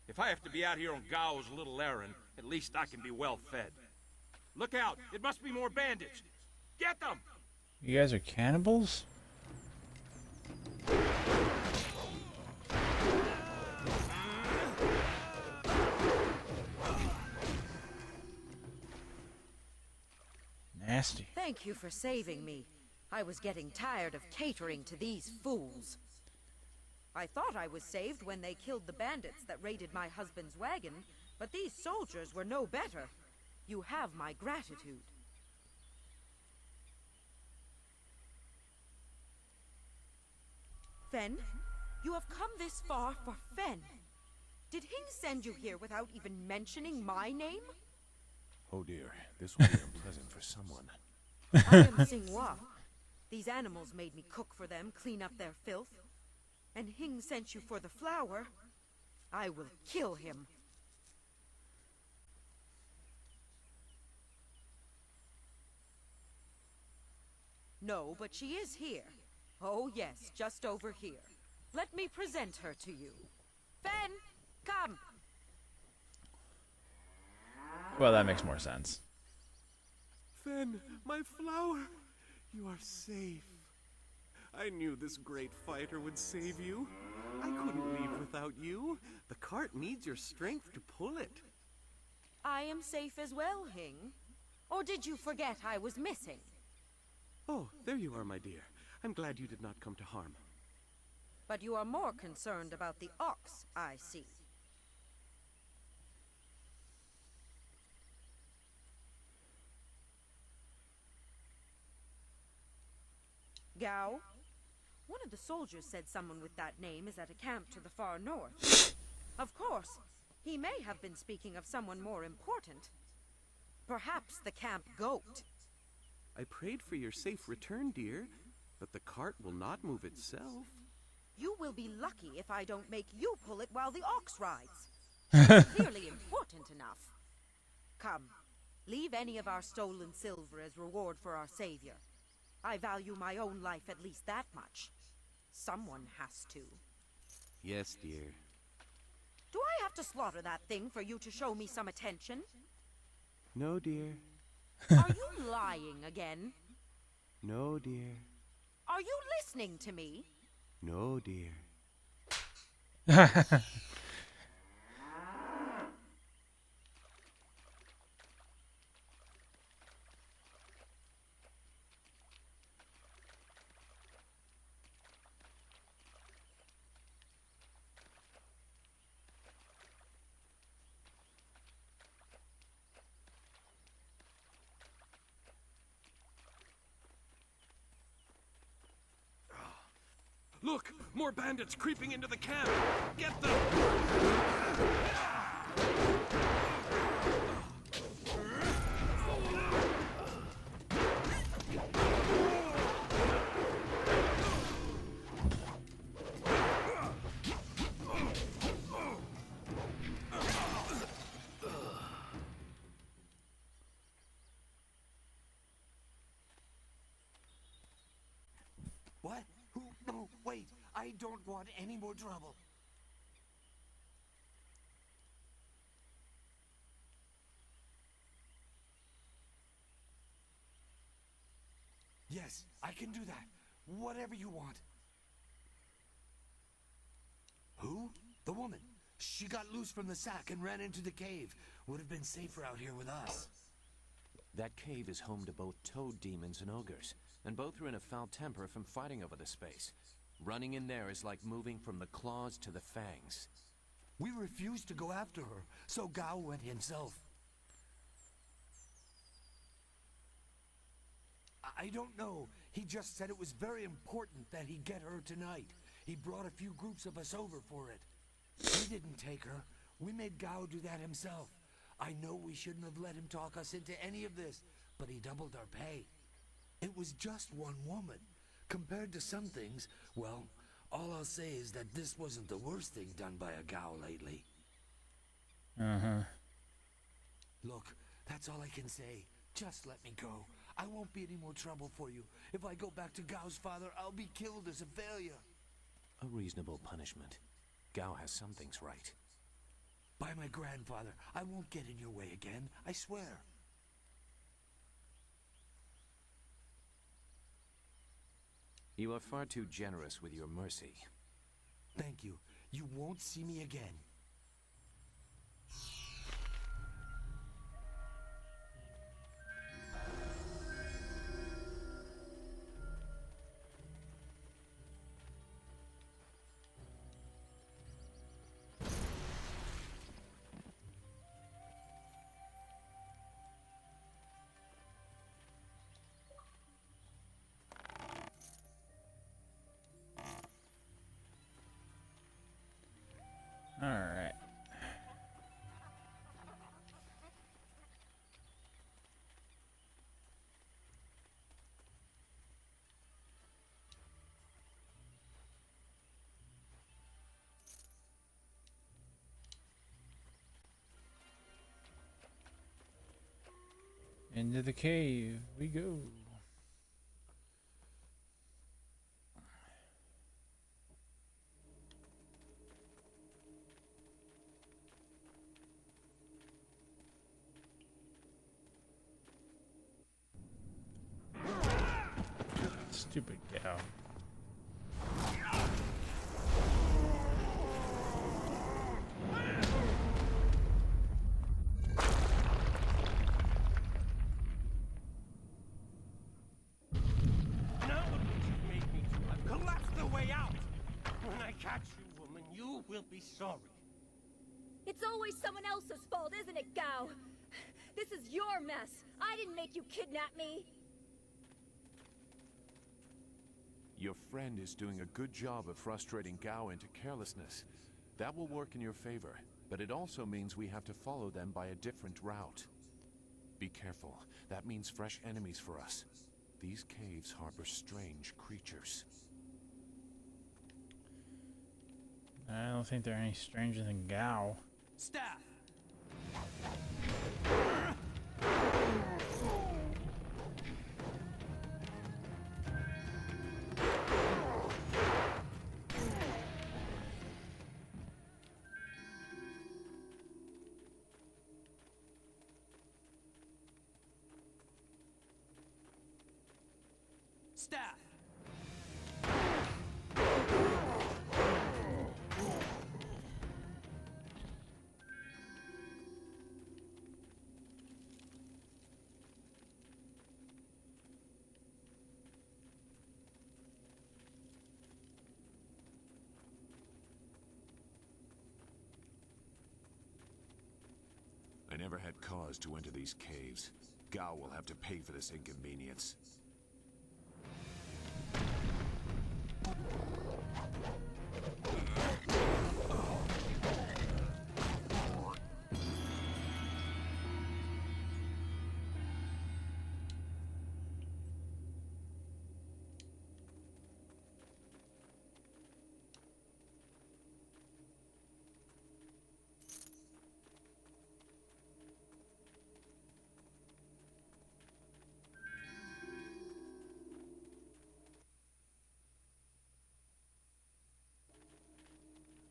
If I have to be out here on Gao's little errand, at least I can be well fed. Look out! It must be more bandits! Get them! You guys are cannibals? Nasty. Thank you for saving me. I was getting tired of catering to these fools. I thought I was saved when they killed the bandits that raided my husband's wagon, but these soldiers were no better. You have my gratitude. Fen, you have come this far for Fen. Did Hing send you here without even mentioning my name? Oh dear, this will be unpleasant for someone. I am Xinghua. These animals made me cook for them, clean up their filth. And Hing sent you for the flower. I will kill him. No, but she is here. Oh yes, just over here. Let me present her to you. Fen, come! Well, that makes more sense. Fen, my flower, you are safe. I knew this great fighter would save you. I couldn't leave without you. The cart needs your strength to pull it. I am safe as well, Hing. Or did you forget I was missing? Oh, there you are, my dear. I'm glad you did not come to harm. But you are more concerned about the ox, I see. Gao, One of the soldiers said someone with that name is at a camp to the far north. Of course, he may have been speaking of someone more important. Perhaps the camp goat. I prayed for your safe return, dear, but the cart will not move itself. You will be lucky if I don't make you pull it while the ox rides. It's clearly important enough. Come, leave any of our stolen silver as reward for our savior. I value my own life at least that much. Someone has to. Yes, dear. Do I have to slaughter that thing for you to show me some attention? No, dear. Are you lying again? No, dear. Are you listening to me? No, dear. Look! More bandits creeping into the camp! Get them! What? Who? No, wait. I don't want any more trouble. Yes, I can do that. Whatever you want. Who? The woman. She got loose from the sack and ran into the cave. Would have been safer out here with us. That cave is home to both toad demons and ogres, and both are in a foul temper from fighting over the space. Running in there is like moving from the claws to the fangs. We refused to go after her, so Gao went himself. I don't know. He just said it was very important that he get her tonight. He brought a few groups of us over for it. We didn't take her. We made Gao do that himself. I know we shouldn't have let him talk us into any of this, but he doubled our pay. It was just one woman. Compared to some things, well, all I'll say is that this wasn't the worst thing done by a Gao lately. Uh-huh. Look, that's all I can say. Just let me go. I won't be any more trouble for you. If I go back to Gao's father, I'll be killed as a failure. A reasonable punishment. Gao has some things right. By my grandfather, I won't get in your way again, I swear. You are far too generous with your mercy. Thank you. You won't see me again. All right. Into the cave we go. Stupid cow. Now what you've made me do, I've collapsed the way out. When I catch you, woman, you will be sorry. It's always someone else's fault, isn't it, Gao? This is your mess. I didn't make you kidnap me. Your friend is doing a good job of frustrating Gao into carelessness. That will work in your favor, but it also means we have to follow them by a different route. Be careful. That means fresh enemies for us. These caves harbor strange creatures. I don't think they're any stranger than Gao. Staff! Staff! I never had cause to enter these caves. Gao will have to pay for this inconvenience.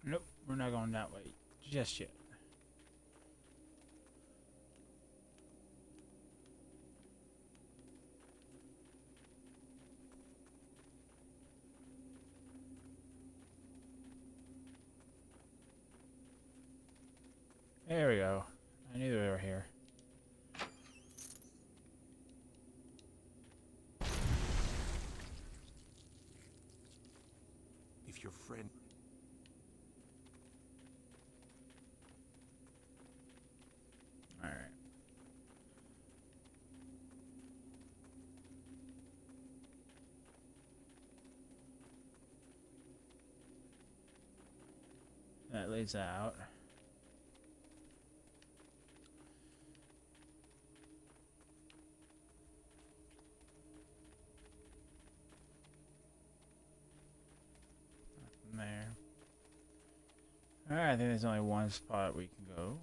Nope, we're not going that way just yet. There we go. I knew they were here. If your friend... Alright. That leads out. Nothing there. Alright, I think there's only one spot we can go.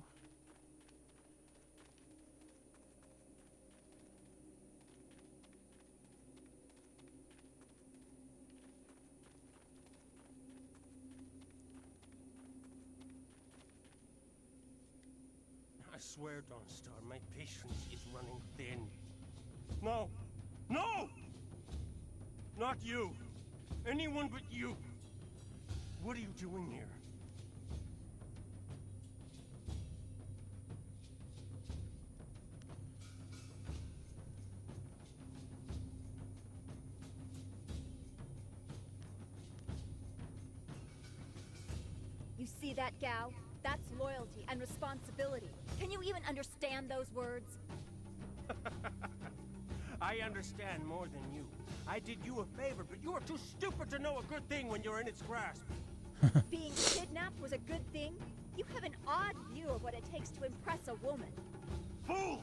I swear, Dawnstar, my patience is running thin. No! No! Not you! Anyone but you! What are you doing here? You see that, Gao? That's loyalty and responsibility. Can you even understand those words? I understand more than you. I did you a favor, but you are too stupid to know a good thing when you're in its grasp. Being kidnapped was a good thing? You have an odd view of what it takes to impress a woman. Fools!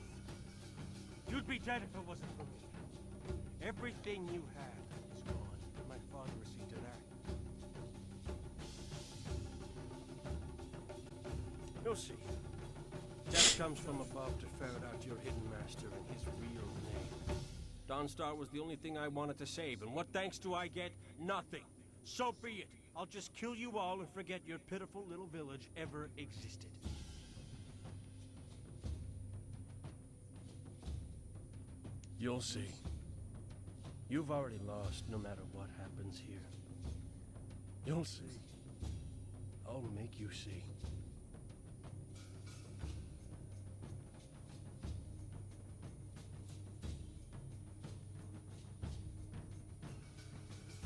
You'd be dead if it wasn't for me. Everything you had is gone. My father will see to that. You'll see. Death comes from above to ferret out your hidden master and his real name. Dawnstar was the only thing I wanted to save, and what thanks do I get? Nothing. So be it. I'll just kill you all and forget your pitiful little village ever existed. You'll see. You've already lost no matter what happens here. You'll see. I'll make you see.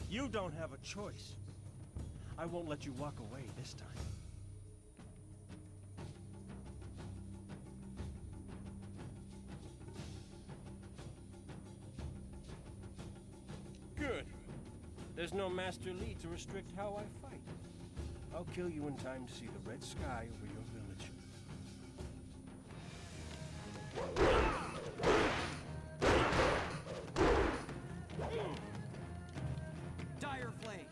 You don't have a choice. I won't let you walk away this time. Good. There's Master Li to restrict how I fight. I'll kill you in time to see the red sky over your village. Dire flame.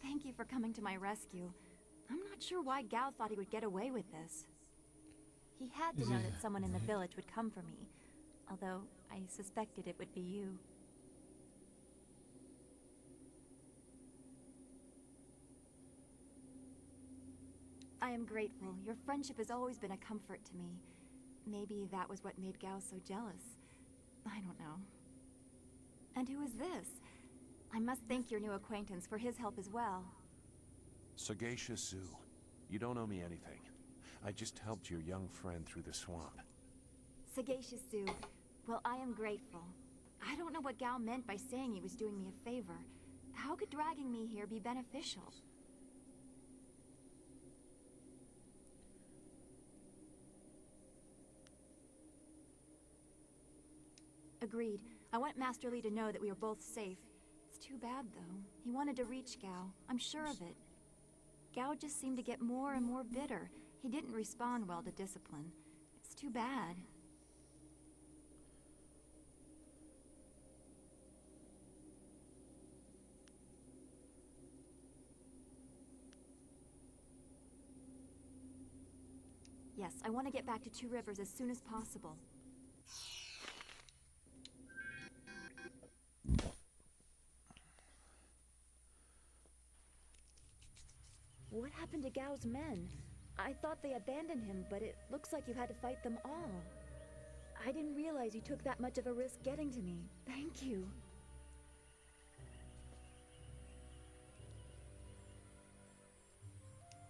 Thank you for coming to my rescue. I'm not sure why Gao thought he would get away with this. He had to know that someone in the village would come for me, although I suspected it would be you. I am grateful. Your friendship has always been a comfort to me. Maybe that was what made Gao so jealous. I don't know. And who is this? I must thank your new acquaintance for his help as well. Sagacious Zoo, you don't owe me anything. I just helped your young friend through the swamp. Sagacious Sue, well, I am grateful. I don't know what Gao meant by saying he was doing me a favor. How could dragging me here be beneficial? Agreed. I want Master Li to know that we are both safe. It's too bad, though. He wanted to reach Gao. I'm sure of it. Gao just seemed to get more and more bitter. He didn't respond well to discipline. It's too bad. Yes, I want to get back to Two Rivers as soon as possible. What happened to Gao's men? I thought they abandoned him, but it looks like you had to fight them all. I didn't realize you took that much of a risk getting to me. Thank you.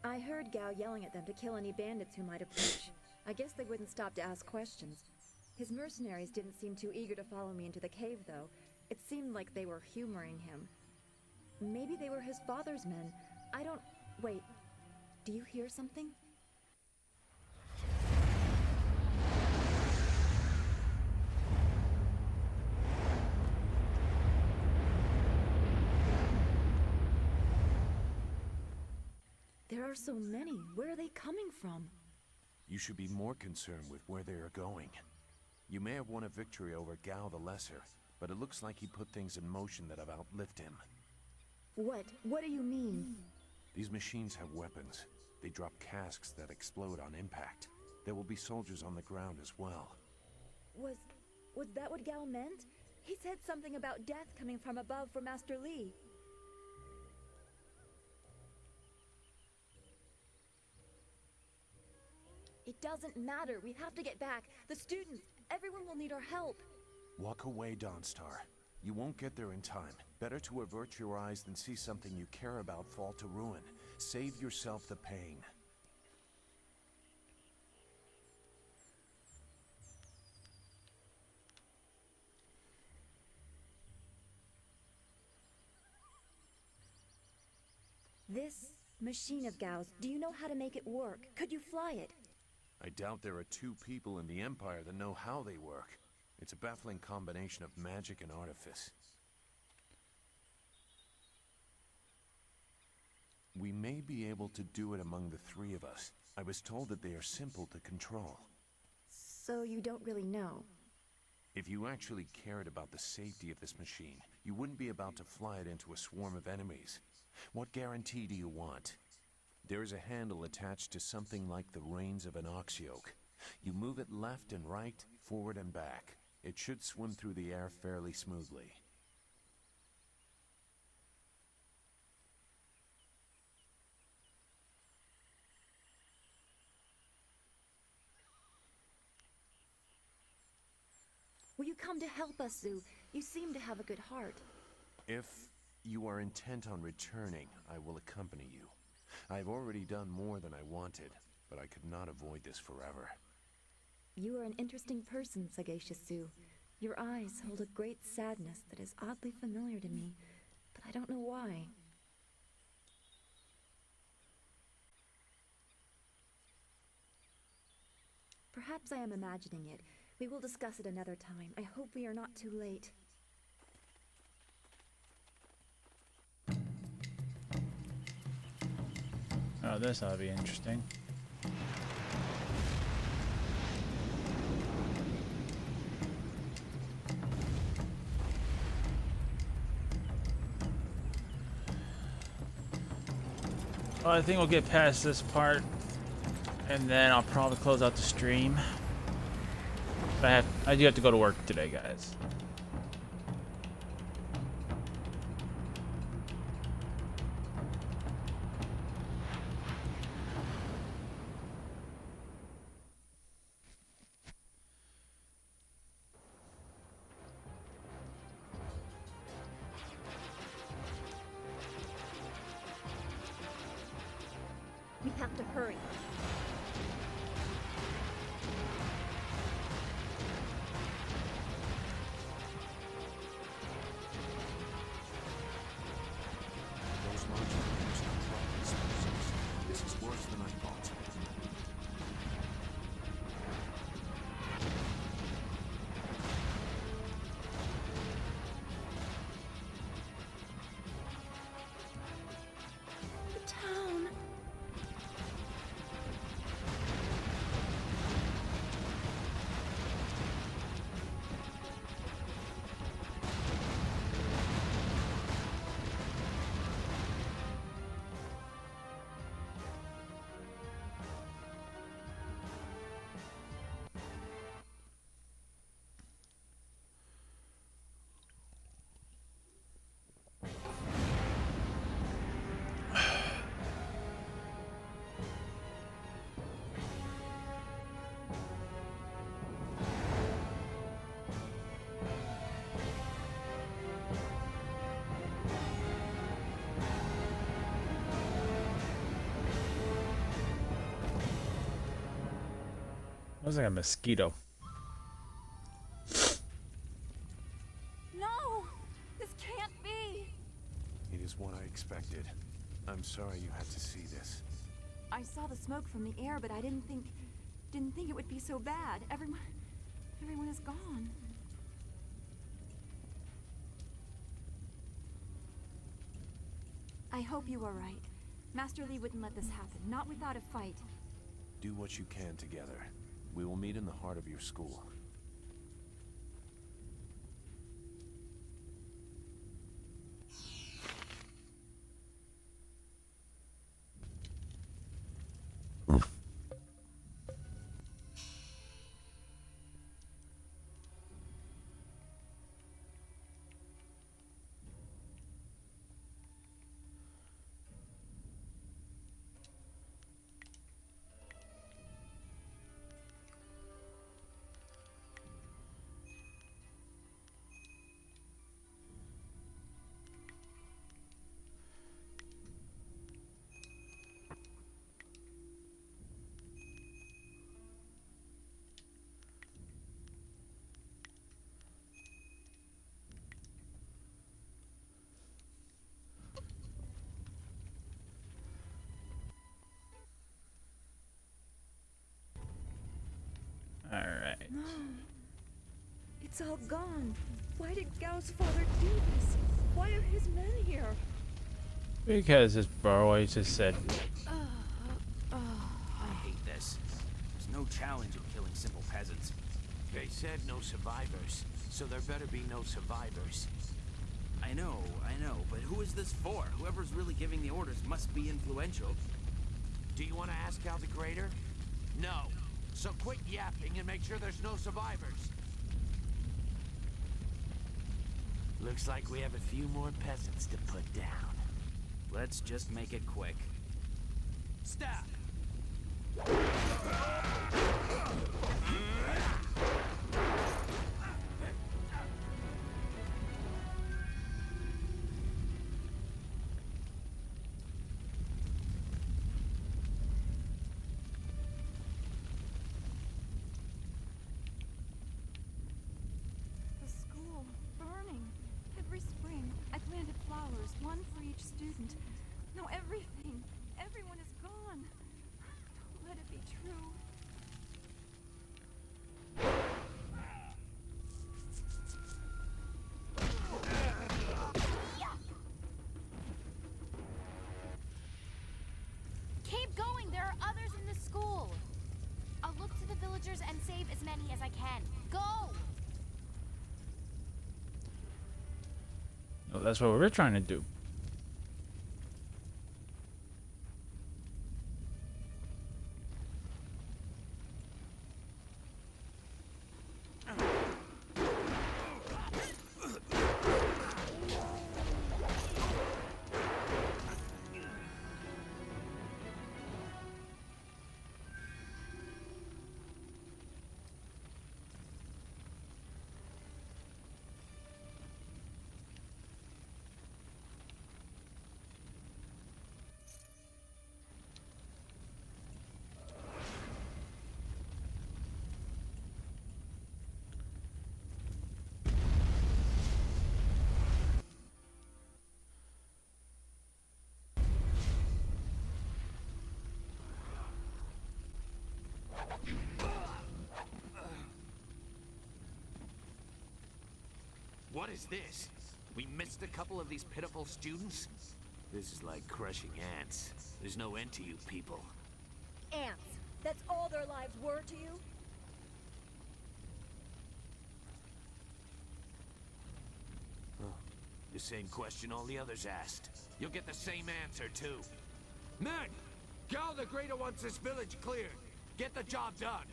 I heard Gao yelling at them to kill any bandits who might approach. I guess they wouldn't stop to ask questions. His mercenaries didn't seem too eager to follow me into the cave, though. It seemed like they were humoring him. Maybe they were his father's men. I don't... Wait, do you hear something? There are so many. Where are they coming from? You should be more concerned with where they are going. You may have won a victory over Gao the Lesser, but it looks like he put things in motion that have outlived him. What? What do you mean? These machines have weapons. They drop casks that explode on impact. There will be soldiers on the ground as well. Was that what Gao meant? He said something about death coming from above for Master Li. It doesn't matter. We have to get back. The students, everyone will need our help. Walk away, Dawnstar. You won't get there in time. Better to avert your eyes than see something you care about fall to ruin. Save yourself the pain. This machine of Gao's, do you know how to make it work? Could you fly it? I doubt there are two people in the Empire that know how they work. It's a baffling combination of magic and artifice. We may be able to do it among the three of us. I was told that they are simple to control. So you don't really know? If you actually cared about the safety of this machine, you wouldn't be about to fly it into a swarm of enemies. What guarantee do you want? There is a handle attached to something like the reins of an ox yoke. You move it left and right, forward and back. It should swim through the air fairly smoothly. Will you come to help us, Zoo? You seem to have a good heart. If you are intent on returning, I will accompany you. I've already done more than I wanted, but I could not avoid this forever. You are an interesting person, Sagacious Sue. Your eyes hold a great sadness that is oddly familiar to me, but I don't know why. Perhaps I am imagining it. We will discuss it another time. I hope we are not too late. Oh, this ought to be interesting. Well, I think we'll get past this part, and then I'll probably close out the stream. But I do have to go to work today, guys. We have to hurry. Those monsters are dropping explosives. This is worse than I thought. The town. Looks like a mosquito. No! This can't be! It is what I expected. I'm sorry you had to see this. I saw the smoke from the air, but I didn't think it would be so bad. Everyone is gone. I hope you are right. Master Li wouldn't let this happen, not without a fight. Do what you can together. We will meet in the heart of your school. Alright. No. It's all gone. Why did Gao's father do this? Why are his men here? Because his boy just said. I hate this. There's no challenge in killing simple peasants. They said no survivors, so there better be no survivors. I know, but who is this for? Whoever's really giving the orders must be influential. Do you want to ask Cal the Greater? No. So quit yapping and make sure there's no survivors. Looks like we have a few more peasants to put down. Let's just make it quick. Stop! each student. Now everything, everyone is gone. Don't let it be true. Keep going, there are others in the school. I'll look to the villagers and save as many as I can. Go! Well, that's what we're trying to do. What is this? We missed a couple of these pitiful students? This is like crushing ants. There's no end to you people. Ants. That's all their lives were to you? The same question all the others asked. You'll get the same answer, too. Men! Gal the Greater wants this village cleared. Get the job done.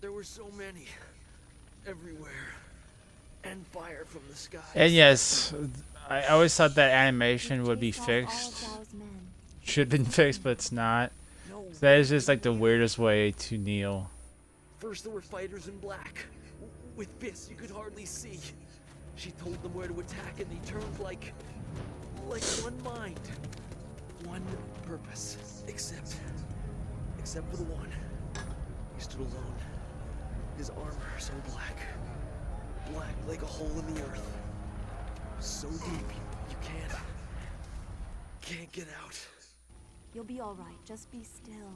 There were so many. Everywhere. And fire from the sky. And yes, I always thought that animation would be fixed. Should have been fixed, but it's not. That is just like the weirdest way to kneel. First there were fighters in black. With fists you could hardly see. She told them where to attack and they turned like one mind. One purpose. Except for the one. He stood alone. His armor so black. Black like a hole in the earth. So deep you can't get out. You'll be all right. Just be still.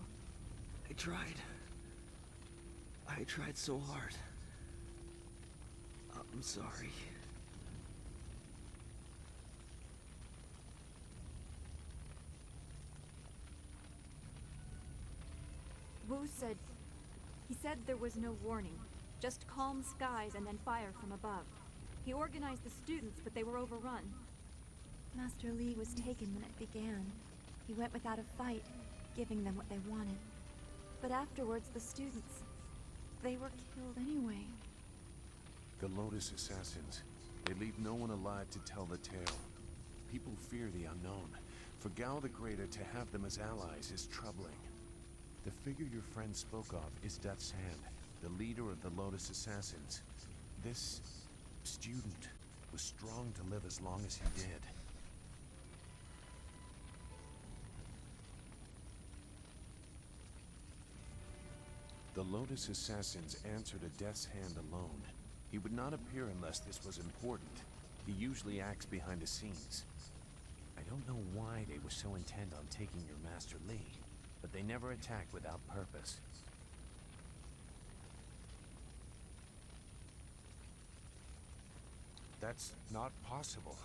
I tried so hard. I'm sorry. Wu said... He said there was no warning. Just calm skies and then fire from above. He organized the students, but they were overrun. Master Li was taken when it began. He went without a fight, giving them what they wanted. But afterwards, the students... they were killed anyway. The Lotus Assassins. They leave no one alive to tell the tale. People fear the unknown. For Gao the Greater to have them as allies is troubling. The figure your friend spoke of is Death's Hand, the leader of the Lotus Assassins. This student was strong to live as long as he did. The Lotus Assassins answered a death's hand alone. He would not appear unless this was important. He usually acts behind the scenes. I don't know why they were so intent on taking your Master Li, but they never attacked without purpose. That's not possible.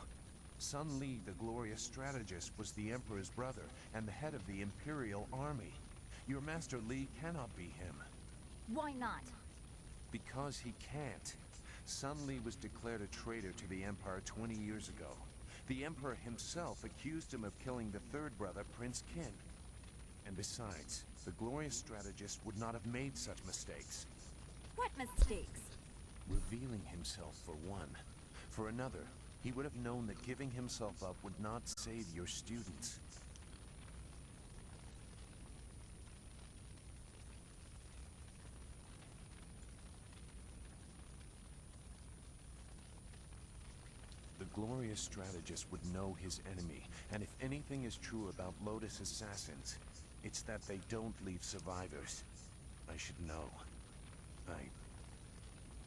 Sun Li, the glorious strategist, was the Emperor's brother and the head of the Imperial Army. Your Master Li cannot be him. Why not? Because he can't. Sun Li was declared a traitor to the Empire 20 years ago. The Emperor himself accused him of killing the third brother, Prince Qin. And besides, the glorious strategist would not have made such mistakes. What mistakes? Revealing himself, for one. For another, he would have known that giving himself up would not save your students. The glorious strategist would know his enemy, and if anything is true about Lotus Assassins, it's that they don't leave survivors. I should know.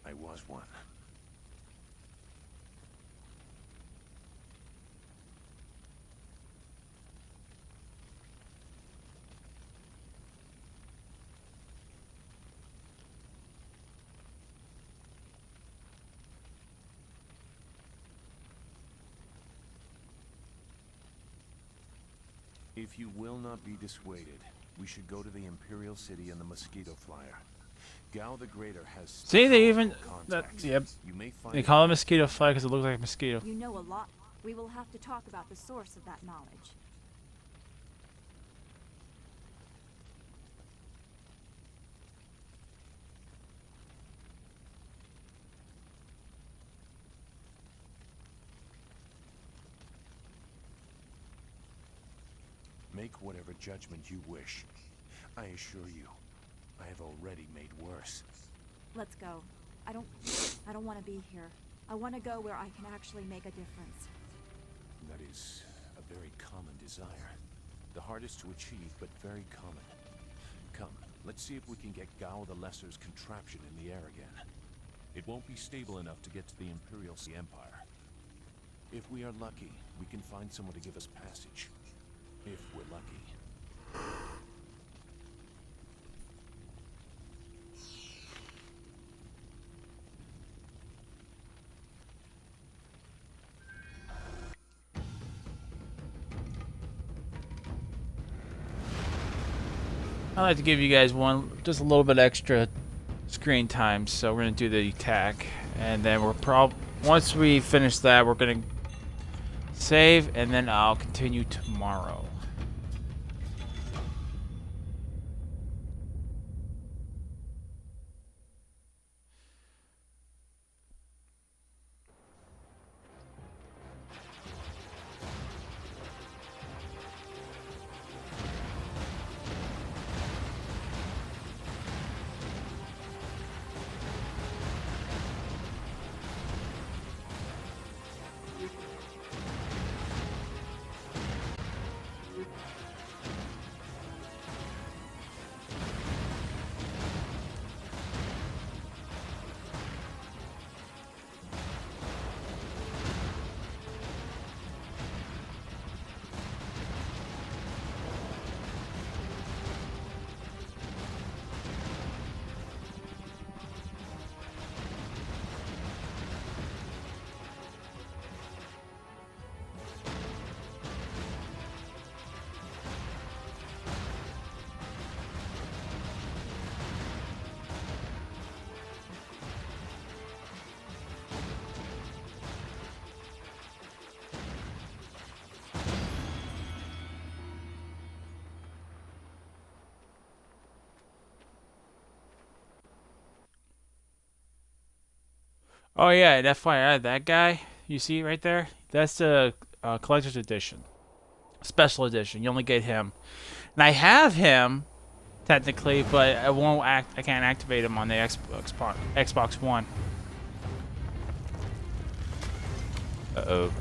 I was one. If you will not be dissuaded, we should go to the Imperial City and the Mosquito Flyer. Gao the Greater has... See, they even... contacts. Yep. You may find They call it mosquito fly because it looks like a mosquito. You know a lot. We will have to talk about the source of that knowledge. Make whatever judgment you wish. I assure you, I have already made worse. Let's go. I don't want to be here. I want to go where I can actually make a difference. That is a very common desire. The hardest to achieve, but very common. Come, let's see if we can get Gao the Lesser's contraption in the air again. It won't be stable enough to get to the Imperial Empire. If we are lucky, we can find someone to give us passage. If we're lucky. I like to give you guys just a little bit extra screen time, so we're gonna do the attack, and then once we finish that, we're gonna save, and then I'll continue tomorrow. Oh yeah, and FYI, that guy you see right there, that's the collector's edition, special edition. You only get him, and I have him technically, but I can't activate him on the Xbox One. Uh-oh.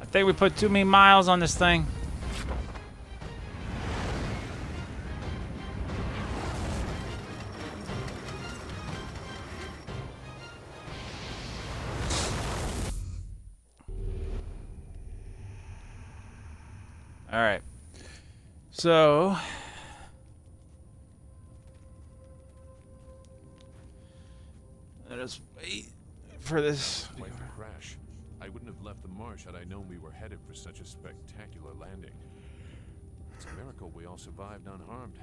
I think we put too many miles on this thing. All right. So let us wait for this. Quite the crash. I wouldn't have left the marsh had I known we were headed for such a spectacular landing. It's a miracle we all survived unharmed.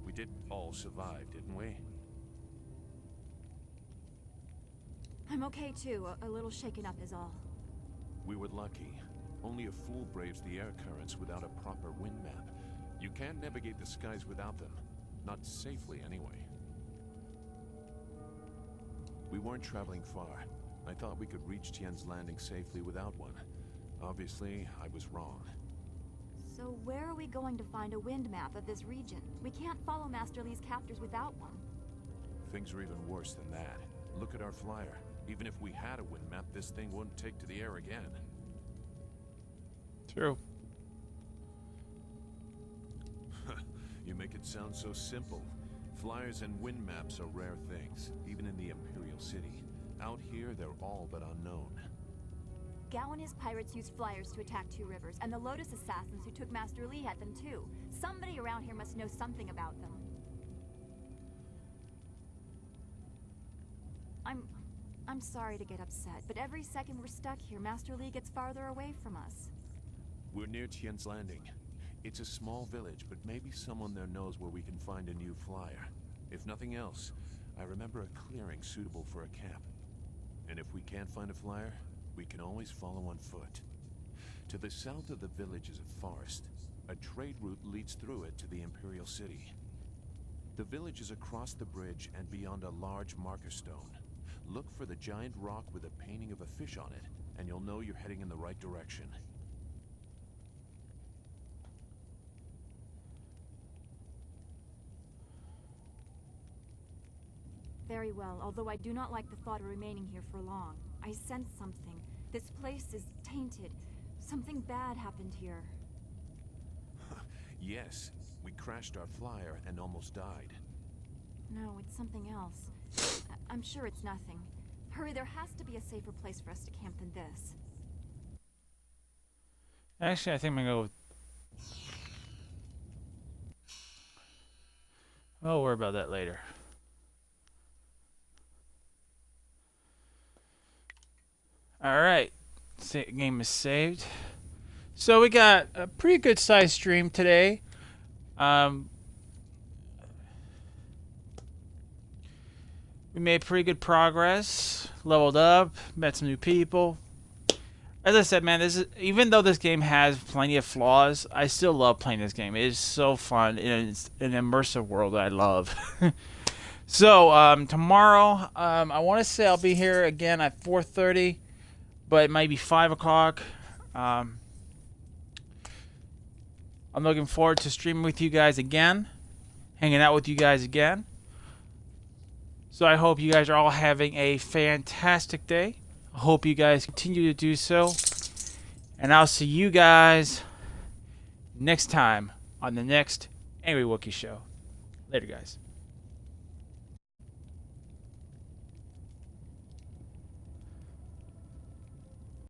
We did all survive, didn't we? I'm okay too. A little shaken up is all. We were lucky. Only a fool braves the air currents without a proper wind map. You can't navigate the skies without them. Not safely, anyway. We weren't traveling far. I thought we could reach Tien's Landing safely without one. Obviously, I was wrong. So where are we going to find a wind map of this region? We can't follow Master Li's captors without one. Things are even worse than that. Look at our flyer. Even if we had a wind map, this thing wouldn't take to the air again. True. You make it sound so simple. Flyers and wind maps are rare things, even in the Imperial City. Out here, they're all but unknown. Gao and his pirates used flyers to attack Two Rivers, and the Lotus assassins who took Master Li had them too. Somebody around here must know something about them. I'm sorry to get upset, but every second we're stuck here, Master Li gets farther away from us. We're near Tien's Landing. It's a small village, but maybe someone there knows where we can find a new flyer. If nothing else, I remember a clearing suitable for a camp. And if we can't find a flyer, we can always follow on foot. To the south of the village is a forest. A trade route leads through it to the Imperial City. The village is across the bridge and beyond a large marker stone. Look for the giant rock with a painting of a fish on it, and you'll know you're heading in the right direction. Very well, although I do not like the thought of remaining here for long. I sense something. This place is tainted. Something bad happened here. Yes, we crashed our flyer and almost died. No, it's something else. I'm sure it's nothing. Hurry, there has to be a safer place for us to camp than this. Actually, I think I'm gonna go with... We'll worry about that later. Alright. Game is saved. So we got a pretty good sized stream today. We made pretty good progress. Leveled up. Met some new people. As I said, man, this is, even though this game has plenty of flaws, I still love playing this game. It is so fun. It's an immersive world that I love. So, tomorrow, I want to say I'll be here again at 4:30. But it might be 5 o'clock. I'm looking forward to streaming with you guys again. Hanging out with you guys again. So I hope you guys are all having a fantastic day. I hope you guys continue to do so. And I'll see you guys next time on the next Angry Wookiee Show. Later, guys.